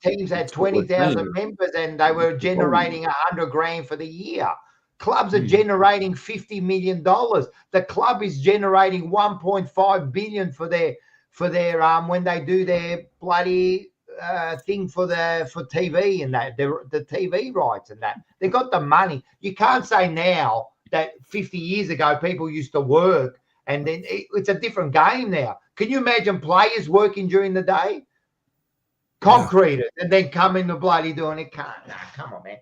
teams had 20,000 members and they were generating $100,000 for the year. Clubs are generating $50 million. The club is generating $1.5 billion for their when they do their bloody thing for TV and that the TV rights and that. They got the money. You can't say now that 50 years ago people used to work and then it's a different game now. Can you imagine players working during the day? Concreters and then come in the bloody doing it. Come on, man.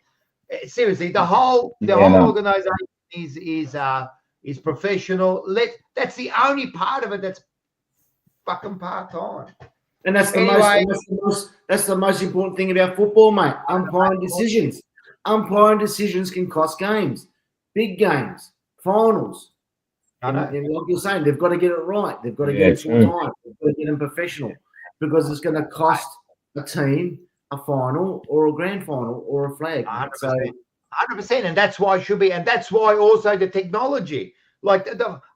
Seriously, the whole organization is professional. That's the only part of it that's fucking part time. And that's the most important thing about football, mate. Umpiring decisions. Umpiring decisions can cost games, big games, finals. And like you're saying, they've got to get it right. They've got to get it full time. They've got to get them professional because it's going to cost a team a final or a grand final or a flag. 100%. So 100%. And that's why it should be. And that's why also the technology. Like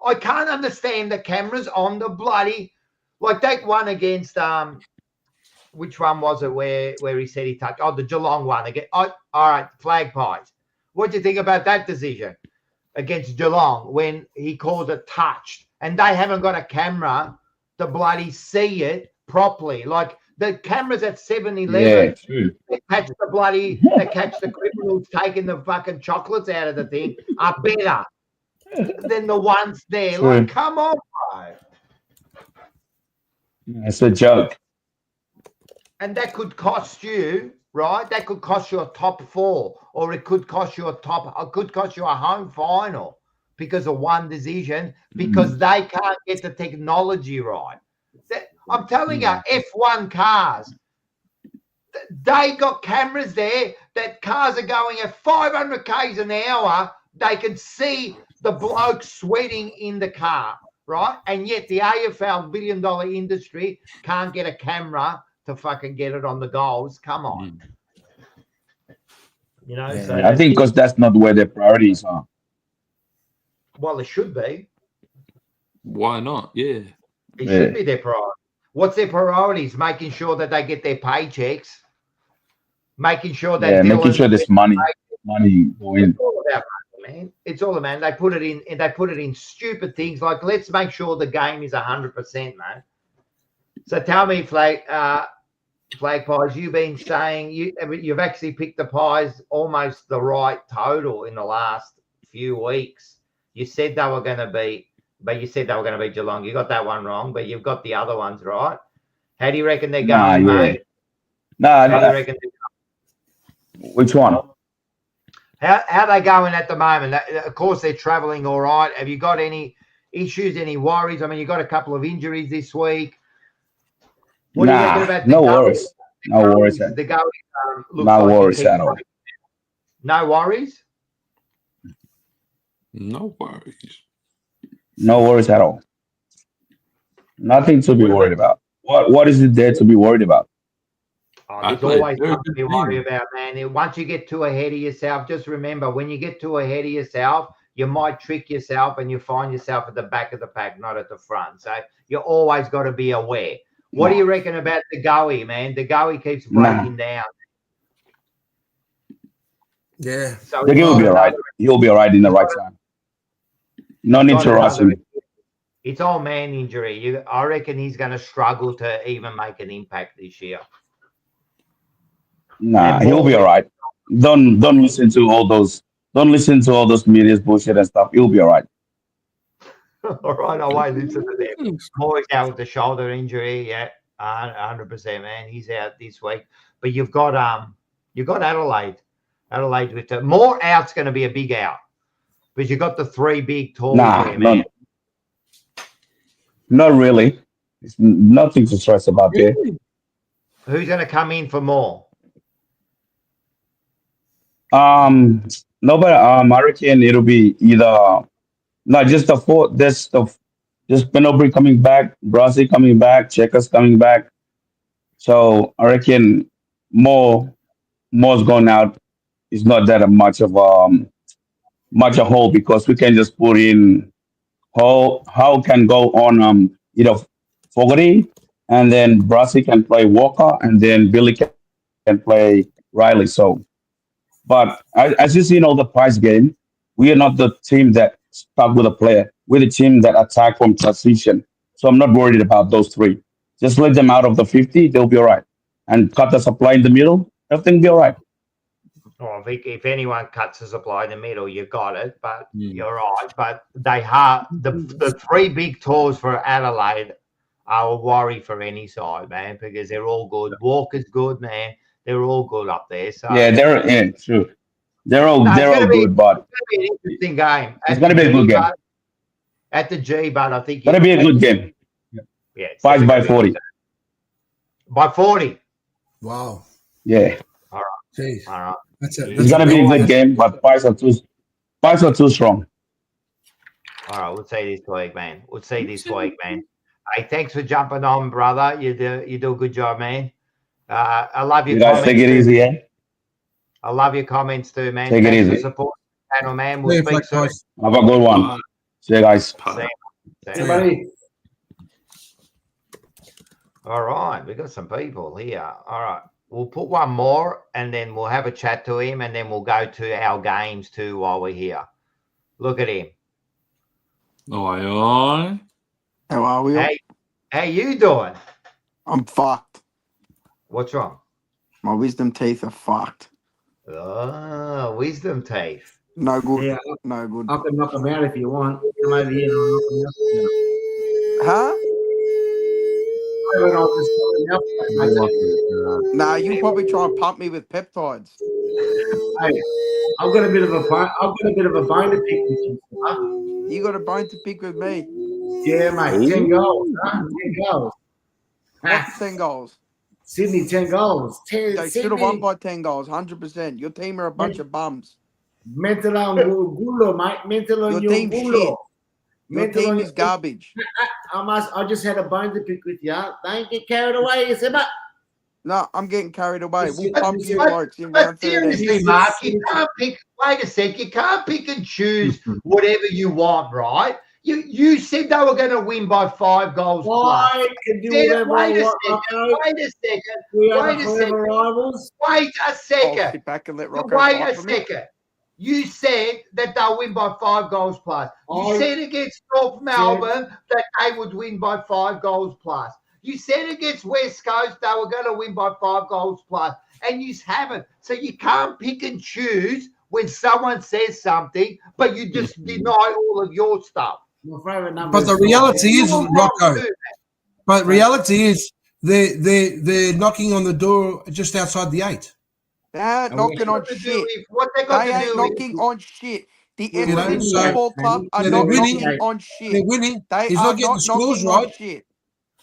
I can't understand the cameras on the bloody, like that one against which one was it where he said he touched? Oh, the Geelong one again. All right, flag pies. What do you think about that decision against Geelong when he calls it touched and they haven't got a camera to bloody see it properly? Like the cameras at 7-Eleven, they catch the criminals taking the fucking chocolates out of the thing are better than the ones there. True. Like, come on, bro. It's a joke. And that could cost you, right? That could cost you a top 4, or it could cost you a home final because of one decision, because they can't get the technology right. I'm telling you, F1 cars, they got cameras there that cars are going at 500 k's an hour. They can see the bloke sweating in the car, right? And yet the AFL $1 billion industry can't get a camera to fucking get it on the goals. Come on. You know, so I think because that's not where their priorities are. Well, it should be. Why not? Yeah. It should be their priority. What's their priorities? Making sure that they get their paychecks, making sure that making sure there's money going. It's all about money, man. It's all about. They put it in stupid things like let's make sure the game is 100%, man. So tell me, Flag Pies, you've been saying you've actually picked the Pies almost the right total in the last few weeks. You said they were going to be. But you said they were going to beat Geelong. You got that one wrong, but you've got the other ones right. How do you reckon they're going, mate? How do you reckon which one? How are they going at the moment? Of course, they're travelling all right. Have you got any issues, any worries? I mean, you got a couple of injuries this week. What do you reckon about no worries. No worries. No worries at all. No worries? No worries. No worries at all. Nothing to be worried about. What is it there to be worried about? There's always something to be worried about, man. Once you get too ahead of yourself, just remember, when you get too ahead of yourself, you might trick yourself and you find yourself at the back of the pack, not at the front. So you always got to be aware. What do you reckon about the Goey, man? The Goey keeps breaking down. Yeah. So he'll be all right. He'll be all right in the right time. No need to rush him. It's all man injury. I reckon he's going to struggle to even make an impact this year. Nah, he'll be all right. Don't listen to all those. Don't listen to all those media's bullshit and stuff. He'll be all right. All right, I won't listen to them. Moy's out with the shoulder injury. Yeah, 100%, man. He's out this week. But you've got Adelaide. Adelaide with more out's going to be a big out. But you got the three big tools there, man. Not really. It's nothing to stress about there. Who's going to come in for more? Nobody. I reckon it'll be either not just the four. There's just Penobry coming back, Brazil coming back, Checkers coming back. So I reckon more's gone out. It's not that much of much a hole because we can just put in how can go on either Fogarty and then Brazil can play Walker and then Billy can play Riley. So. But as you see in all the prize game, we are not the team that stuck with a player. We're the team that attack from transition. So I'm not worried about those three. Just let them out of the 50, they'll be all right. And cut the supply in the middle, everything will be all right. Oh, if anyone cuts the supply in the middle, you got it. But you're right. But they have the three big tours for Adelaide are a worry for any side, man, because they're all good. Walker's good, man. They're all good up there. So Yeah, true. They're all good, but it's going to be an interesting game. It's going to be a good game. At the G, but I think it's going to be a good game. Yeah, 5 by 40. By 40. Wow. Yeah. All right. Jeez. All right. It's going to be a good game, but pies are too strong. All right, we'll see this week, man. Hey, thanks for jumping on, brother. You do a good job, man. I love your comments. Take it easy, yeah? I love your comments too, man. Take it easy. For support the channel, man. We'll speak soon. Have a good one. See you guys. See you, buddy. All right, we got some people here. All right, we'll put one more, and then we'll have a chat to him, and then we'll go to our games too while we're here. Look at him. Aye. How are we? Hey, how you doing? I'm fucked. What's wrong? My wisdom teeth are fucked. Oh, wisdom teeth. No good. Yeah, no good. I can knock them out if you want. Come over here and I'll knock them out. Huh? I'll just knock them out. Nah, you probably try and pump me with peptides. Hey, I've got a bit of a bone to pick with you. Huh? You got a bone to pick with me. Yeah, mate. 10 goals. Huh? 10 goals. What's 10 goals? Sydney, 10 goals. They should have won by 10 goals, 100%. Your team are a bunch of bums. Mental on gulo, mate. Mental on your your team gulo. shit. Your team is garbage. I just had a bone to pick with you. Don't get carried away, Seba. No, I'm getting carried away. We'll pump you blokes in round 13. Seriously, Mark, you can't pick. Wait a sec. You can't pick and choose whatever you want, right? You said they were going to win by 5 goals plus. Wait a second. We are the Fourever Rivals. Wait a second. I'll sit back and let Rocco Wait fight a for me. second. You said that they'll win by 5 goals plus. You said against North Melbourne that they would win by 5 goals plus. You said against West Coast they were going to win by 5 goals plus, and you haven't. So you can't pick and choose when someone says something, but you just deny all of your stuff. But the reality is, Rocco. But reality is, they're knocking on the door just outside the 8. They're knocking on shit. They ain't knocking on shit. The Essendon so- Football Club are they're not winning. knocking on shit. They're winning. They He's are not getting not the scores knocking on right. shit.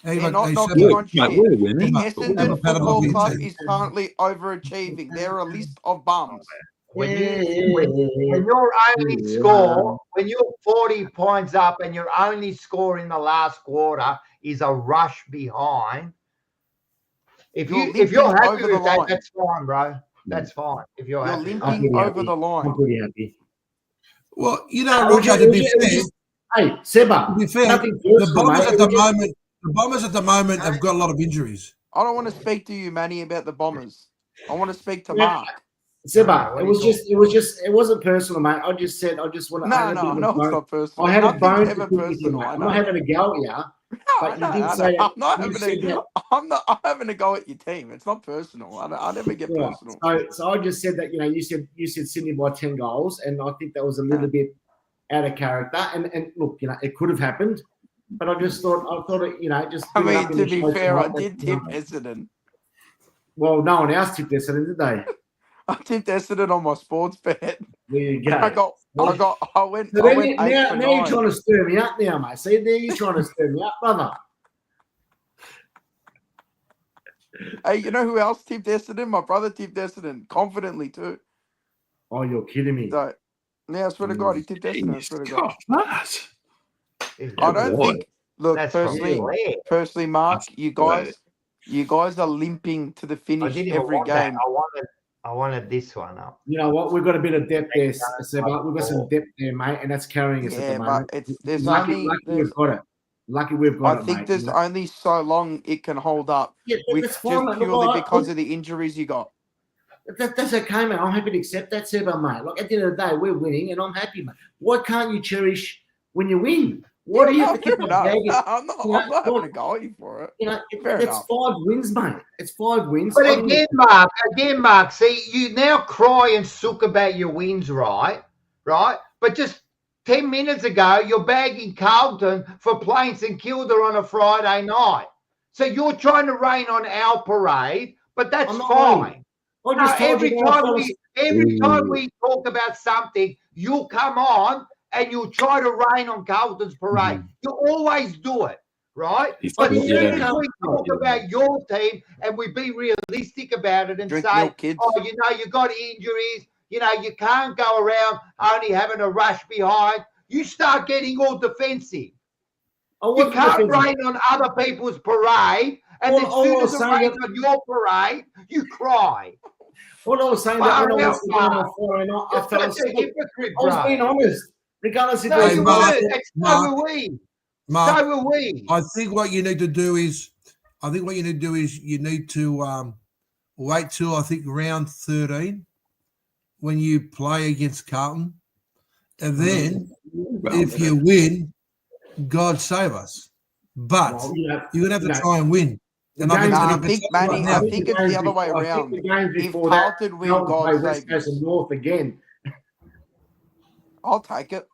Hey, They're but- not hey, knocking Sebo, on shit. We're The winning. Essendon Football Club is currently overachieving. They're a list of bums. When you're only score, when you're 40 points up and your only score in the last quarter is a rush behind, if you're happy with that, that's fine, bro. That's fine. If you're happy. limping over the line. I'm pretty happy. Well, you know, Rocco, to be fair, Hey, Seba. to be fair, nothing the personal, Bombers mate. at the Bombers have got a lot of injuries. I don't want to speak to you, Manny, about the Bombers. I want to speak to Mark. Seba, it wasn't personal, mate. I just want to. No, it's not personal. I had a bone Nothing's to ever pick with you, personal. mate. I I'm know. not having a go at you. But you did say that. I'm not having a go at your team. It's not personal. I never get personal. So I just said that you said Sydney by 10 goals, and I think that was a little bit out of character. And look, it could have happened, but I thought it, just. I give it mean, up in to the be show fair, I tonight. did tip Essendon. Well, no one else tipped Essendon, did they? I tipped Essendon on my sports bet. There you go. I went So then 8 now for you're 9. trying to stir me up now, mate. See, there you're trying to stir me up, brother. Hey, you know who else tipped Essendon? My brother tipped Essendon confidently too. Oh, you're kidding me. So, yeah, I swear to God, he tipped Essendon. I swear to God. That. I don't boy. think. Look, That's personally, Mark, That's you boy. guys are limping to the I finish didn't even every want that. game. I wanted this one up. You know what? We've got a bit of depth there, Seba. We've got some depth there, mate, and that's carrying us at Yeah, the moment. but there's lucky only we've got it. Lucky we've got I it, think mate. there's only so long it can hold up Yeah, with that's just fine, mate. purely Look, because of the injuries you got. That's okay, mate. I'm happy to accept that, Seba, mate. Look, at the end of the day, we're winning, and I'm happy, mate. Why can't you cherish when you win? Why do you have to keep on bragging? I'm not having a go at you for it. Fair That's enough. 5 wins, mate. It's 5 wins. But again, Mark, see, you now cry and sook about your wins, right? But just 10 minutes ago, you're bagging Carlton for playing St Kilda on a Friday night. So you're trying to rain on our parade, but that's fine. Every time we talk about something, you'll come on and you'll try to rain on Carlton's parade. You always do it, right? But as soon as we talk about your team and we be realistic about it and say, milk, kids. oh, you got injuries, you can't go around only having a rush behind, you start getting all defensive. You can't rain on other people's parade, and as soon as it rains on your parade, you cry. What I was saying that when I was on Friday night, I felt such a hypocrite, I was being honest. Regardless if so Mark, were we. Mark, So were we. I think what you need to do is you need to wait till I think round 13 when you play against Carlton, and then if you win, God save us. But you're gonna have to try and win. And I think it's the other way around. If Carlton win, God save West us. North again. I'll take it.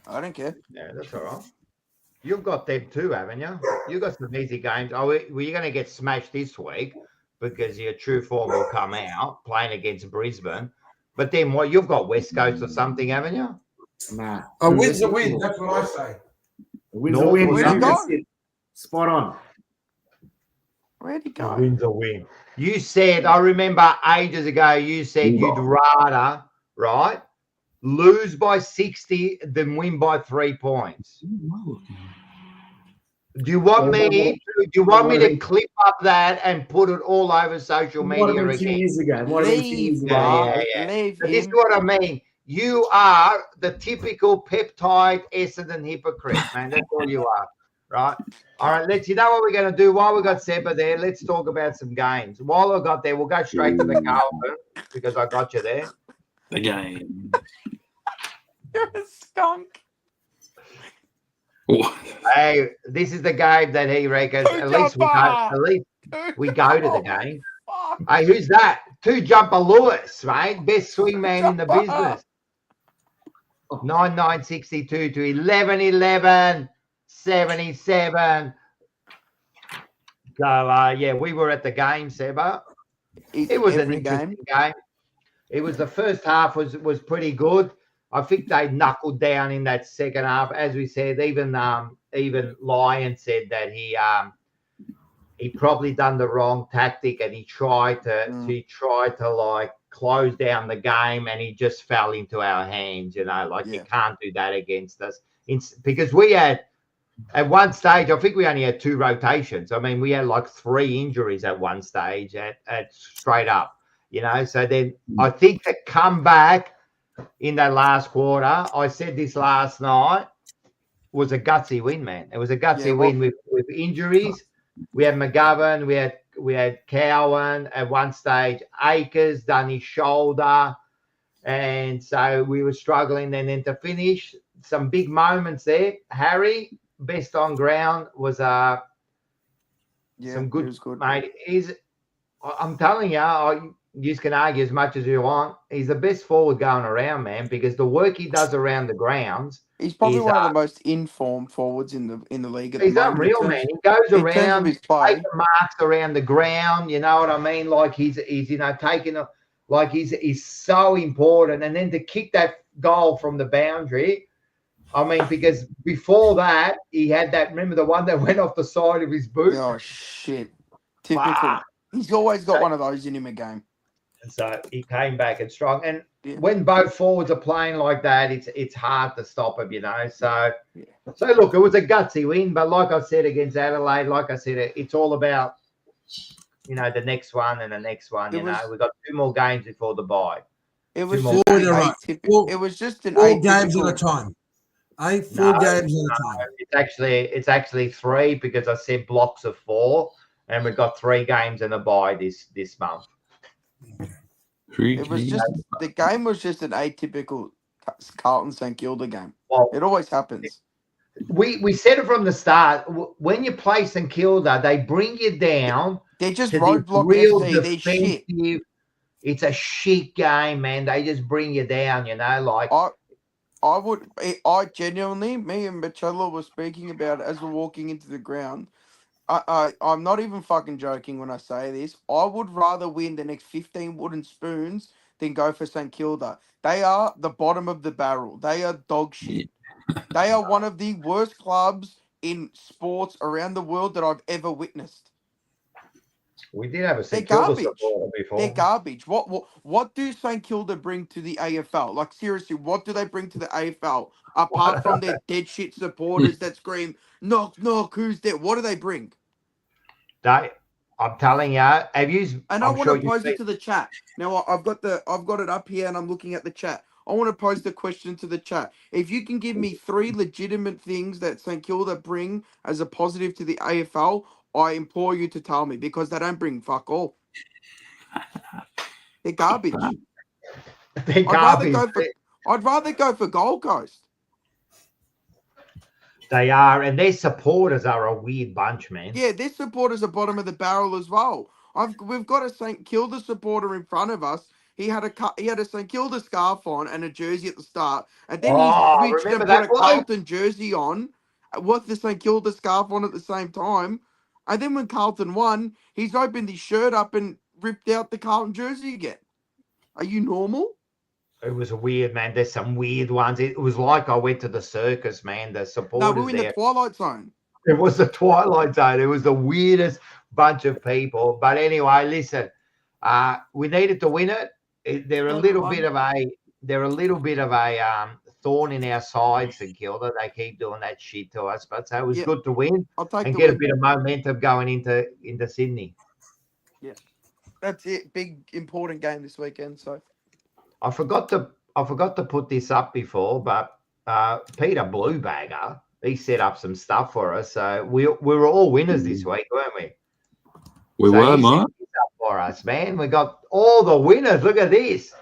I don't care. Yeah, that's all right. You've got them too, haven't you? You've got some easy games. Oh, well, you're going to get smashed this week because your true form will come out playing against Brisbane. But then what? You've got West Coast or something, haven't you? Nah. A win's a win. That's what I say. A win's a win. Where'd he go? Spot on. Where'd he go? A win's a win. You said, I remember ages ago, you said you'd rather, right, lose by 60 than win by 3 points. Do you want me to clip up that and put it all over social media again? 2 years ago. Leave, leave This is him. what I mean. You are the typical peptide Essendon hypocrite, man. That's all you are, right? All right, you know what we're going to do? While we got Seba there, let's talk about some games. While I got there, we'll go straight to the Carlton because I got you there. The game. You're a skunk. Hey, this is the game that he reckons. At least we go to the game. Hey, who's that? 2-jumper Lewis, mate. Best swingman in the business. 9-9-62 to 11-11, 77. So, yeah, we were at the game, Seba. It was an interesting game. It was the first half was pretty good. I think they knuckled down in that second half. As we said, even Lyon said that he probably done the wrong tactic and he tried to like close down the game and he just fell into our hands, you can't do that against us. Because we had at one stage, I think we only had 2 rotations. I mean, we had like 3 injuries at one stage at straight up, so then I think the comeback in that last quarter, I said this last night, was a gutsy win, man. It was a gutsy win with injuries. We had McGovern, we had Cowan at one stage, Akers done his shoulder, and so we were struggling. And then to finish, some big moments there. Harry, best on ground, was some good, mate. I'm telling you, you can argue as much as you want. He's the best forward going around, man, because the work he does around the grounds. He's probably He's, one of the most informed forwards in the league at the He's moment. unreal, man. He goes in terms of around, his play. taking marks around the ground. You know what I mean? Like he's taking a, like he's so important. And then to kick that goal from the boundary, I mean, because before that he had that. Remember the one that went off the side of his boot? Oh shit! Typical. Wow. He's always got one of those in him a game. And so he came back and strong. And Yeah. when both forwards are playing like that, it's hard to stop him, you know. So, so look, it was a gutsy win, but like I said against Adelaide, like I said, it's all about, you know, the next one and the next one. We've got 2 more games before the bye. It was Four in a row. It was just an 4 games at a time. 4 games at a time. It's actually 3 because I said blocks of 4, and we've got 3 games in a bye this month. It was just the game was just an atypical Carlton St Kilda game. Well, it always happens. We said it from the start. When you play St Kilda, they bring you down. They're just to roadblock real FC. They're shit. defensive. It's a shit game, man. They just bring you down. You know, like I genuinely, me and Machella were speaking about it as we're walking into the ground. I'm not even fucking joking when I say this. I would rather win the next 15 wooden spoons than go for St Kilda. They are the bottom of the barrel. They are dog shit. They are one of the worst clubs in sports around the world that I've ever witnessed. We did have a St They're Kilda garbage. supporter before. They're garbage. What do St Kilda bring to the AFL? Like seriously, what do they bring to the AFL apart from their dead shit supporters that scream knock knock? Who's there? What do they bring? I'm telling you, have you? And I want to pose it to the chat. Now I've got it up here, and I'm looking at the chat. I want to pose the question to the chat. If you can give me 3 legitimate things that St Kilda bring as a positive to the AFL, I implore you to tell me, because they don't bring fuck all. They're garbage. They're garbage. I'd rather go for Gold Coast. They are, and their supporters are a weird bunch, man. Yeah, their supporters are bottom of the barrel as well. We've got a St Kilda supporter in front of us. He had a St Kilda scarf on and a jersey at the start, and then he switched and put a Carlton jersey on with the St Kilda scarf on at the same time. And then when Carlton won, he's opened his shirt up and ripped out the Carlton jersey again. Are you normal? It was weird, man. There's some weird ones. It was like I went to the circus, man. The supporters No, we're in the Twilight Zone. It was the Twilight Zone. It was the weirdest bunch of people. But anyway, listen, we needed to win it. They're a little bit of a thorn in our sides, St Kilda. They keep doing that shit to us. But so it was good to win and get a bit of momentum going into Sydney. Yeah, that's it. Big important game this weekend. So I forgot to put this up before, but Peter Bluebagger, he set up some stuff for us. So we were all winners this week, weren't we? We were, Mark. For us, man. We got all the winners. Look at this.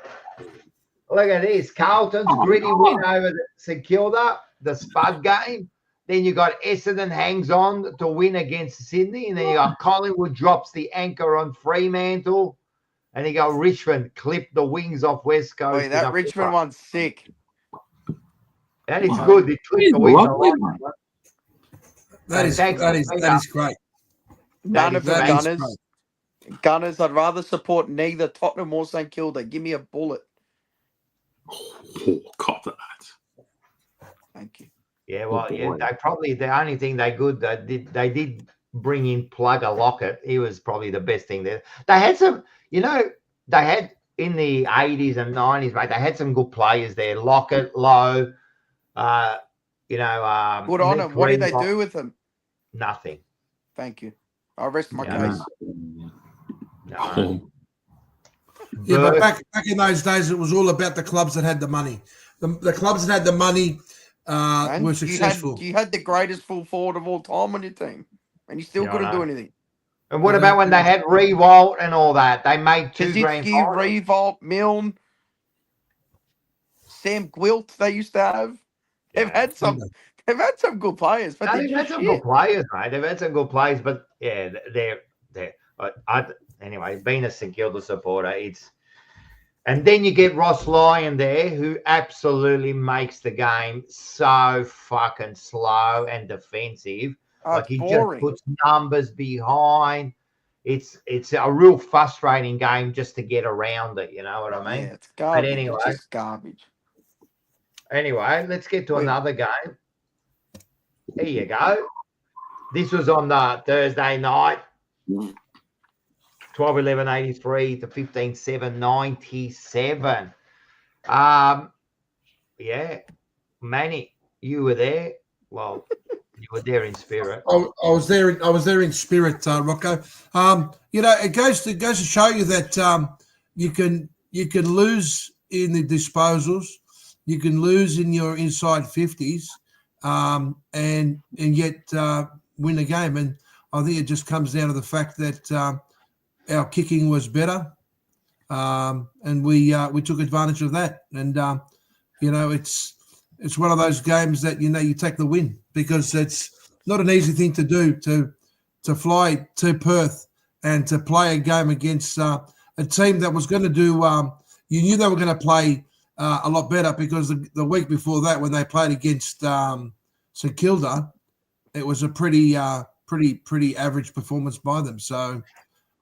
Look at this. Carlton's gritty win over St Kilda, the Spud game. Then you got Essendon hangs on to win against Sydney. And then you got Collingwood drops the anchor on Fremantle. And you got Richmond clip the wings off West Coast. Wait, that Richmond one's sick. That is good. They clip the wings off. That is great. None of the Gunners. Gunners, I'd rather support neither Tottenham or St Kilda. Give me a bullet. Oh, cop that. Thank you. Yeah, well, the only thing they did bring in Plugger Lockett. He was probably the best thing there. They had some, they had in the 80s and 90s, mate, they had some good players there. Lockett, Lowe, Good on them. What did they do with them? Nothing. Thank you. I rest my case. No. Yeah, but back in those days, it was all about the clubs that had the money. The clubs that had the money were successful. You had the greatest full forward of all time on your team, and you still couldn't do anything. And what about when they had Revolt and all that? They made 2 grand. Revolt, Milne, Sam Gwilt. They used to have. They've had some. They've had some good players, but they've had some good players, mate. They've had some good players, but yeah, anyway, being a St Kilda supporter, it's. And then you get Ross Lyon there, who absolutely makes the game so fucking slow and defensive. Like It's he just boring. puts numbers behind. It's a real frustrating game just to get around it. You know what I mean? Yeah, it's garbage. anyway- It's just garbage. Anyway, let's get to Wait. another game. Here you go. This was on the Thursday night. 12-11-83 to 15-7-97. Yeah, Manny, you were there. Well, you were there in spirit. I was there. I was there in spirit, Rocco. It goes to show you that you can lose in the disposals, you can lose in your inside 50s, and yet win the game. And I think it just comes down to the fact that our kicking was better, and we took advantage of that. And it's one of those games that you take the win, because it's not an easy thing to do to fly to Perth and to play a game against a team that was going to do. You knew they were going to play a lot better, because the week before that, when they played against St Kilda, it was a pretty average performance by them. So,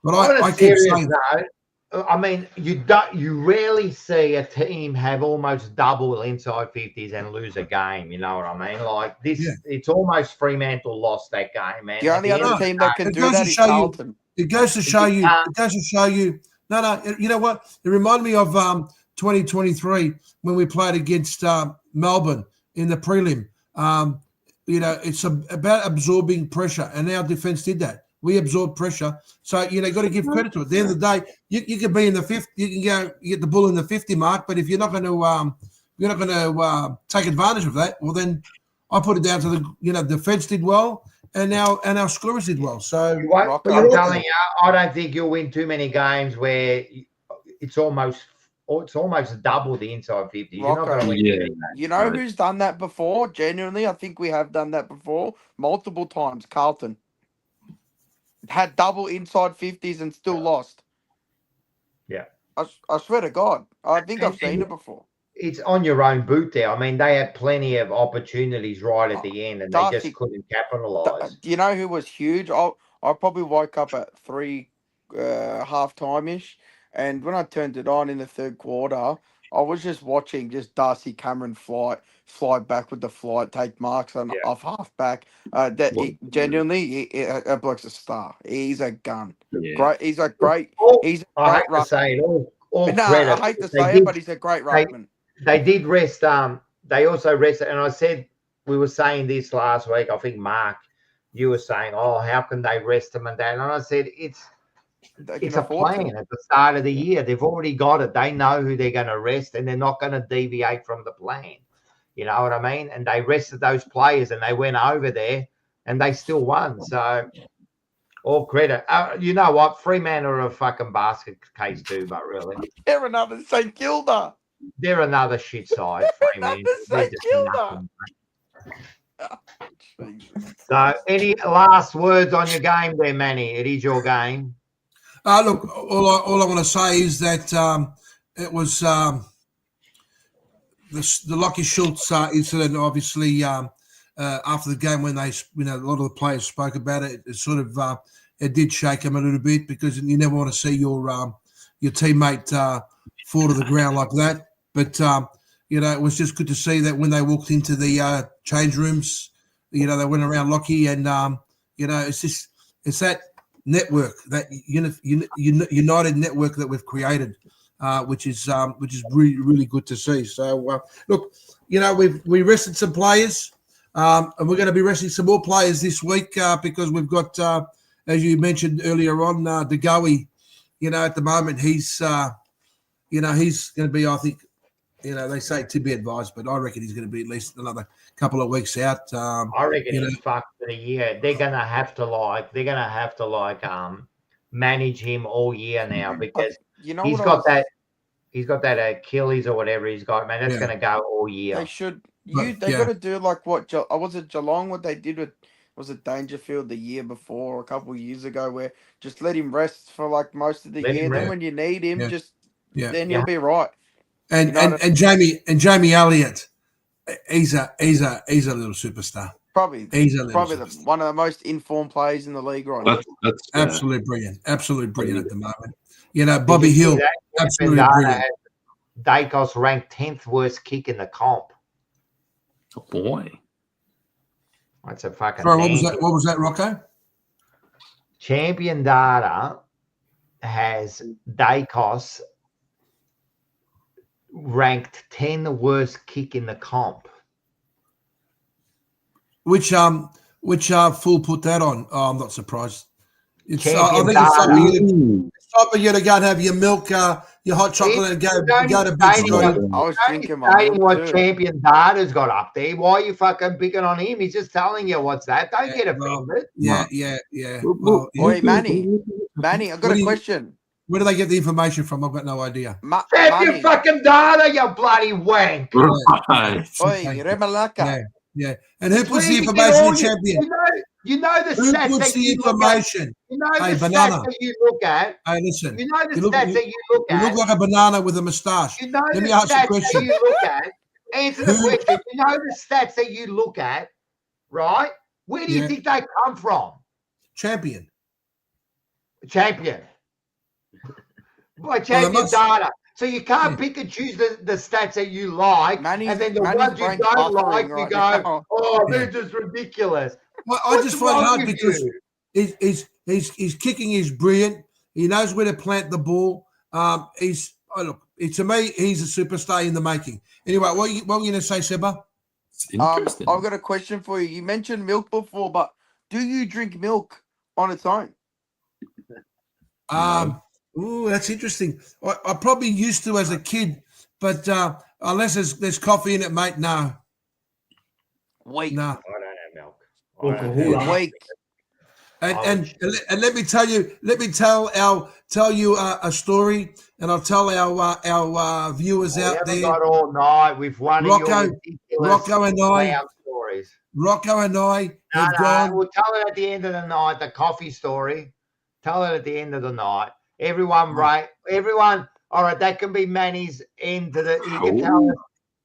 but I keep saying that. I mean, you rarely see a team have almost double inside 50s and lose a game. You know what I mean? Like this, It's almost Fremantle lost that game, man. The only other team that can do that is Carlton. It goes to show you. It goes to show you. No. You know what? It reminded me of 2023 when we played against Melbourne in the prelim. It's about absorbing pressure, and our defense did that. We absorb pressure, so got to give credit to it. At the end of the day, you could be in the 50. You can go get the bull in the 50 mark, but if you're not going to take advantage of that, well, then I put it down to the defense did well, and our scorers did well. So I'm telling you, I don't think you'll win too many games where it's almost double the inside 50. You're not going to win. You know who's done that before? Genuinely, I think we have done that before multiple times. Carlton had double inside 50s and still lost. Yeah. I swear to God. I think I've seen it before. It's on your own boot there. I mean, they had plenty of opportunities right at the end, and they just couldn't capitalize. Do you know who was huge? I probably woke up at 3 half-time-ish, and when I turned it on in the third quarter, I was just watching Darcy Cameron fly back with the flight, take marks off half-back. Genuinely, that bloke's a star. He's a gun. Yeah. Great. He's a great. He's a I great hate to say it all No, credit. I hate to say it, but he's a great ruckman. They did rest. They also rested, and I said we were saying this last week. I think Mark, you were saying, "Oh, how can they rest him and that?" And I said, "It's a plan at the start of the year. They've already got it. They know who they're going to rest, and they're not going to deviate from the plan. You know what I mean? And they rested those players, and they went over there, and they still won. So." All credit. You know what? Fremantle are a fucking basket case too, but really. They're another St Kilda. They're another shit side. Fremantle. St Kilda. So, any last words on your game there, Manny? It is your game. Look, all I want to say is that it was the Lockie Schultz incident, obviously, after the game when they, a lot of the players spoke about it. It sort of it did shake them a little bit, because you never want to see your teammate fall to the ground like that. But it was just good to see that when they walked into the change rooms, they went around Lockie, and it's that network, that united network that we've created, which is really, really good to see. So look, we rested some players. And we're going to be resting some more players this week, because we've got, as you mentioned earlier on, DeGoey. At the moment he's going to be, I think, they say to be advised, but I reckon he's going to be at least another couple of weeks out. I reckon he's fucked for the year. They're going to have to manage him all year now, because he's got that Achilles or whatever he's got, man. That's going to go all year. They should. They got to do like what was it Geelong? What they did with was it Dangerfield the year before, or a couple of years ago, where just let him rest for like most of the Let year. him Then rest. when you need him, Yeah. just Yeah. then Yeah. he'll be right. And You know and Jamie Elliott, he's a little superstar. Probably He's a little probably superstar. one of the most informed players in the league right now. That's Absolutely brilliant. Absolutely brilliant at the moment. You know, Did Bobby you see Hill, that? absolutely Bandana brilliant. has Dacos ranked 10th worst kick in the comp. Oh boy. That's a fucking Sorry, what was danger. that? What was that, Rocco? Champion Data has Dacos ranked 10 worst kick in the comp. Which fool put that on? Oh, I'm not surprised. It's I Champion think it's time for Data. you to, it's time for you to go and have your milk, your hot chocolate, and go to bed. Stating Scotty. I was drinking my stating milk what too. Champion Data's got up there. Why are you fucking picking on him? He's just telling you what's that. Don't get Well, offended. yeah. Well, yeah. Oi, Manny, I got What a do you- question. Where do they get the information from? I've got no idea. Champion Manny, fucking Data, you bloody wank. Right. oi, Okay. Remalaka. Yeah. And who It's puts where the you get information all in your- Champion? You know the Who stats puts that the you look at. information? You know Hey, the banana. stats that you look at. Hey, listen. You know the You look- stats you- that you look You at. look like a banana with a moustache. You know Let the me ask you a stats that question. you look at. Answer the Who- question. You know the stats that you look at, right? Where do you Yeah. think they come from? Champion. Champion. By Well, champion must- data. So you can't Yeah. pick and choose the stats that you like, Manny's- and then the Manny's ones you brain's don't buffering like, you right go, now. oh, Yeah. they're just ridiculous. Well, I What's just find it wrong hard with because you? his kicking is brilliant. He knows where to plant the ball. To me, he's a superstar in the making. Anyway, what were you going to say, Seba? It's interesting. I've got a question for you. You mentioned milk before, but do you drink milk on its own? Ooh, that's interesting. I probably used to as a kid, but unless there's coffee in it, mate, no. Wait, No. I don't have milk. I don't have Alcohol. milk. wait. And let me tell you a story, and I'll tell our viewers We out haven't there. got all night. We've one of your Rocco ridiculous and I- clown stories. Rocco and I No, have gone. we'll tell it at the end of the night, the coffee story. Tell it at the end of the night. Everyone, right? Everyone, all right, that can be Manny's end to the. You can tell us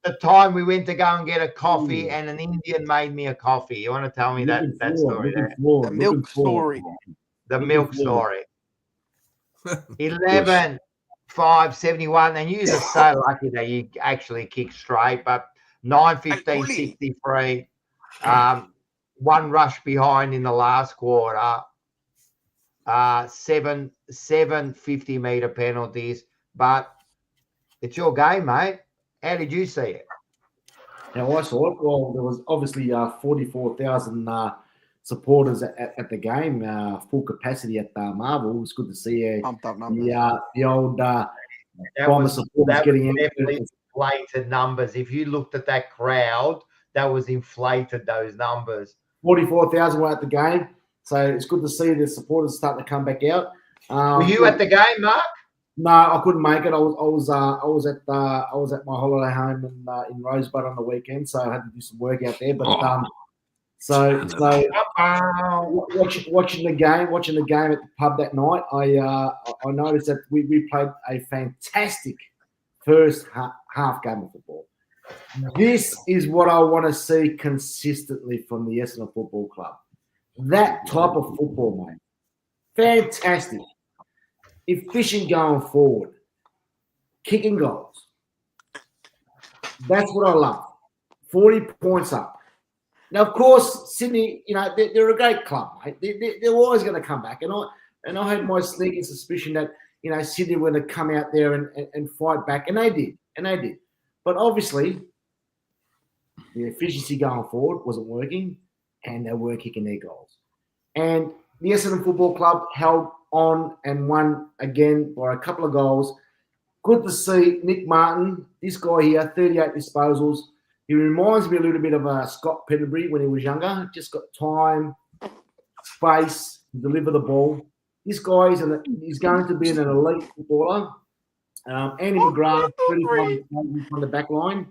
the time we went to go and get a coffee and an Indian made me a coffee. You want to tell me that story there? The milk story. The milk story. 11-5-71. And you are so lucky that you actually kicked straight, but 9-15-63. One rush behind in the last quarter. 7 50-meter penalties, but it's your game, mate. How did you see it? Now I saw it. Well, there was obviously 44,000 supporters at the game, full capacity at Marvel. It was good to see Pumped up numbers. the old That Bomber was supporters getting in. definitely inflated numbers. If you looked at that crowd, that was inflated, those numbers. 44,000 were at the game, so it's good to see the supporters starting to come back out. Were you at the game, Mark? No, I couldn't make it. I was at my holiday home in Rosebud on the weekend, so I had to do some work out there. But watching the game at the pub that night, I noticed that we played a fantastic first half game of football. This is what I want to see consistently from the Essendon Football Club. That type of football, mate. Fantastic. Efficient going forward. Kicking goals. That's what I love. 40 points up. Now, of course, Sydney, they're a great club, mate. They're always going to come back. And I had my sneaking suspicion that, Sydney were going to come out there and fight back. And they did. But obviously, the efficiency going forward wasn't working, and they were kicking their goals. And the Essendon Football Club held on and won again by a couple of goals. Good to see Nick Martin, this guy here, 38 disposals. He reminds me a little bit of Scott Petterbury when he was younger. Just got time, space to deliver the ball. This guy is going to be an elite footballer. Andy McGrath, 35 on the back line.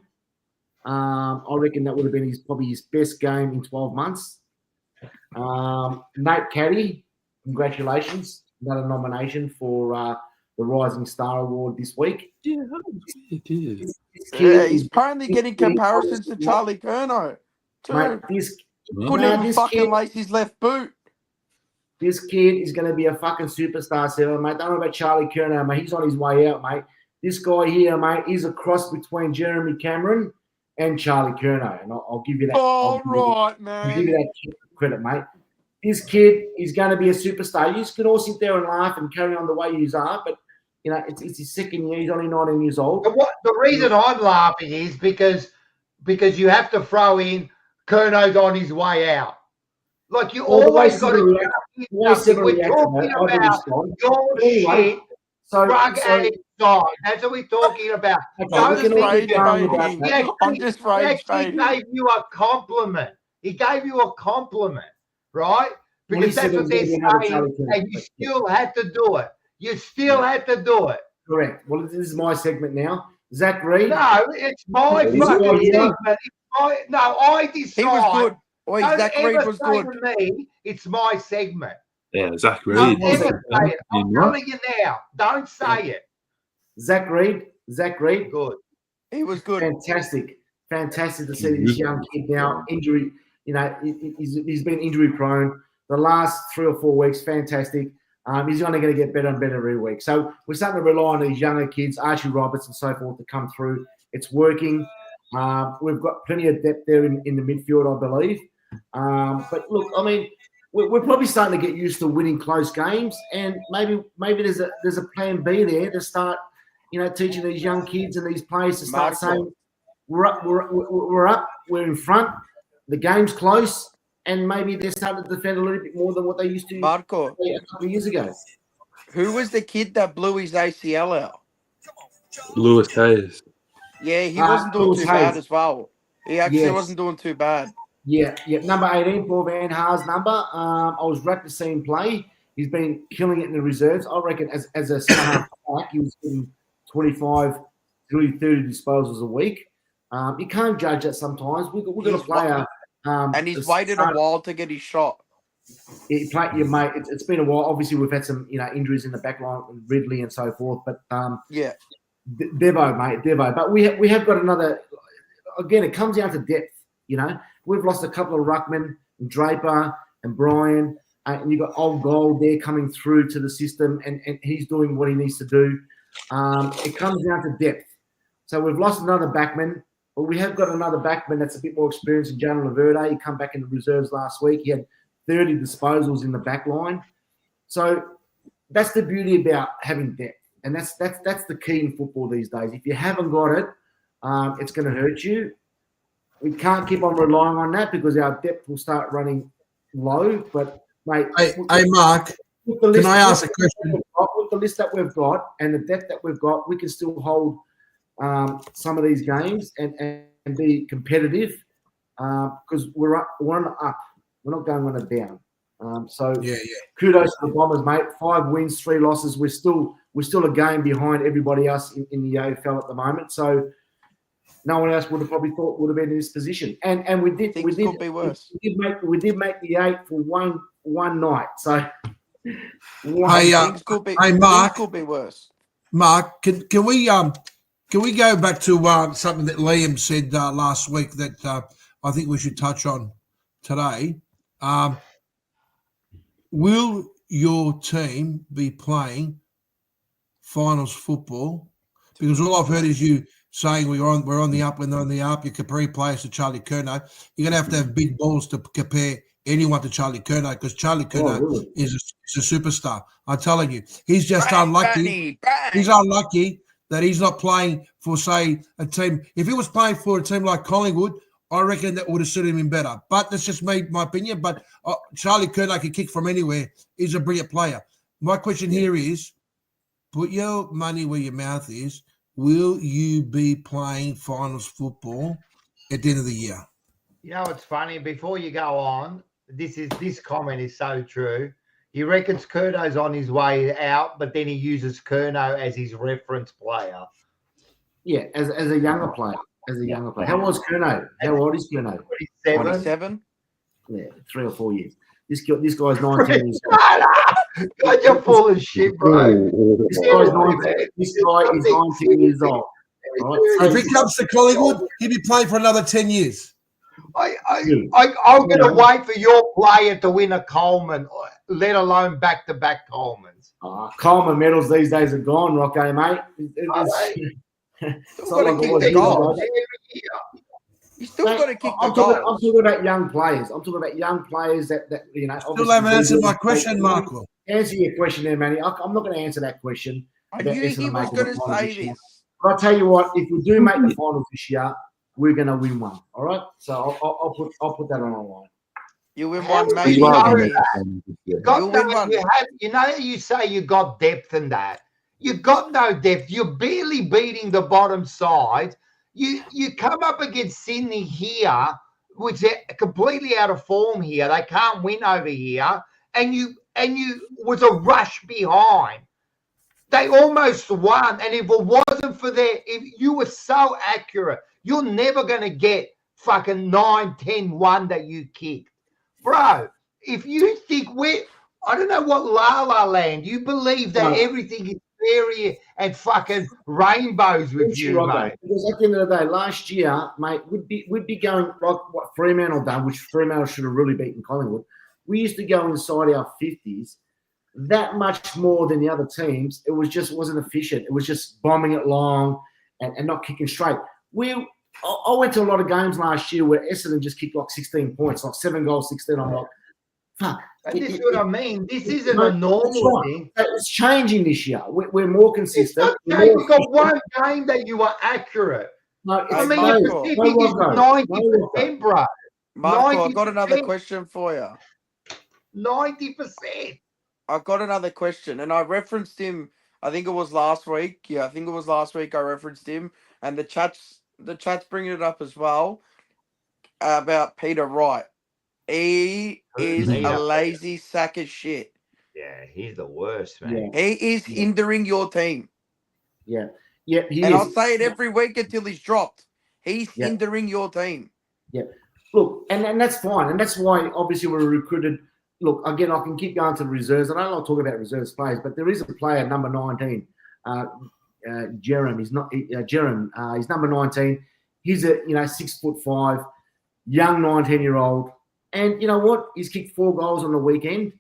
I reckon that would have been probably his best game in 12 months. Nate Caddy, congratulations. Another nomination for the Rising Star Award this week. Yeah, it is. This Yeah, kid he's is- apparently getting comparisons to Charlie Curnow. Mate, Dude, this couldn't no, even this fucking kid- lace his left boot. This kid is going to be a fucking superstar, Sarah, mate. Don't know about Charlie Curnow, mate. He's on his way out, mate. This guy here, mate, is a cross between Jeremy Cameron and Charlie Curnow, and I'll give you that. All right, I'll give you man. that credit, mate. This kid is going to be a superstar. You can all sit there and laugh and carry on the way you are, but you know it's his second year. He's only 19 years old. The reason I'm laughing is because you have to throw in Curnow's on his way out. Like you Well, the way always got to. Seven We're reacted, talking mate, I didn't about respond. your Anyway, shit, So, drug so addict side. That's what we're talking about. okay, Don't we can think all rage keep going baiting. about that. I'm just He rage actually baiting. gave you a compliment. He gave you a compliment, right? Well, he Because said that's it what was they're gonna be another saying, Charlie Curnow, and you but- still had to do it. You still had to do it. Correct. Well, this is my segment now. Zach Reed. No, it's my He's fucking got here. segment. I decide. He was good. Oi, Don't Zach Reed ever was say good. to me, it's my segment. Yeah, Zach Don't Reed. ever say it. I'm Yeah. telling you now. Don't say it. Zach Reed. Good. He was good. Fantastic to see this young kid now. Injury, you know, he's been injury prone the last 3 or 4 weeks. Fantastic. He's only going to get better and better every week. So we're starting to rely on these younger kids, Archie Roberts and so forth, to come through. It's working. We've got plenty of depth there in the midfield, I believe. But look, I mean, we're probably starting to get used to winning close games, and maybe there's a plan B there to start, you know, teaching these young kids and these players to start saying, we're up, we're in front, the game's close, and maybe they're starting to defend a little bit more than what they used to Marco, a couple of years ago. who was the kid that blew his ACL out? Lewis Hayes. Yeah, he wasn't doing Lewis too bad Hayes. as well. He actually Yes. wasn't doing too bad. Yeah. Number 18, Paul Van Haar's number. I was wrapped to see him play. He's been killing it in the reserves. I reckon as a centre back, he was getting 25, 30 disposals a week. You can't judge that sometimes. We've got a player. And he's waited a while to get his shot. He played your mate. It's been a while. Obviously, we've had some injuries in the back line, Ridley and so forth. But Yeah. Devo, mate, Devo. But we have got another. Again, it comes down to depth. You know, we've lost a couple of ruckmen, Draper and Brian, and you've got Old Gold there coming through to the system, and he's doing what he needs to do. It comes down to depth. So we've lost another backman, but we have got another backman that's a bit more experienced in Jalen Laverde. He come back in the reserves last week. He had 30 disposals in the back line. So that's the beauty about having depth. And that's the key in football these days. If you haven't got it, it's going to hurt you. We can't keep on relying on that because our depth will start running low. But, mate, Hey, Mark, can I ask a question? With the list that we've got and the depth that we've got, we can still hold some of these games and be competitive because we're on the up. We're not going on a down. Kudos to the Bombers, mate. 5 wins, 3 losses. We're still a game behind everybody else in the AFL at the moment. So no one else would have probably thought would have been in this position. And we did. Things could be worse. We did make the 8 for one night. So Things could be. Mark. Things could be worse. Mark, can we go back to something that Liam said last week that I think we should touch on today? Will your team be playing finals football? Because all I've heard is you saying we're on the up and on the up. You compare players to Charlie Curnow. You're going to have big balls to compare anyone to Charlie Curnow because Charlie Curnow is a superstar. I'm telling you, he's just unlucky. He's unlucky that he's not playing for, say, a team. If he was playing for a team like Collingwood, I reckon that would have suited him better. But that's just my opinion. But Charlie Curnow can kick from anywhere. He's a brilliant player. My question here is, put your money where your mouth is. Will you be playing finals football at the end of the year? You know, it's funny. Before you go on, this comment is so true. He reckons Curnow's on his way out, but then he uses Curnow as his reference player. Yeah, as a younger player. How old is Curnow? How old is Curnow? 27. 27. Yeah, 3 or 4 years. This guy's 19 years old. God, you're full of shit, bro. This guy's 19. This guy is 19 years old. All right? If he comes to Collingwood, he'll be playing for another 10 years. I'm going to wait for your player to win a Coleman, let alone back-to-back Colemans. Coleman medals these days are gone, Rocco, mate. Still got to kick the goals. You still got to kick the goals. I'm talking about young players. I'm talking about young players that you know. Still haven't answered my question, Marco. Answer your question there, Manny. I'm not going to answer that question. I knew he was going to say this. But I'll tell you what, if we do make the finals this year, we're going to win one. All right? So I'll put that on the line. You win one, maybe. You say you got depth in that. You got no depth. You're barely beating the bottom side. You come up against Sydney here, which are completely out of form here. They can't win over here. And you was a rush behind. They almost won. And if it wasn't for if you were so accurate, you're never going to get fucking 9-10-1 that you kicked. Bro, if you think I don't know what La Land, you believe that everything is fairy and fucking rainbows with you, mate. Because at the end of the day, last year, mate, we'd be going like what Fremantle done, which Fremantle should have really beaten Collingwood. We used to go inside our 50s that much more than the other teams. It wasn't efficient. It was just bombing it long and not kicking straight. I went to a lot of games last year where Essendon just kicked like 16 points, like 7 goals, 16. I'm like, fuck. This is what I mean. This isn't a normal thing. It's changing this year. We're more consistent. You've got one game that you were accurate. No, I mean, your Pacific is 90%, bro. Marco, I've got another question for you. 90%. I've got another question, and I referenced him. I think it was last week. Yeah, I think it was last week I referenced him, and the chat's bringing it up as well about Peter Wright. He is a lazy sack of shit. Yeah, he's the worst, man. Yeah. He is hindering your team. Yeah. I'll say it every week until he's dropped. He's hindering your team. Yeah. Look, and that's fine. And that's why, obviously, we're recruited. Look, again, I can keep going to the reserves. I don't like talking about reserves players, but there is a player, number 19, Jerem. He's not Jerem. He's number 19. He's a 6'5", young 19-year-old. And you know what? He's kicked 4 goals on the weekend.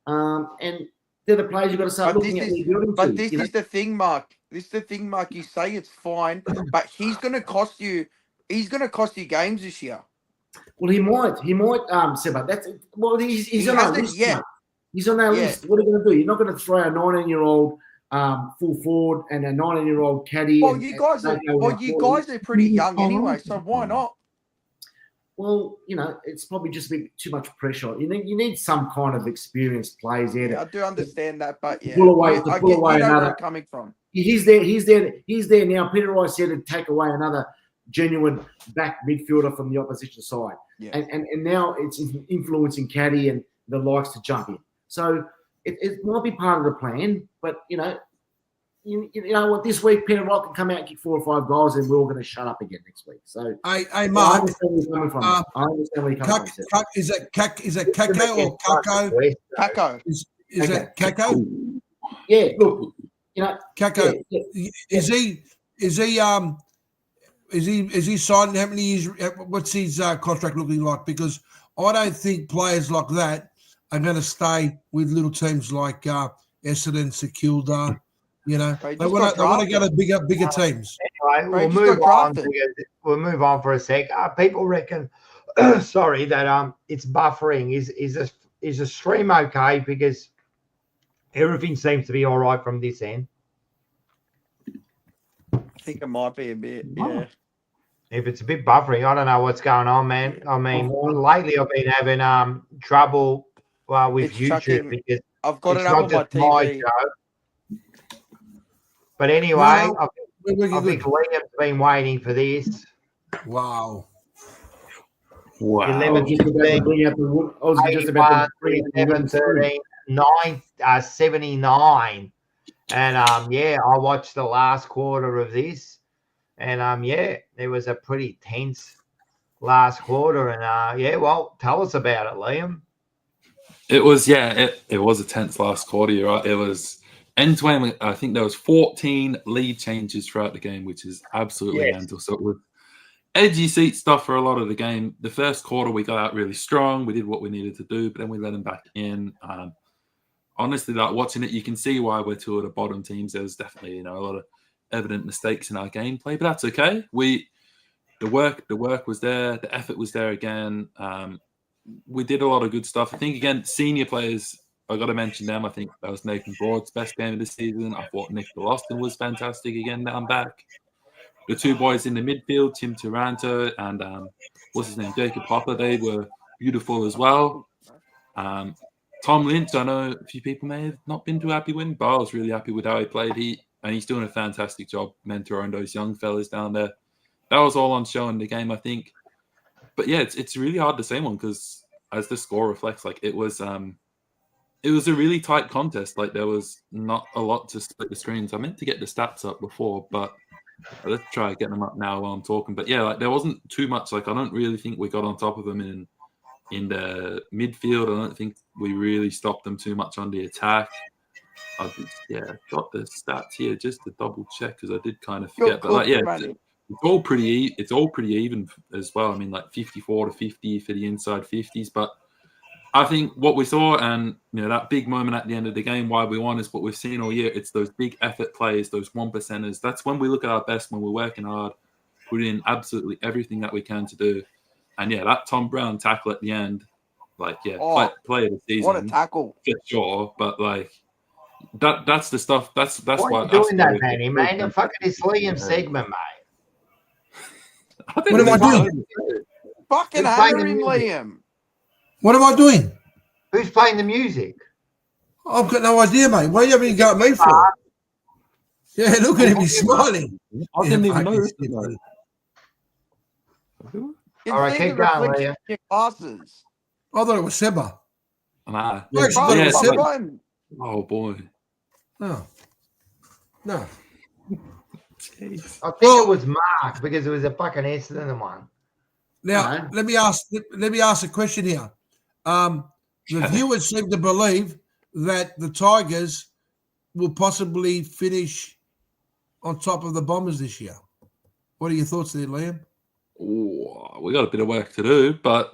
And they're the players you've got to start looking at. But this is the thing, Mark. This is the thing, Mark. You say it's fine, but he's going to cost you. He's going to cost you games this year. Well, he might, Seba. He's on our list. Yeah. He's on our list. What are you going to do? You're not going to throw a 19-year-old full forward and a 19-year-old caddy. Well, you guys are pretty young anyway, so why not? Well, it's probably just a bit too much pressure. You need some kind of experienced players there. Yeah, I do understand that, but pull away another. Where I'm coming from. He's there now. Peter Wright said to take away another genuine back midfielder from the opposition side, and now it's influencing caddy and the likes to jump in. So it might be part of the plan, but you know what? This week Peter Wright can come out and kick 4 or 5 goals, and we're all going to shut up again next week. So, hey, Mark, I understand where you're coming from. I understand where you're coming from. Is it Kako or Kako? Kako. Is it Kako? Yeah, look, Kako. Yeah. Is he signed? How many years? What's his contract looking like? Because I don't think players like that are going to stay with little teams like Essendon, Secunda. They want to go to bigger teams. Anyway, we'll move on for a sec. People reckon, sorry, that it's buffering. Is the stream okay? Because everything seems to be all right from this end. I think it might be a bit, yeah. If it's a bit buffering, I don't know what's going on, man. I mean, lately I've been having trouble with YouTube because I've got it up on my TV. But anyway, I think Liam's been waiting for this. Wow. 11, 13, 9, 79. And I watched the last quarter of this, and there was a pretty tense last quarter. And yeah, well, tell us about it, Liam. It was it was a tense last quarter. You're right. It was end to end. I think there was 14 lead changes throughout the game, which is absolutely mental. So it was edgy seat stuff for a lot of the game. The first quarter we got out really strong. We did what we needed to do, but then we let them back in. Honestly, like watching it, you can see why we're two of the bottom teams. There was definitely a lot of evident mistakes in our gameplay, but that's okay. The work was there. The effort was there again. We did a lot of good stuff. I think, again, senior players, I got to mention them. I think that was Nathan Broad's best game of the season. I thought Nick Austin was fantastic again. Now I'm back. The two boys in the midfield, Tim Taranto and what's his name, Jacob Hopper, they were beautiful as well. Tom Lynch, I know a few people may have not been too happy with, but I was really happy with how he played. He's doing a fantastic job mentoring those young fellas down there. That was all on show in the game, I think. But yeah, it's really hard to say one because as the score reflects, like it was a really tight contest. Like there was not a lot to split the screens. I meant to get the stats up before, but let's try getting them up now while I'm talking. But yeah, like there wasn't too much. Like I don't really think we got on top of them in the midfield. I don't think we really stopped them too much on the attack. I got the stats here just to double check because I did kind of forget. But like, yeah, it's all pretty even as well. I mean, like 54 to 50 for the inside 50s. But I think what we saw, and that big moment at the end of the game, why we won is what we've seen all year. It's those big effort plays, those 1%ers. That's when we look at our best, when we're working hard, putting in absolutely everything that we can to do. And yeah, that Tom Brown tackle at the end, like play of the season. What a tackle for sure. But like that's the stuff. That's why why you doing that, Manny, man. You're fucking this Liam segment, mate. What am I doing? Fucking hammer him, Liam. What am I doing? Who's playing the music? I've got no idea, mate. What are you having to go at me for? Yeah, look at him. He's smiling. I didn't even know. All right, keep going, Liam. Glasses. I thought it was Seba. Nah. Oh boy. No. Jeez. I think it was Mark because it was a fucking Essendon one. Now let me ask a question here. The viewers seem to believe that the Tigers will possibly finish on top of the Bombers this year. What are your thoughts there, Liam? Oh, we got a bit of work to do, but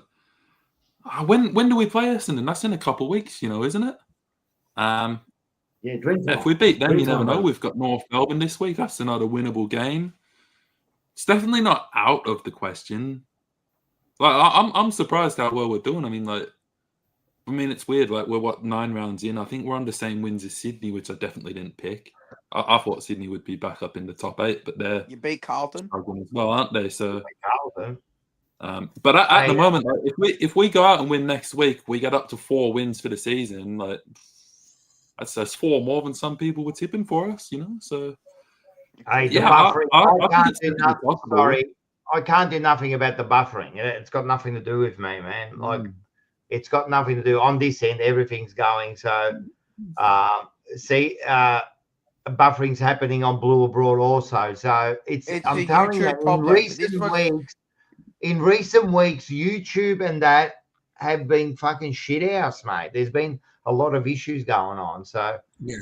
when do we play Essendon? That's in a couple of weeks, isn't it? If we beat them, you never know. We've got North Melbourne this week. That's another winnable game. It's definitely not out of the question. Like I'm surprised how well we're doing. I mean, it's weird. Like we're 9 rounds in. I think we're on the same wins as Sydney, which I definitely didn't pick. I thought Sydney would be back up in the top 8, but you beat Carlton as well, aren't they? So, but at the moment, like, if we go out and win next week, we get up to 4 wins for the season. Like that's 4 more than some people were tipping for us, So, I can't do nothing about the buffering. It's got nothing to do with me, man. Like it's got nothing to do on this end. Everything's going. So, buffering's happening on Blue Abroad also. So I'm telling you, in recent weeks, YouTube and that have been fucking shit house, mate. There's been a lot of issues going on. So yeah,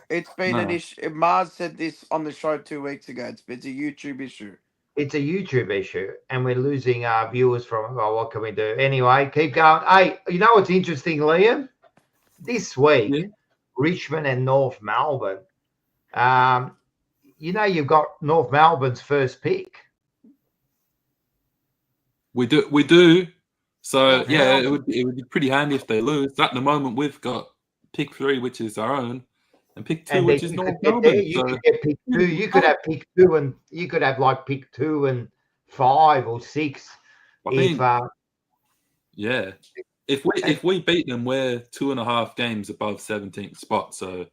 it's been an issue. Mars said this on the show 2 weeks ago. It's a YouTube issue. It's a YouTube issue, and we're losing our viewers from. Oh, what can we do? Anyway, keep going. Hey, you know what's interesting, Liam? This week, Richmond and North Melbourne. You've got North Melbourne's first pick. We do. So it would be pretty handy if they lose. At the moment, we've got pick 3, which is our own, and pick 2, which is North Melbourne. You could get pick 2. You could have pick 2, and you could have like pick 2 and 5 or 6. If we beat them, we're 2.5 games above 17th spot. So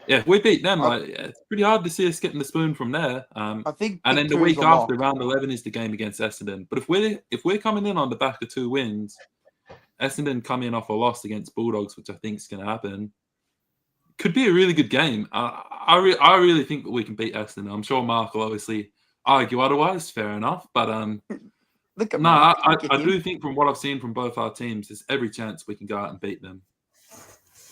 if we beat them, it's pretty hard to see us getting the spoon from there. I think, and then the week after, round 11 is the game against Essendon. But if we're coming in on the back of 2 wins, Essendon come in off a loss against Bulldogs, which I think is going to happen. Could be a really good game. I really think that we can beat Essendon. I'm sure Mark will obviously argue otherwise. Fair enough, but Look at No, Mark. I Look at him. do think from what I've seen from both our teams, there's every chance we can go out and beat them.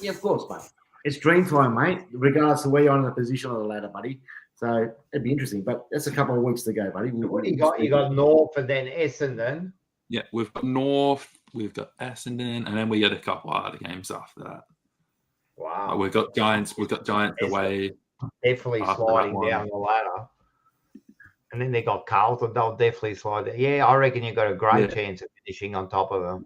Yeah, of course, mate. It's dream time, mate, regardless of where you're on the position of the ladder, buddy. So it'd be interesting, but that's a couple of weeks to go, buddy. What do you got? You got North and then Essendon. Yeah, we've got North, we've got Essendon, and then we get a couple of other games after that. Wow. We've got Giants away. Definitely after sliding that down the ladder. And then they got Carlton. They'll definitely slide down. Yeah, I reckon you've got a great chance of finishing on top of them.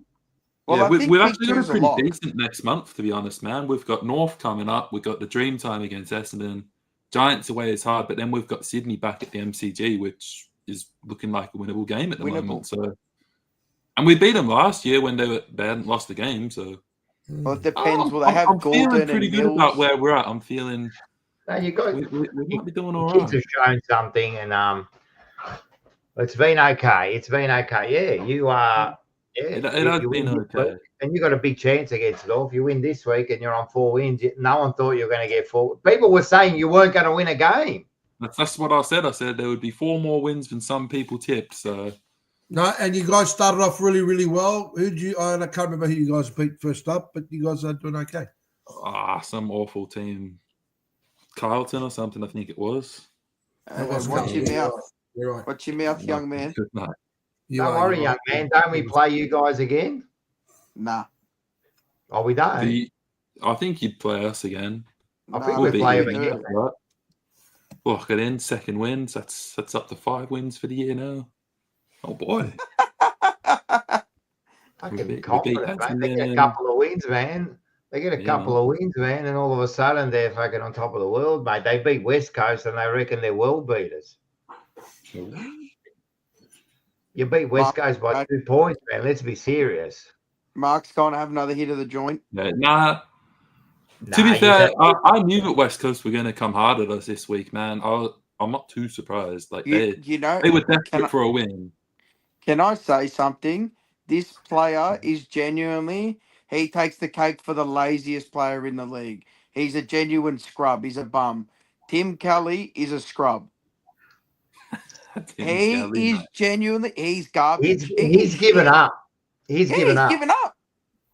Well, Yeah, I think we've Big actually got a Two's a pretty lock. decent next month, to be honest, man. We've got North coming up. We've got the Dream Time against Essendon. Giants away is hard, but then we've got Sydney back at the MCG, which is looking like a winnable game at the moment. So, and we beat them last year when they hadn't lost the game. So, Well, it depends. Will they have I'm feeling Gordon pretty and good Mills? about where we're at. I'm feeling No, you got we might be doing all kids right. have shown something, and it's been okay. It's been okay. Yeah, you are. Yeah, It has you been win this okay. week, and you got a big chance against North. You win this week, and you're on 4 wins. No one thought you were going to get 4. People were saying you weren't going to win a game. That's what I said. I said there would be 4 more wins than some people tipped. So, No, and you guys started off really, really well. I can't remember who you guys beat first up, but you guys are doing okay. some awful team, Carlton or something. I think it was. was Watch your Carlton. mouth. You're right. Watch your mouth, young man. Good night. You Don't are, worry, you're young right. man. Don't we play you guys again? Nah. Oh, we don't. I think you'd play us again. I Nah, think We'll we beat play you them again, again. right? Look at in 2nd wins. That's up to 5 wins for the year now. Oh boy. Fucking beat confident, man. They get a Essendon. couple of wins, man. They get a Yeah, couple of wins, man, and all of a sudden they're fucking on top of the world, mate. They beat West Coast and they reckon they're world beaters. You beat West Coast by 2 points, man. Let's be serious. Mark's going to have another hit of the joint. Yeah, nah. To be fair, I knew that West Coast were going to come hard at us this week, man. I'm not too surprised. Like You know, they were desperate for a win. can I say something? This player is genuinely, he takes the cake for the laziest player in the league. He's a genuine scrub. He's a bum. Tim Kelly is a scrub. He's genuinely, he's garbage. He's given up. He's given up.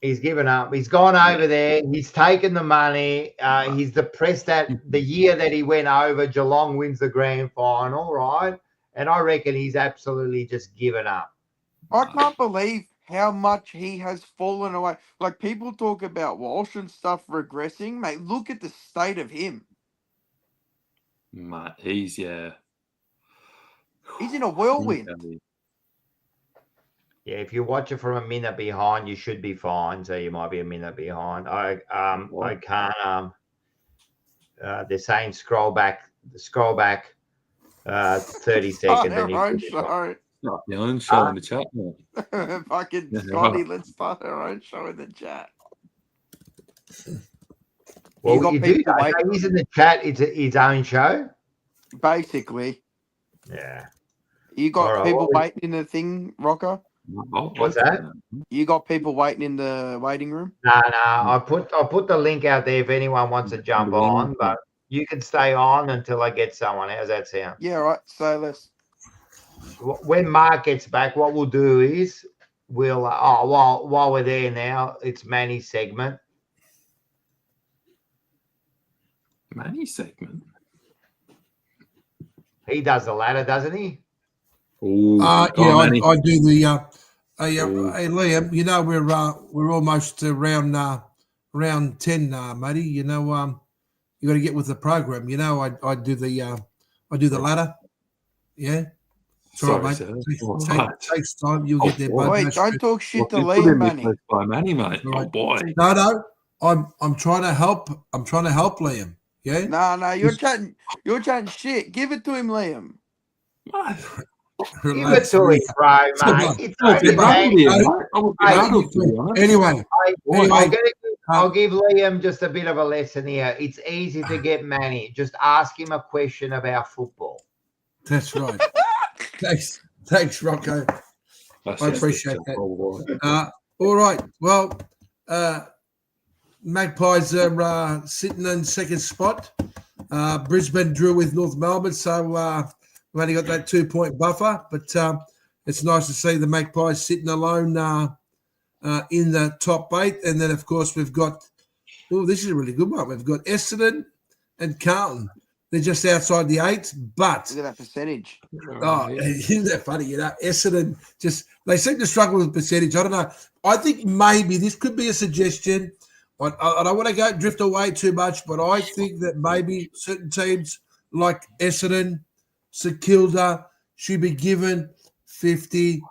He's given up. He's gone over there. He's taken the money. He's depressed that the year that he went over, Geelong wins the grand final, right? And I reckon he's absolutely just given up. I can't believe how much he has fallen away. Like, people talk about Walsh and stuff regressing. Mate, look at the state of him. Mate, he's in a whirlwind. Yeah, if you watch it from a minute behind, you should be fine. So you might be a minute behind. I can't. They're saying scroll back 30 seconds. And you should be fine. Not your own show in the chat, man. Fucking Scotty, let's start our own show in the chat. Well, you do know, he's in the chat. It's his own show. Basically. Yeah. You got people waiting in the thing, Rocker? What's that? You got people waiting in the waiting room? No. I put the link out there if anyone wants to jump on, but you can stay on until I get someone. How's that sound? Yeah, right. Say less. When Mark gets back, what we'll do is we'll while we're there now, it's Manny's segment. Manny's segment. He does the ladder, doesn't he? I do the. Hey, Liam, you know we're almost around round 10, matey. You know, you got to get with the program. You know, I do the ladder. Yeah. It's all right, mate. Takes time. You'll get there. Wait, don't talk shit to Liam, Manny. By Manny, mate. Oh boy. No. I'm trying to help. I'm trying to help Liam. Yeah. No. You're chatting shit. Give it to him, Liam. Give it to him, bro, mate. Anyway, I'll give Liam just a bit of a lesson here. It's easy to get Manny. Just ask him a question about football. That's right. Thanks, Rocco. I appreciate that. All right. Well, Magpies are sitting in second spot. Brisbane drew with North Melbourne, so we've only got that 2-point buffer. But it's nice to see the Magpies sitting alone in the top 8. And then, of course, we've got, this is a really good one. We've got Essendon and Carlton. They're just outside the 8, but Look at that percentage. isn't that funny? Essendon they seem to struggle with percentage. I don't know. I think maybe this could be a suggestion. I don't want to drift away too much, but I think that maybe certain teams like Essendon, St Kilda should be given 50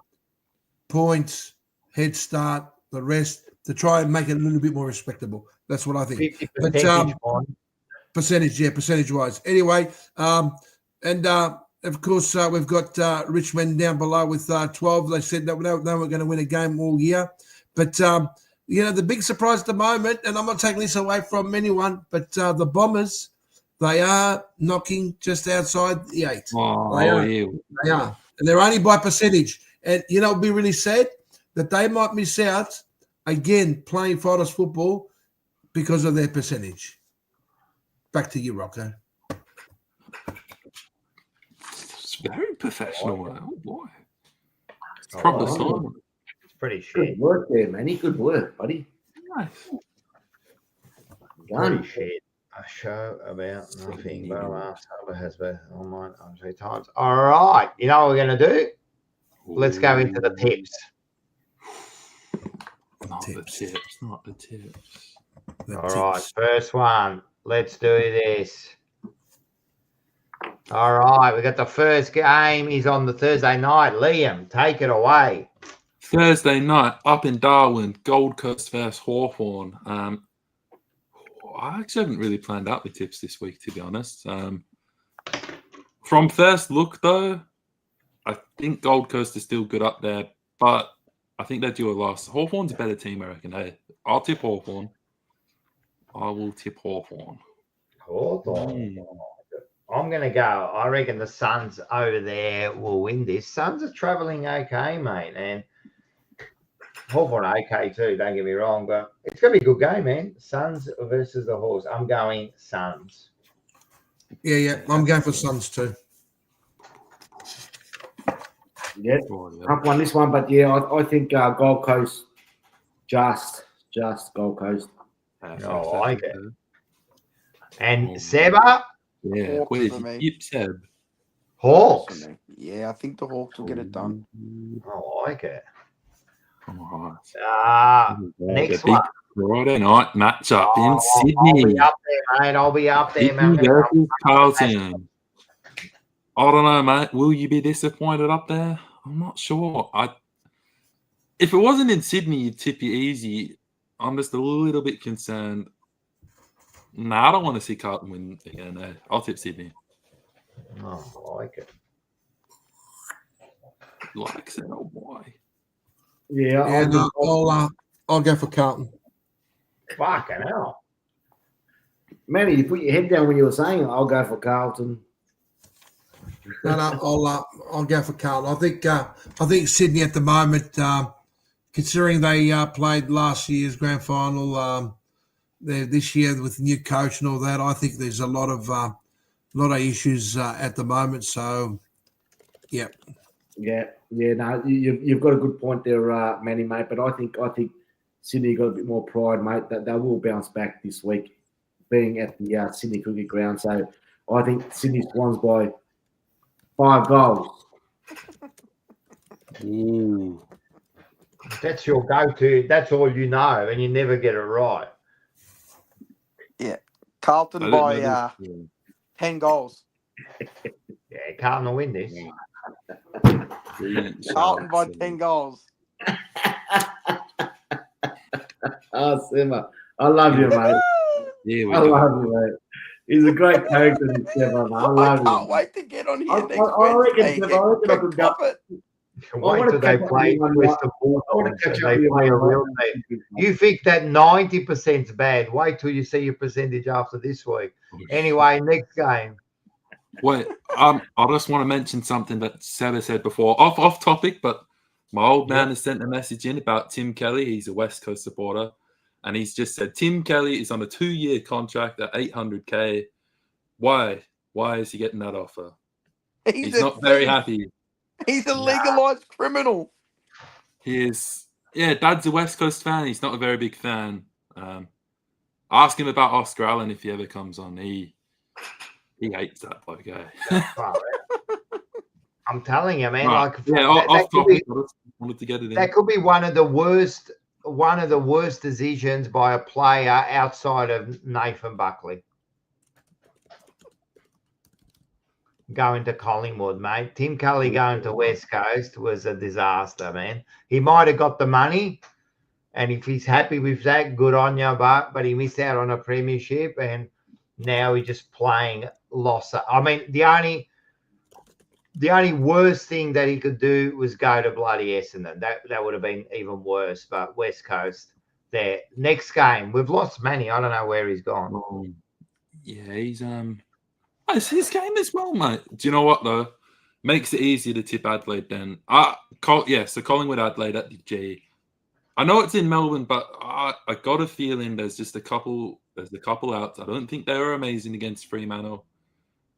points head start. The rest to try and make it a little bit more respectable. That's what I think. 50% percentage-wise. Anyway, of course, we've got Richmond down below with 12. They said that they weren't going to win a game all year. But, the big surprise at the moment, and I'm not taking this away from anyone, but the Bombers, they are knocking just outside the 8. They are. And they're only by percentage. And, it'd be really sad that they might miss out, again, playing finals football because of their percentage. Back to you, Rocco. It's very professional. Oh, boy. It's proper song. It's pretty shit. Good work there, Manny. Good work, buddy. Nice. Pretty shit. A show about nothing, but October has been online 3 times. All right. You know what we're going to do? Let's go into the tips. Not the tips. All right. First one. Let's do this. All right. We got the first game is on the Thursday night. Liam, take it away. Thursday night up in Darwin, Gold Coast versus Hawthorn. I actually haven't really planned out the tips this week, to be honest. From first look, though, I think Gold Coast is still good up there, but I think they do a loss. Hawthorn's a better team, I reckon. Hey, I'll tip Hawthorn. I will tip Hawthorn. I'm going to go. I reckon the Suns over there will win this. Suns are travelling okay, mate. And Hawthorn okay too, don't get me wrong. But it's going to be a good game, man. Suns versus the Hawks. I'm going Suns. Yeah. I'm going for Suns too. Yeah, tough one this one, but yeah, I think Gold Coast, just Gold Coast. I like it. And Seba? Yeah, Hawks where's for me. Yip Seb? Hawks. Yeah, I think the Hawks will get it done. I like it. All right. Next big one. Friday night matchup in I'll Sydney. be up there, mate. I'll be up there, Sydney mate. versus Carlton. I don't know, mate. Will you be disappointed up there? I'm not sure. If it wasn't in Sydney, you'd tip you easy. I'm just a little bit concerned. Nah, I don't want to see Carlton win again. No. I'll tip Sydney. I like it. Like I said, oh boy. Yeah, I'll go for Carlton. Fucking hell. Manny, you put your head down when you were saying it. I'll go for Carlton. No, I'll go for Carlton. I think Sydney at the moment, considering they played last year's grand final, this year with the new coach and all that, I think there's a lot of issues at the moment. So, yeah. No, you've got a good point there, Manny, mate. But I think Sydney got a bit more pride, mate. That they will bounce back this week, being at the Sydney Cricket Ground. So I think Sydney Swans by 5 goals. Ooh. That's your go-to. That's all you know, and you never get it right. Yeah, Carlton by 10 goals. Yeah, Carlton will win this. Carlton by 10 goals. Oh, Simmer. I love you, mate. Yeah, I love you, mate. He's a great character, Simmer. I love I can't wait to get on here next I reckon Wednesday. I could go. Wait till they play Western Bulldogs and they play a real team. You think that 90% is bad. Wait till you see your percentage after this week. Anyway, next game. Wait, I just want to mention something that Seba said before, off topic, but my old man has sent a message in about Tim Kelly. He's a West Coast supporter, and he's just said Tim Kelly is on a 2-year contract at $800K. Why is he getting that offer? He's not very happy. He's a legalized criminal. He is. Yeah, Dad's a West Coast fan. He's not a very big fan. Ask him about Oscar Allen if he ever comes on. He hates that bloke. I'm telling you, man. Right. Like, yeah, that, off topic. be, I just wanted to get it in. that could be one of the worst decisions by a player outside of Nathan Buckley. Going to Collingwood, mate. Tim Kelly going to West Coast was a disaster, man. He might have got the money, and if he's happy with that, good on you, but he missed out on a premiership, and now he's just playing loss. I mean, the only worst thing that he could do was go to bloody Essendon. That would have been even worse. But West Coast, there. Next game, we've lost Manny. I don't know where he's gone. Yeah, he's it's his game as well, mate. Do you know what though? Makes it easier to tip Adelaide then. So Collingwood Adelaide at the G. I know it's in Melbourne, but I got a feeling there's a couple outs. I don't think they were amazing against Fremantle.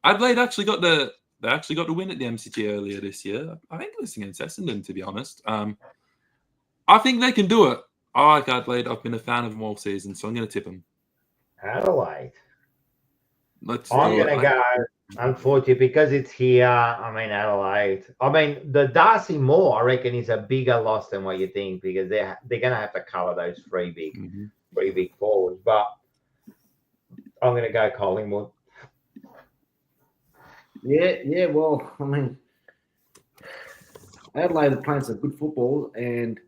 Adelaide actually got the win at the MCG earlier this year. I think it was against Essendon, to be honest. I think they can do it. I like Adelaide. I've been a fan of them all season, so I'm going to tip them. Adelaide. I'm going to go, unfortunately, because it's here. I mean, Adelaide. I mean, the Darcy Moore, I reckon, is a bigger loss than what you think, because they're going to have to cover those three big forwards. But I'm going to go Collingwood. Yeah. Well, I mean, Adelaide are playing some good football, and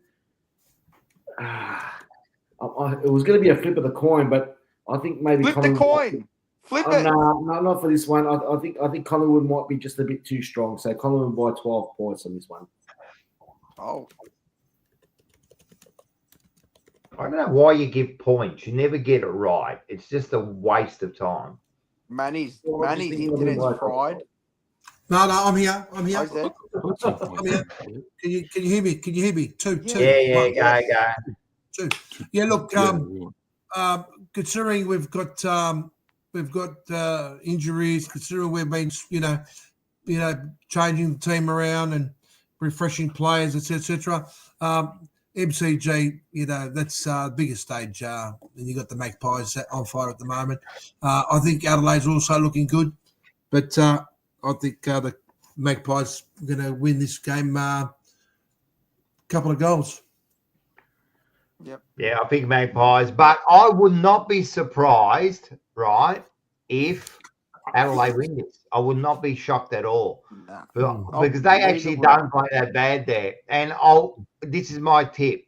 it was going to be a flip of the coin, but I think maybe Flip the coin. Flip it. No, not for this one. I think Collingwood might be just a bit too strong. So Collingwood by 12 points on this one. Oh. I don't know why you give points. You never get it right. It's just a waste of time. Manny's internet's fried. No, I'm here. Oh, is there? I'm here. Can you hear me? Can you hear me? Two. Yeah, go. Two. Yeah, look. Considering we've got injuries, considering we've been, changing the team around and refreshing players, etc. MCG, that's the biggest stage, and you got the Magpies on fire at the moment. I think Adelaide's also looking good, but I think the Magpies are going to win this game. Couple of goals. Yep. Yeah, I think Magpies, but I would not be surprised, right, if Adelaide win this. I would not be shocked at all, because they actually don't play that bad there. And this is my tip: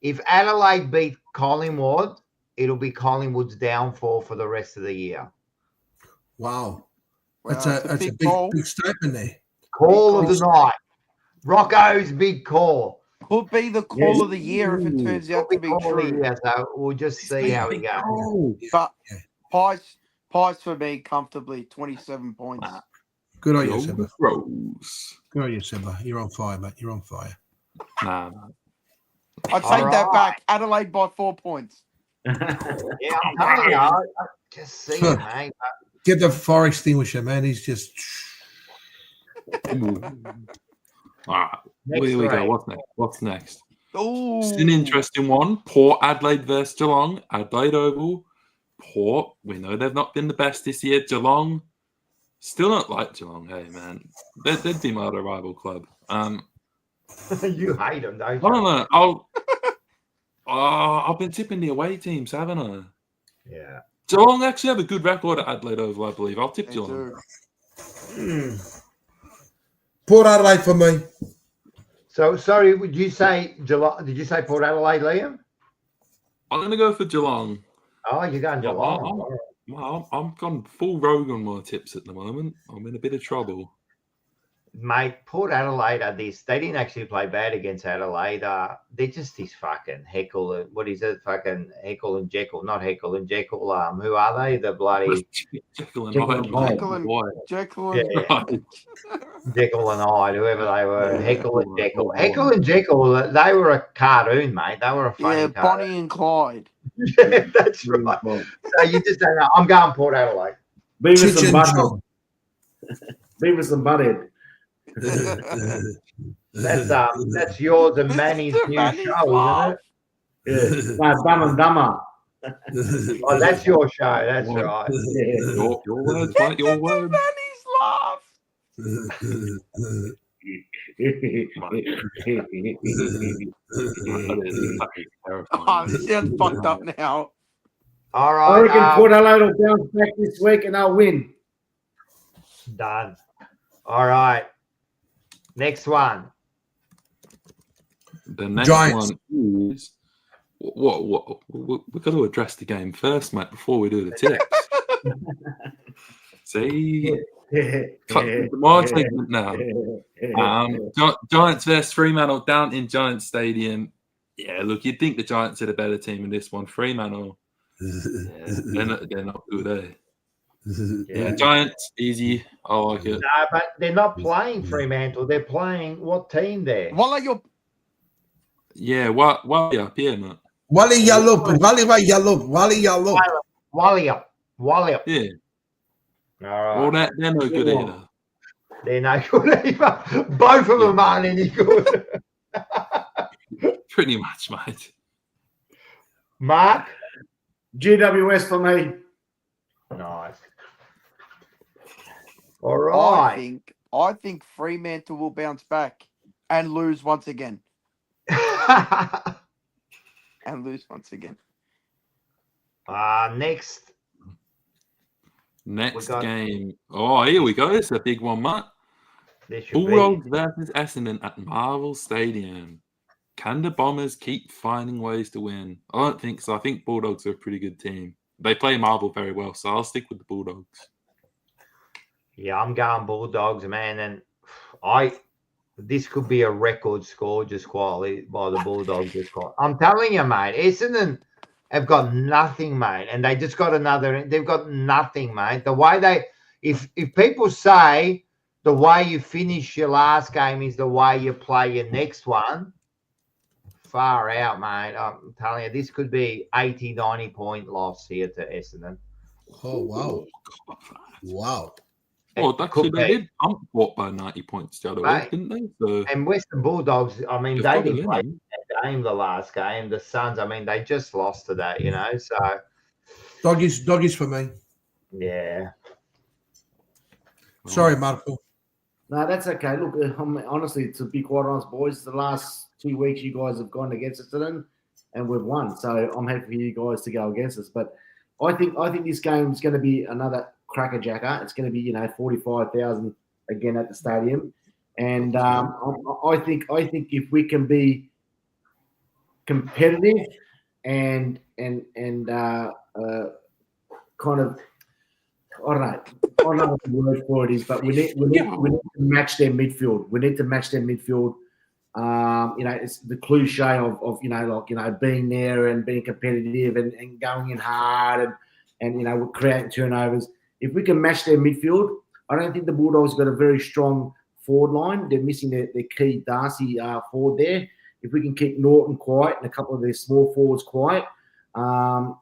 if Adelaide beat Collingwood, it'll be Collingwood's downfall for the rest of the year. Wow, that's a big statement there. Call of the night, Rocco's big call. Could be the call of the year if it turns out to be true. Yeah, so we'll just see how we go. But Pies for me comfortably 27 points. Good on you, Simba. Rose. Good on you, Simba. You're on fire, mate. You're on fire. Nah. I take that back. Adelaide by 4 points. Yeah, I'm telling you, I just see it, mate. Get the fire extinguisher, man. He's just. All right. Here we go. What's next? Ooh. It's an interesting one. Port Adelaide versus Geelong. Adelaide Oval. Port. We know they've not been the best this year. Geelong. Still not like Geelong. Hey, man. They'd be my other rival club. You hate them, don't you? I don't know. I've been tipping the away teams, haven't I? Yeah. Geelong actually have a good record at Adelaide Oval, I believe. I'll tip Geelong. Port Adelaide for me. So, sorry, would you say Geelong? Did you say Port Adelaide, Liam? I'm going to go for Geelong. Oh, you're going Geelong. I'm gone full rogue on my tips at the moment. I'm in a bit of trouble. Mate, Port Adelaide are this. They didn't actually play bad against Adelaide. They're just this fucking Heckle. What is it? Fucking Heckle and Jekyll. Not Heckle and Jekyll. Who are they? The bloody Jekyll and Hyde. Jekyll and Hyde. Jekyll and Hyde, whoever they were. Heckle and Jekyll. Heckle and Jekyll, they were a cartoon, mate. They were a funny cartoon. Bonnie and Clyde. Yeah, that's right. So you just don't know. I'm going Port Adelaide. Beavis and Butthead. That's yours and Manny's Mr. new Manny's show, laugh. isn't it? No, Dumb and Dumber. Oh, that's your show. That's Well, right. Yeah. Your words, mate, your Mr. words. Manny's laugh. Oh, this sounds fucked up now. All I right. reckon Port Adelaide will bounce back this week and they'll win. Done. All right. Next one. The next Giants. one is what we've got to address the game first, mate, before we do the tips. See, cut to my segment now. Giants versus Fremantle down in Giants Stadium. Yeah, look, you'd think the Giants are the better team in this one. Fremantle, they're not good, eh? Yeah, Giants, easy. I like it. No, but they're not playing Fremantle. They're playing what team there? Walla, you're Yeah, why up here, mate? Wally Yallup, Wally up. Yeah. All right. Well, they're no good either. They're no good either. Both of them aren't any good. Pretty much, mate. Mark? GWS for me. Nice. All right. I think Fremantle will bounce back and lose once again. Next. Next got- game. Oh, here we go. It's a big one, mate. This should Bulldogs versus Essendon at Marvel Stadium. Can the Bombers keep finding ways to win? I don't think so. I think Bulldogs are a pretty good team. They play Marvel very well, so I'll stick with the Bulldogs. Yeah, I'm going Bulldogs, man, and this could be a record score just quietly by the Bulldogs. I'm telling you, mate, Essendon have got nothing, mate, and they just got they've got nothing, mate. The way if people say the way you finish your last game is the way you play your next one, far out, mate. I'm telling you, this could be 80, 90 point loss here to Essendon. Oh, wow. Wow. Oh, actually, they did bought by 90 points the other week, didn't they? So, and Western Bulldogs, I mean, they've they got a didn't play limit. that game the last game. The Suns, I mean, they just lost to that, you know. So, Doggies for me. yeah. Sorry, Marco. No, that's okay. Look, honestly, to be quite honest, boys, the last 2 weeks you guys have gone against us and we've won. So I'm happy for you guys to go against us. But I think this game is going to be another crackerjacker. It's going to be 45,000 again at the stadium, and I think if we can be competitive and kind of, I don't know what the word for it is, but we need to match their midfield. We need to match their midfield. It's the cliche of being there and being competitive and going in hard and we're creating turnovers. If we can match their midfield, I don't think the Bulldogs got a very strong forward line. They're missing their key Darcy forward there. If we can keep Norton quiet and a couple of their small forwards quiet, we're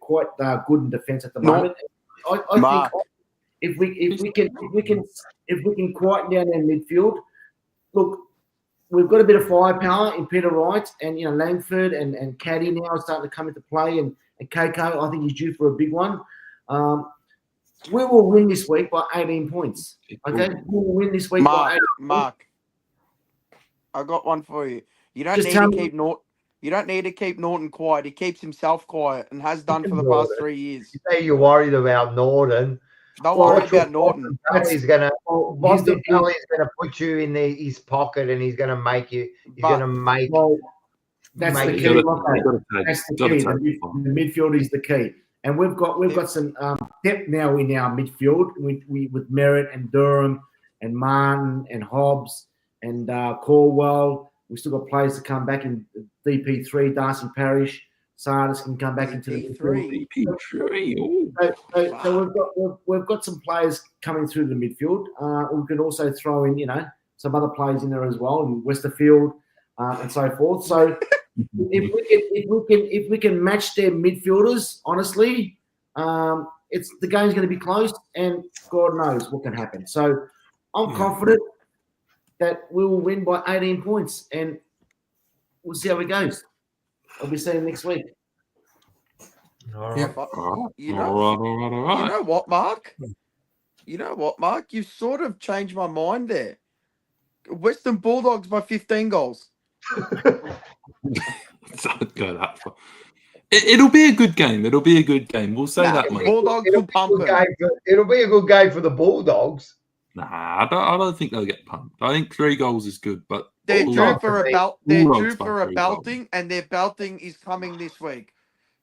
quite good in defence at the moment. I think if we can quieten down their midfield, look, we've got a bit of firepower in Peter Wright and Langford and Caddy now is starting to come into play and KK, I think he's due for a big one. We will win this week by 18 points. Okay, we will win this week by 18 Mark, I got one for you. You don't need to keep Norton quiet. He keeps himself quiet and has done for the past 3 years. You say you're worried about Norton. Don't worry about Norton. He's gonna put you in his pocket and he's gonna make you. He's gonna make. That's make the you- key. That's the key. The midfield is the key. And we've got some depth now in our midfield with Merritt and Durham and Martin and Hobbs and Corwell. We've still got players to come back in DP3, Darcy Parish. Sardis can come back into the midfield. So we've got some players coming through the midfield. We can also throw in, some other players in there as well, in Westerfield and so forth. So if we can match their midfielders, honestly, the game's going to be close, and God knows what can happen. So I'm confident that we will win by 18 points, and we'll see how it goes. I'll be seeing next week. All Yeah. right. But All you right, know, all right. you know what, Mark? You know what, Mark? You've sort of changed my mind there. Western Bulldogs by 15 goals. Don't go that far. It'll be a good game. It'll be a good game. We'll say that much. Bulldogs will pump them. It'll be a good game for the Bulldogs. Nah, I don't think they'll get pumped. I think 3 goals is good, but They're due Bulldogs- for a belt. They're Bulldogs due by for a 3 goals. belting, and their belting is coming this week.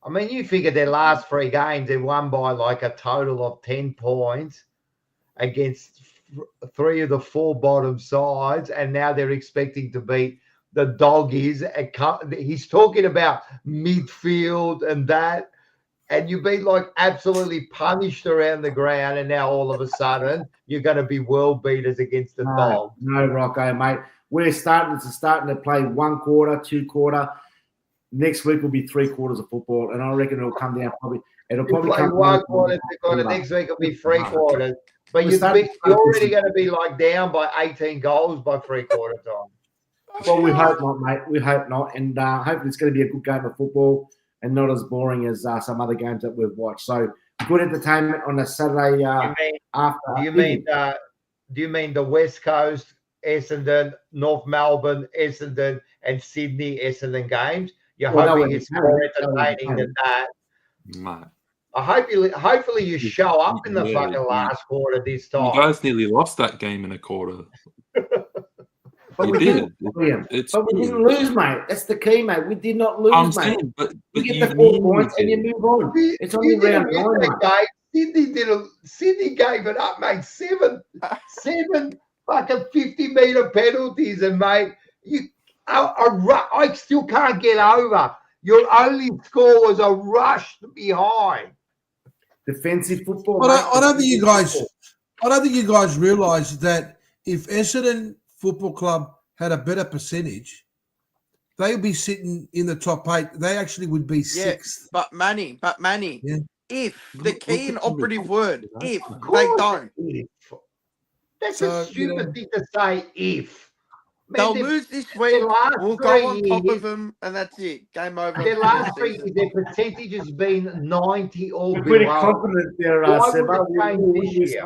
I mean, you figure their last 3 games, they won by like a total of 10 points against 3 of the 4 bottom sides, and now they're expecting to beat the Doggies. He's talking about midfield and that, and you've been like absolutely punished around the ground, and now all of a sudden you're going to be world beaters against the Dogs. No, Rocco, mate. We're starting to play 1 quarter, 2 quarter. Next week will be 3 quarters of football, and I reckon it'll come down probably. It'll You probably play come 1 down quarter, 2 quarter. Next week will be 3 quarters. But We're you're starting to already going to be like down by 18 goals by 3/4 time. Well, we hope not, mate. We hope not, and hopefully it's going to be a good game of football and not as boring as some other games that we've watched. So good entertainment on a Saturday after. Do you mean the West Coast, Essendon, North Melbourne, Essendon, and Sydney Essendon games? You're hoping it's more entertaining than that. Mate. Hopefully you show up in the fucking last quarter this time. You guys nearly lost that game in a quarter. But we did. But we didn't lose, mate. That's the key, mate. We did not lose, I'm mate. saying, but you get you the 4 mean points and you move on. It's only round 9, mate. Sydney gave it up, mate. Seven fucking 50-meter penalties, and mate, I still can't get over. Your only score was a rush behind. Defensive football. I don't think you guys realise that if Essendon Football Club had a better percentage, they'd be sitting in the top 8. They actually would be 6th. But Manny, Yeah. if the key and operative word, if They don't. That's a stupid thing to say, if. They'll lose this week. We'll go on top of them, and that's it. Game over. Their last 3 years, their percentage has been 90 or We're pretty below. confident there, Seba.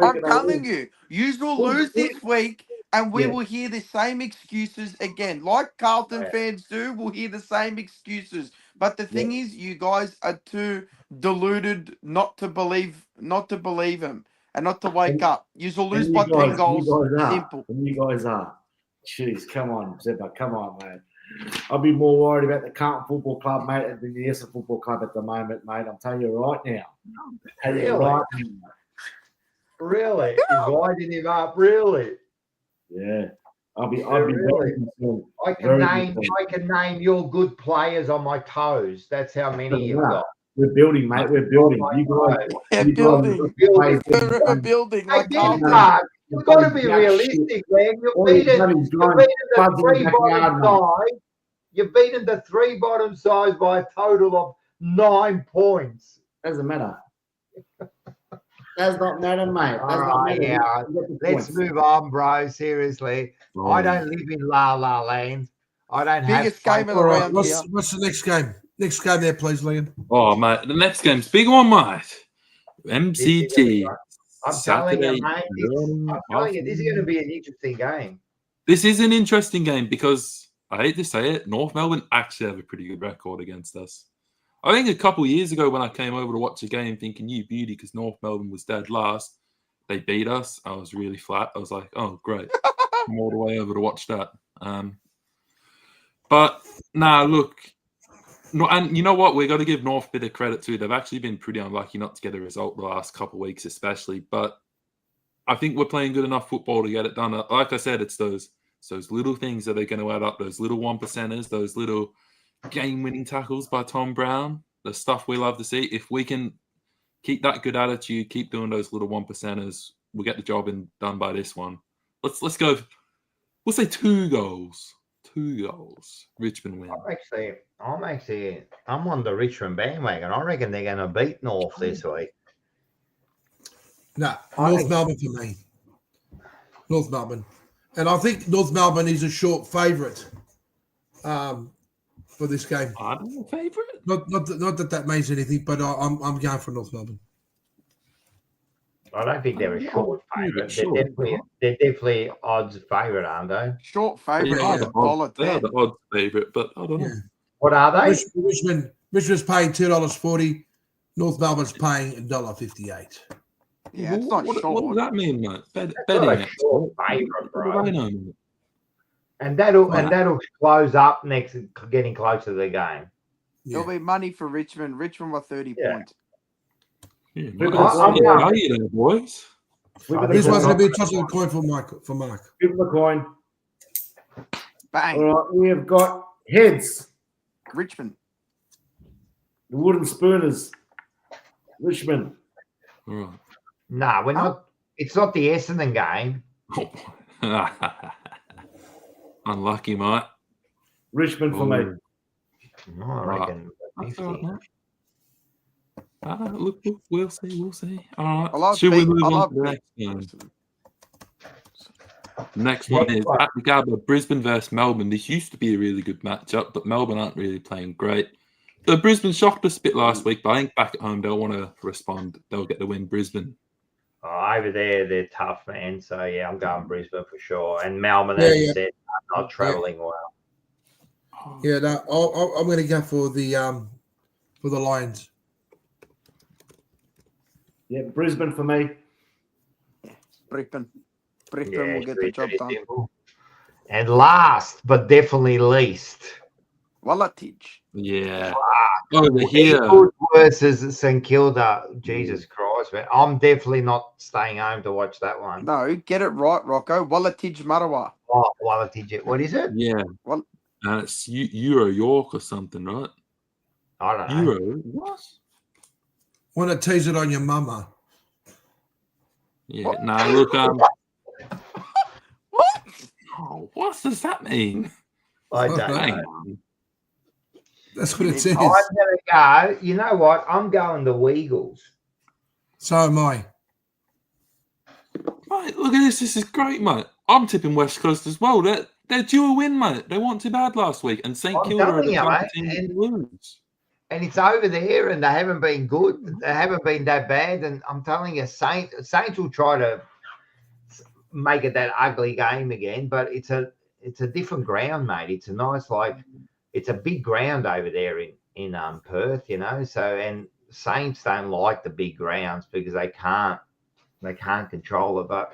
I'm telling you, you will lose this week, and we will hear the same excuses again. Like Carlton fans do, we'll hear the same excuses. But the thing is, you guys are too deluded not to believe them and not to wake up. You will lose by 10 goals. Simple. And you guys are. Jeez, come on, Seba. Come on, mate. I'll be more worried about the Carlton Football Club, mate, than the Essendon Football Club at the moment, mate. I'm telling you right now. Really? He's winding him up, really? Yeah. I'll be really? very concerned. I can name your good players on my toes. That's how many you've got. We're building, mate. We're building. We're building. Like Mark, you've got to be realistic, man. You've beaten the 3 bottom sides by a total of 9 points. Doesn't matter. Does not matter, mate. Does not matter. Yeah. Let's move on, bro. Seriously. I don't live in La La Land. I don't have biggest game of the round. What's the next game? Next game there, please, Liam. Oh, mate. The next game's a big one, mate. MCT. I'm telling you, this is going to be an interesting game. This is an interesting game because, I hate to say it, North Melbourne actually have a pretty good record against us. I think a couple of years ago when I came over to watch a game thinking, you beauty, because North Melbourne was dead last, they beat us. I was really flat. I was like, oh, great. I'm all the way over to watch that. But, look. No, and you know what? We've got to give North a bit of credit too. They've actually been pretty unlucky not to get a result the last couple of weeks, especially. But I think we're playing good enough football to get it done. Like I said, it's those little things that are going to add up, those little 1%ers, those little game-winning tackles by Tom Brown, the stuff we love to see. If we can keep that good attitude, keep doing those little 1%ers, we'll get the job done by this one. Let's go. We'll say 2 goals. 2 goals. Richmond win. I'm on the Richmond bandwagon. I reckon they're going to beat North this week. No, North Melbourne for me. North Melbourne. And I think North Melbourne is a short favourite for this game. I don't know, favourite. Not that means anything, but I'm going for North Melbourne. I don't think they're a short favourite. Sure. They're definitely odds favourite, aren't they? Short favourite, Yeah, yeah, yeah. They are the odds favourite, but I don't know. Yeah. What are they? Richmond's paying $2.40. North Melbourne's paying $1.58. Yeah, it's not what short. does that mean, mate? That's Betting not a it. short favourite, What do bro. I know, mate? And that'll close up next, getting closer to the game. There'll be money for Richmond. Richmond by 30 Yeah. points. Yeah, I'm mate, going- how you there, boys? This one's going to be a toss of the coin for Mark. Give them a coin. Bang. All right, we have got heads. Richmond. The wooden spooners. Richmond. All right. Nah, we're not. It's not the Essendon game. Unlucky, mate. Richmond for me. No, I reckon. That's all right, mate. Look, we'll see. All I right. love Should we big- move I on love to the big- next game? Next one is at the Gabba, Brisbane versus Melbourne. This used to be a really good matchup, but Melbourne aren't really playing great. So Brisbane shocked us a bit last week, but I think back at home they'll want to respond. They'll get the win, Brisbane. Oh, over there, they're tough, man. So yeah, I'm going Brisbane for sure. And Melbourne, Yeah, as you yeah. said, are not travelling well. Yeah, no, I'm going to go for the Lions. Yeah, Brisbane for me. Brisbane. Brisbane Yeah, will get pretty- the job pretty done. simple. And last, but definitely least, Wallatich. Yeah. Over here. Eagles versus St Kilda. Jesus Christ, man! I'm definitely not staying home to watch that one. No, get it right, Rocco. Wallatich Marawa. Oh, what is it? Yeah. Well- It's Euro York or something, right? I don't know. Euro? What? Want to tease it on your mama? Yeah. What? Nah, look, What? oh, what does that mean? I don't Hang know. on. That's what it says. I'm gonna go. You know what? I'm going the Weagles. So am I. Mate, look at this. This is great, mate. I'm tipping West Coast as well. They're due a win, mate. They weren't too bad last week. And St I'm Kilda are telling the you, type of mate, team and- to lose. And it's over there, and they haven't been good. They haven't been that bad. And I'm telling you, Saints will try to make it that ugly game again. But it's a different ground, mate. It's a nice, it's a big ground over there in Perth, you know. So, and Saints don't like the big grounds because they can't control it. But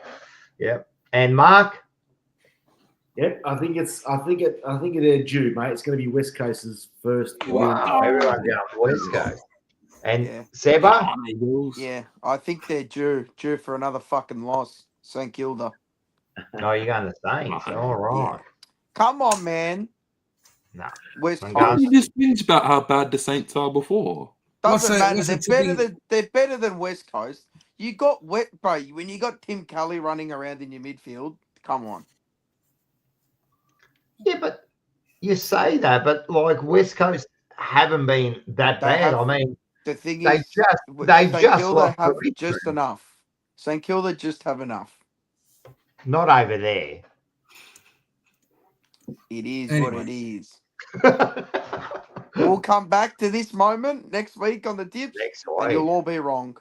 yeah. And Mark, Yep, I think they're due, mate. It's going to be West Coast's first win. wow, everyone's going to West Coast. And Yeah. Seba, Eagles. Yeah, I think they're due for another fucking loss. St Kilda. no, you're going to Saints. All right. Come on, man. No. West I'm Coast. You just whinge about how bad the Saints are before. Doesn't What's matter. the They're better than West Coast. You got bro. When you got Tim Kelly running around in your midfield, come on. Yeah, but you say that, but West Coast haven't been that They bad. have- I mean, The thing they is, just St Kilda lost have to Richmond. just enough. St Kilda just have enough. Not over there. It is Anyway. what it is. We'll come back to this moment next week on the tips, Next and you'll week. all be wrong.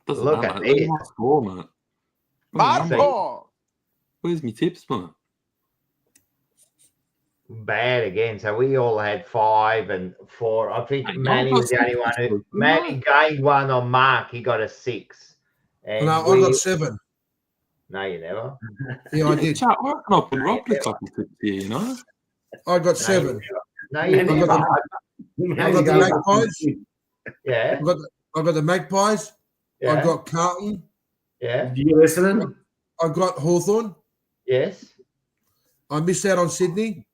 Doesn't Look matter. at mate. Look this. my score, mate. Where's my- Marco! Where's my tips, mate? Bad again. So we all had 5 and 4. I think Hey, Manny was the only one who Manny gained one on Mark. He got a 6. And No, I got 7. No, you never. Yeah, I did. Chat, I reckon I've been robbed a couple of tips here, you know? I got 7. No, you Manny never. got I got the Magpies. Yeah, I got the Magpies. yeah, I got Carlton. yeah, You listening? I got Hawthorn. yes, I missed out on Sydney.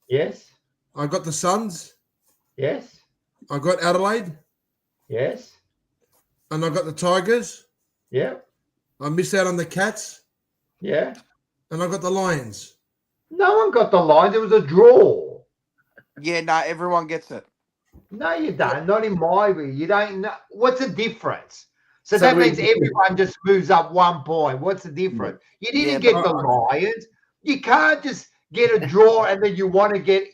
yes, I got the Suns. yes, I got Adelaide. yes, And I got the Tigers. yeah, I missed out on the Cats. yeah. And I got the Lions. No one got the line. It was a draw. Yeah, no, everyone gets it. No, you don't. Not in my view. You don't know. What's the difference? So that means everyone just moves up 1 point. What's the difference? You didn't get the Lions. You can't just get a draw and then you want to get.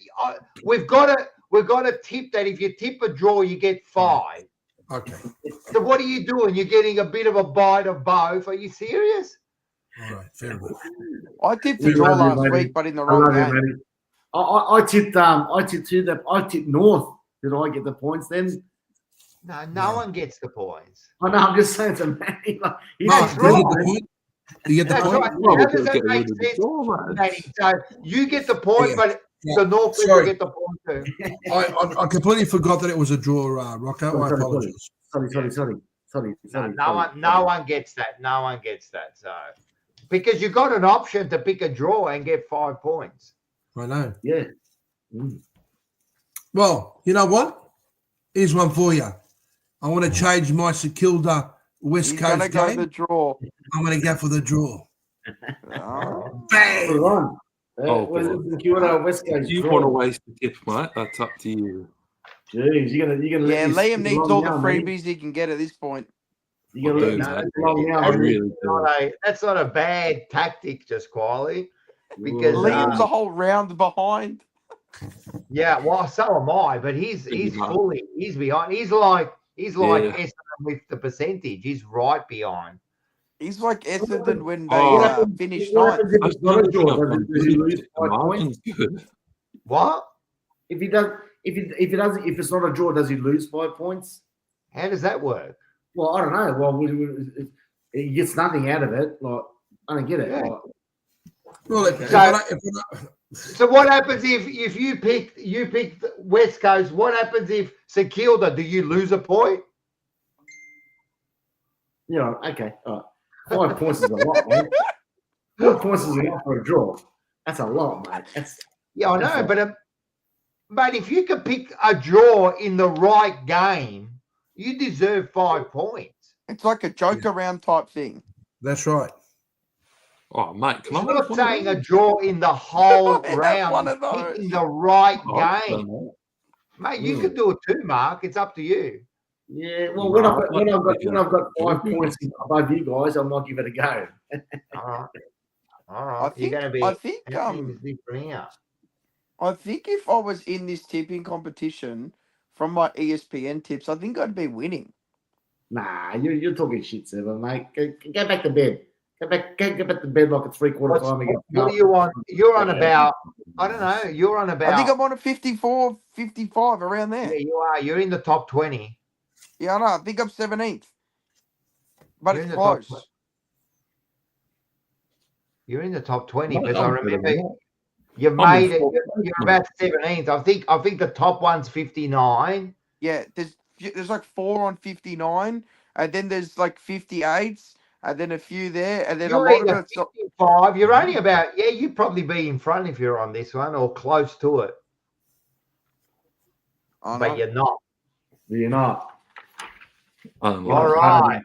We've got to tip that. If you tip a draw, you get 5. Okay. So what are you doing? You're getting a bit of a bite of both. Are you serious? All right. Fair enough. I tipped the draw last week, but in the wrong game. I tipped too. That I tipped North. Did I get the points then? No one gets the points. I know. I'm just saying to Manny. Like, That's right. You get the That's point. right. How does that make sense, Manny? So you get the point, but the North people get the point too. I completely forgot that it was a draw, Rocco. I apologize. Sorry. No one gets that. No one gets that. So because you got an option to pick a draw and get 5 points. I know. Yeah. Well, you know what? Here's one for you. I want to change my Sekilda West He's Coast gonna go game. the draw. I'm going to go for the draw. Oh. Bang! West Coast. You want to waste the tip, mate? That's up to you. Jeez, you're gonna. Yeah, Liam needs all the freebies he can get at this point. You're gonna let That's not a bad tactic, just quietly, because Liam's a whole round behind. Yeah, well, so am I, but he's behind. He's like Essendon with the percentage. He's right behind. He's like Essendon when they finished ninth. What? If it's not a draw, does he lose 5 points? How does that work? Well, I don't know. Well, he gets nothing out of it. Like, I don't get it. Yeah. Like, So what happens if you pick West Coast? What happens if Sekilda? Do you lose a point? Yeah. Okay. All right. 5 points is a lot, man. 5 points is enough for a draw. That's a lot, mate. I know, but if you can pick a draw in the right game, you deserve 5 points. It's like a joke around type thing. That's right. Oh, mate, I'm not saying a draw in the whole round. Picking the right game. Mate, you can do it too, Mark. It's up to you. Yeah, well, when I've got 5 points above you guys, I might give it a go. All right. You're going to be. I think if I was in this tipping competition from my ESPN tips, I think I'd be winning. Nah, you're talking shit, Seven, mate. Go back to bed. Go back to bed like it's 3/4 time again. What are you on? You're on about. I don't know. You're on about. I think I'm on a 54, 55 around there. Yeah, you are. You're in the top 20. Yeah, I know. I think I'm 17th. But it's close. You're in the top 20 because I remember you made it. You're about 17th. I think the top one's 59. Yeah, there's like 4 on 59, and then there's like 58s, and then a few there, and then you're a lot of it's 55. You're only about you'd probably be in front if you're on this one or close to it. But you're not. You're not. All right.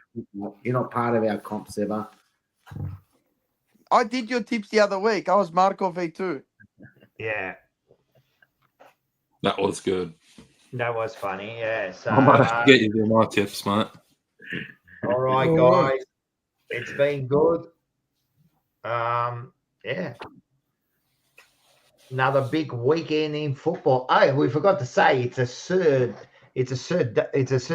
You're not part of our comps ever. I did your tips the other week. I was Marco V2. Yeah. That was good. That was funny. Yeah. So I might have to get you to my tips, mate. All right, guys. It's been good. Yeah. Another big weekend in football. Oh, we forgot to say it's a Sir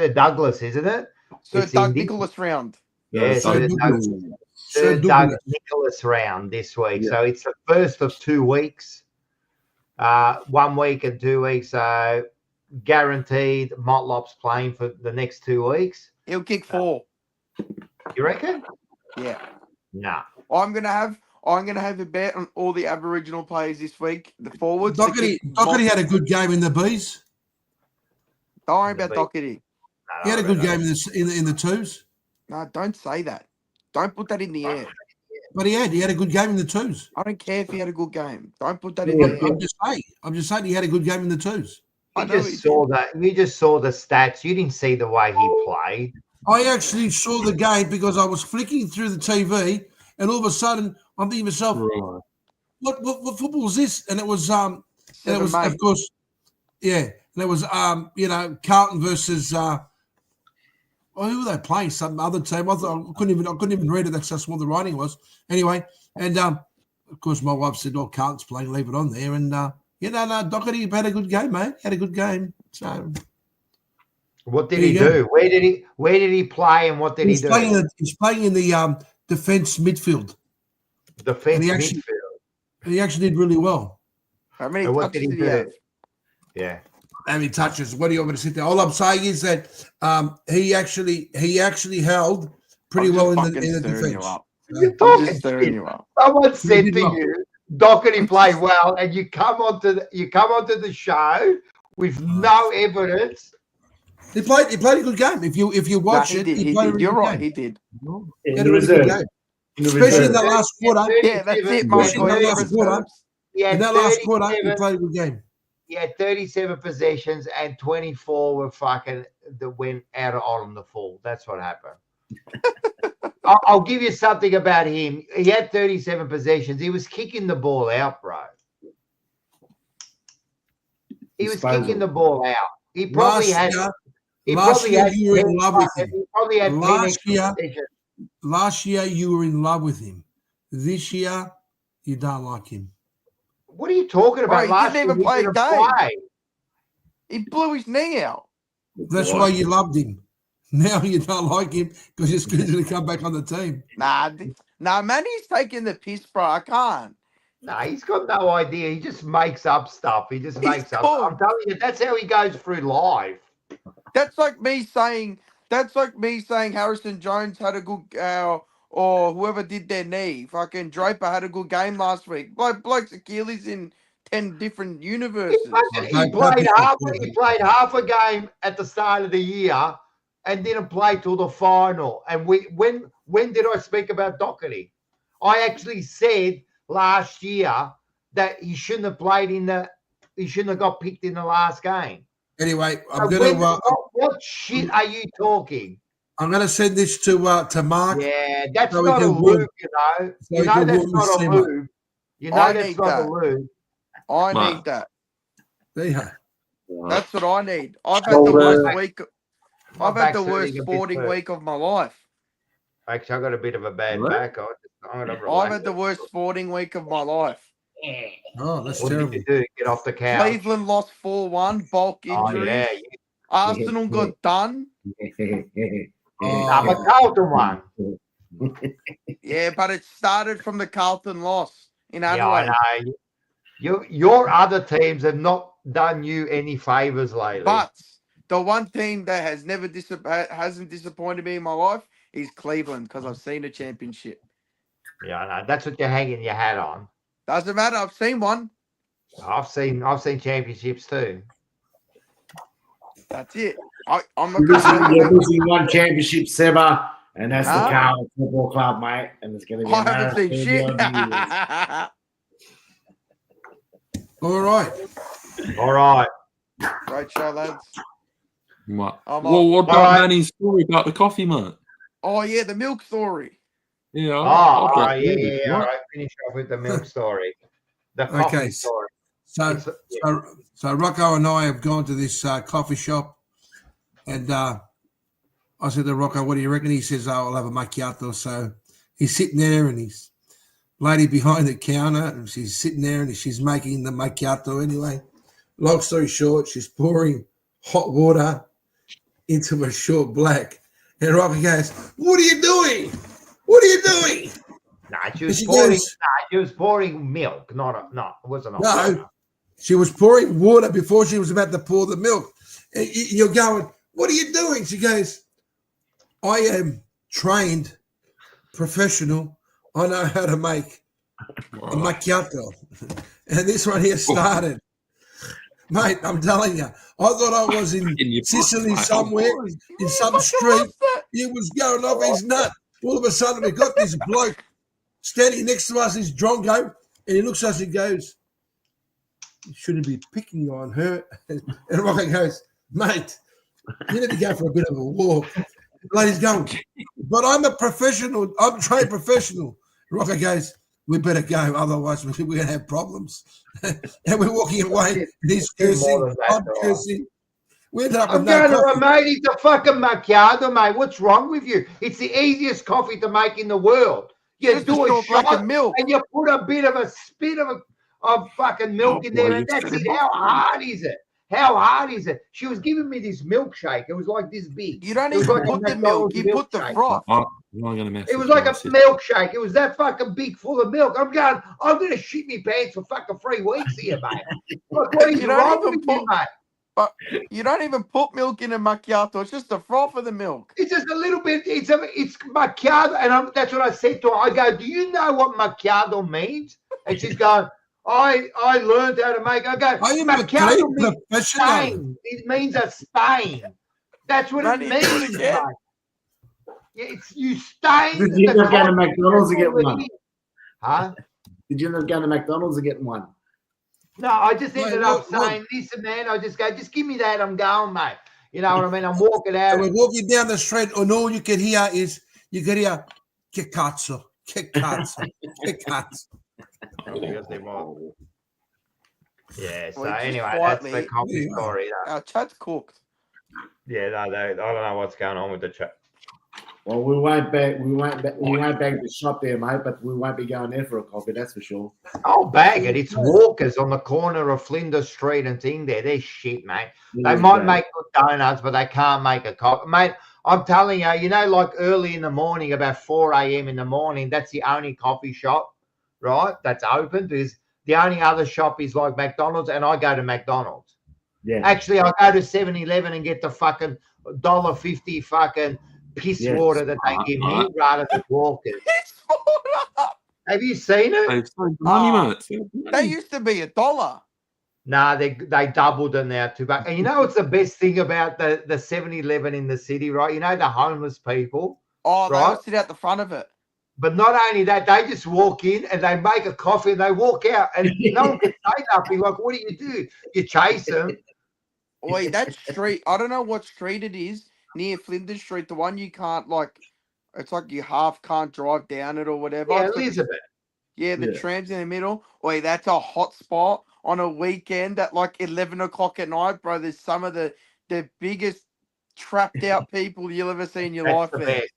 Douglas, isn't it? Sir Doug Nicholas round. Yeah, Sir Doug Nicholas round this week. Yeah. So it's the first of 2 weeks. 1 week and 2 weeks. So guaranteed Motlop's playing for the next 2 weeks. He'll kick 4. You reckon? Yeah. Nah. I'm gonna have a bet on all the Aboriginal players this week. The forwards. Doherty had a good game in the Bees. Don't worry about Doherty. He had a good game in the twos. No, don't say that. Don't put that in the air. But he had a good game in the twos. I don't care if he had a good game. Don't put that in the air. I'm just saying he had a good game in the twos. You just saw the stats. You didn't see the way he played. I actually saw the game because I was flicking through the TV, and all of a sudden I'm thinking to myself, "What football is this?" And it was of course, yeah, and it was Carlton versus who were they playing? Some other team. I couldn't even read it. That's how small the writing was. Anyway, and of course my wife said, "Oh, Carlton's playing. Leave it on there." And Doherty had a good game, mate. Had a good game. So. What did he do? Where did he play, and what did he do? He's playing in the defence midfield. Defence midfield. He actually did really well. How many touches did he have? Yeah. How many touches? What do you want me to sit there? All I'm saying is that he actually held pretty well in the defence. I'm just stirring you up. Someone said to you, Doherty played well, and you come onto the show with no evidence. He played a good game. If you watch it, he played a really You're good right. game. He did. He had a really good game. Especially in the last quarter. Yeah, that's it, Mike. In that last quarter, he played a good game. He had 37 possessions and 24 were fucking that went out on the full. That's what happened. I'll give you something about him. He had 37 possessions. He was kicking the ball out, bro. He was kicking the ball out. He probably had. Last year you were in love with him. He probably had last year you were in love with him. This year you don't like him. What are you talking about? Bro, he didn't even play a game. He blew his knee out. That's why you loved him. Now you don't like him because you're scared to come back on the team. Nah, man, he's taking the piss, bro. I can't. Nah, he's got no idea. He just makes up stuff. He just makes up. I'm telling you, that's how he goes through life. That's like me saying Harrison Jones had a good or whoever did their knee. Fucking Draper had a good game last week. Bloke's Achilles in 10 different universes. He played half a game at the start of the year and didn't play till the final. And when did I speak about Doherty? I actually said last year that he shouldn't have he shouldn't have got picked in the last game. Anyway, what shit are you talking? I'm going to send this to Mark. Yeah, that's not a lube, you know. You know that's not a lube. You know that's not a lube. I need that. Yeah. That's what I need. I've had the worst week. I've had the worst sporting week of my life. Actually, I got a bit of a bad back. I've had the worst sporting week of my life. Oh, that's what terrible. Did you do? Get off the couch. Cleveland lost 4-1, bulk injuries. Yeah. Arsenal got done. But Carlton won. Yeah, but it started from the Carlton loss in Adelaide. Yeah, I know. Your other teams have not done you any favors lately. But the one team that has never hasn't disappointed me in my life is Cleveland because I've seen a championship. Yeah, I know. That's what you're hanging your hat on. Doesn't matter. I've seen one. I've seen championships too. That's it. You're losing one championship, Seba, and that's the Carlton Football Club, mate. And it's going to be. I haven't seen shit. All right. Great show, lads. What about Manny's story about the coffee, mate? Oh yeah, the milk story. Yeah. All right. Finish off with the milk story. The coffee story. So Rocco and I have gone to this coffee shop, and I said to Rocco, "What do you reckon?" He says, "Oh, I'll have a macchiato." So he's sitting there, and his lady behind the counter, and she's sitting there, and she's making the macchiato anyway. Long story short, she's pouring hot water into a short black, and Rocco goes, "What are you doing? What are you doing?" She was pouring milk. It wasn't water. She was pouring water before she was about to pour the milk. And you're going, "What are you doing?" She goes, "I am trained professional. I know how to make a macchiato." And this one here started. Mate, I'm telling you, I thought I was in Sicily somewhere, in some street. He was going off his nut. All of a sudden, we got this bloke standing next to us, this drongo, and he looks at us and goes, "You shouldn't be picking on her." And Rocco goes, "Mate, you need to go for a bit of a walk." The lady's going, "But I'm a professional. I'm a trained professional." Rocco goes, "We better go, otherwise we're going to have problems." And we're walking away, and he's cursing, I'm cursing. We ended up I'm with no going to coffee. a mate. It's a fucking macchiato, mate. What's wrong with you? It's the easiest coffee to make in the world. You Just do a a short black shot and milk. and you put a bit of a spit of fucking milk in there, boy, and you that's set it. him How off, man. hard is it? How hard is it? She was giving me this milkshake. It was like this big. You don't It was even like a put the milk. McDonald's You put the milkshake. froth. I'm not going to mess It with was like my a sister. milkshake. It was that fucking big, full of milk. I'm going to shit me pants for fucking 3 weeks here, mate. Like, what is You don't wrong even with you, put- mate? But you don't even put milk in a macchiato. It's just the froth of the milk. It's just a little bit. It's macchiato, and that's what I said to her. I go, "Do you know what macchiato means?" And she's going, "I learned how to make." I go, I am a "Macchiato great means professional. Spain. It means a Stain. That's what Don't it you do it means, again? mate. Yeah, it's you stain. Did you end the up going to coffee. McDonald's to That's get all it one? is. Huh? Did you end up going to McDonald's to get one? No, I just Mate, ended up look. saying, "Listen, man." I just go, "Just give me that. I'm going, mate." You know what I mean? I'm walking So out. we're walking down the street, and all you can hear is che cazzo, che cazzo, che cazzo. Yeah. So Well, just anyway, that's the quietly- coffee story. Though. Our chat's cooked. Yeah, no, I don't know what's going on with the chat. Well, we won't bag the shop there, mate, but we won't be going there for a coffee, that's for sure. I'll bag it. It's Walkers on the corner of Flinders Street and thing there. They're shit, mate. They might make good donuts, but they can't make a coffee. Mate, I'm telling you, like early in the morning, about 4 a.m. in the morning, that's the only coffee shop, right, that's open. Because the only other shop is like McDonald's, and I go to McDonald's. Yeah. Actually, I go to 7-Eleven and get the fucking $1.50 fucking piss water that they give me rather than Walkers. It's water. Have you seen it? They've saved money, mate. They used to be $1. Nah, they doubled it now too. But and you know what's the best thing about the 7-Eleven in the city, right? You know the homeless people. Oh, they Right. all sit out the front of it. But not only that, they just walk in and they make a coffee and they walk out, and no one can say nothing. Like, what do? You chase them. Wait, that street, I don't know what street it is near Flinders Street, the one you can't, like, it's like you half can't drive down it or whatever. Yeah, It's like- Elizabeth. yeah, the Yeah. tram's in the middle. Wait, that's a hot spot on a weekend at like 11 o'clock at night, bro. There's some of the biggest trapped out people you'll ever see in your That's life the there. best.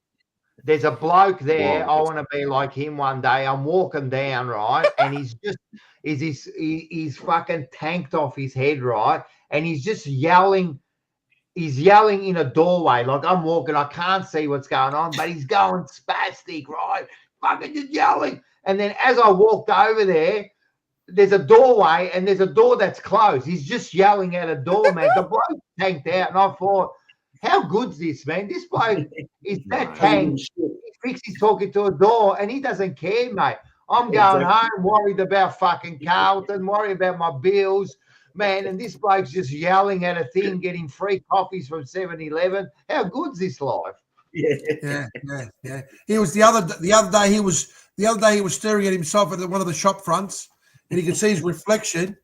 There's a bloke there. Wow. I want to be like him one day. I'm walking down, right, and he's fucking tanked off his head, right, and he's just yelling. He's yelling in a doorway. Like I'm walking, I can't see what's going on, but he's going spastic, right? Fucking just yelling. And then as I walked over there, there's a doorway and there's a door that's closed. He's just yelling at a door, man. The bloke tanked out, and I thought, how good's this, man? This bloke is that tanked. He thinks he's talking to a door and he doesn't care, mate. I'm going home worried about fucking Carlton, worried about my bills, man. And this bloke's just yelling at a thing, getting free coffees from 7-Eleven. How good's this life? Yeah. He was the other day. He was staring at himself at one of the shop fronts, and he could see his reflection,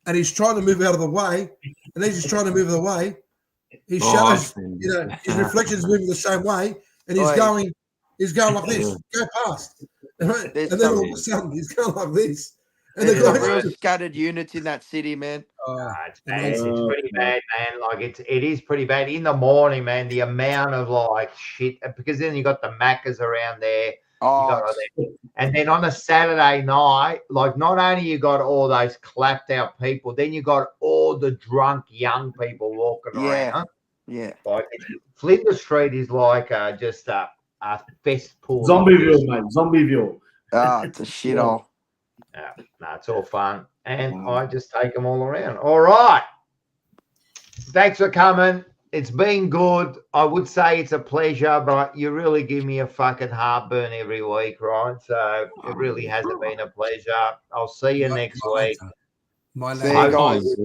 and he's trying to move out of the way, and he's just trying to move out of the way. He shows, his reflection is moving the same way, and he's going like this. Go past, and then all of a sudden he's going like this. And There's the some guy, real scattered units in that city, man. It's bad. It's pretty bad, man. Like it is pretty bad in the morning, man. The amount of like shit, because then you got the Maccas around there. And then on a Saturday night, like not only you got all those clapped out people, then you got all the drunk young people walking around. Yeah. Like Flinders Street is like just a cesspool. Zombieville, mate. Zombieville. Ah, it's a shithole. Yeah, no, it's all fun. And I just take them all around. All right. Thanks for coming. It's been good. I would say it's a pleasure, but you really give me a fucking heartburn every week, right? So it really hasn't been a pleasure. I'll see you next week. See you guys.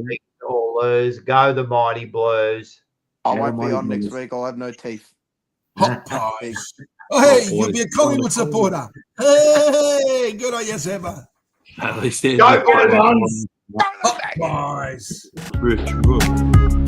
All lose. Go the Mighty Blues. I won't be on next week. I'll have no teeth. hot pies. Oh, hey, you'll be a Collingwood supporter. Hey, good on you, Seba. At least there's Go, Buns! Hot pies. Rich, good.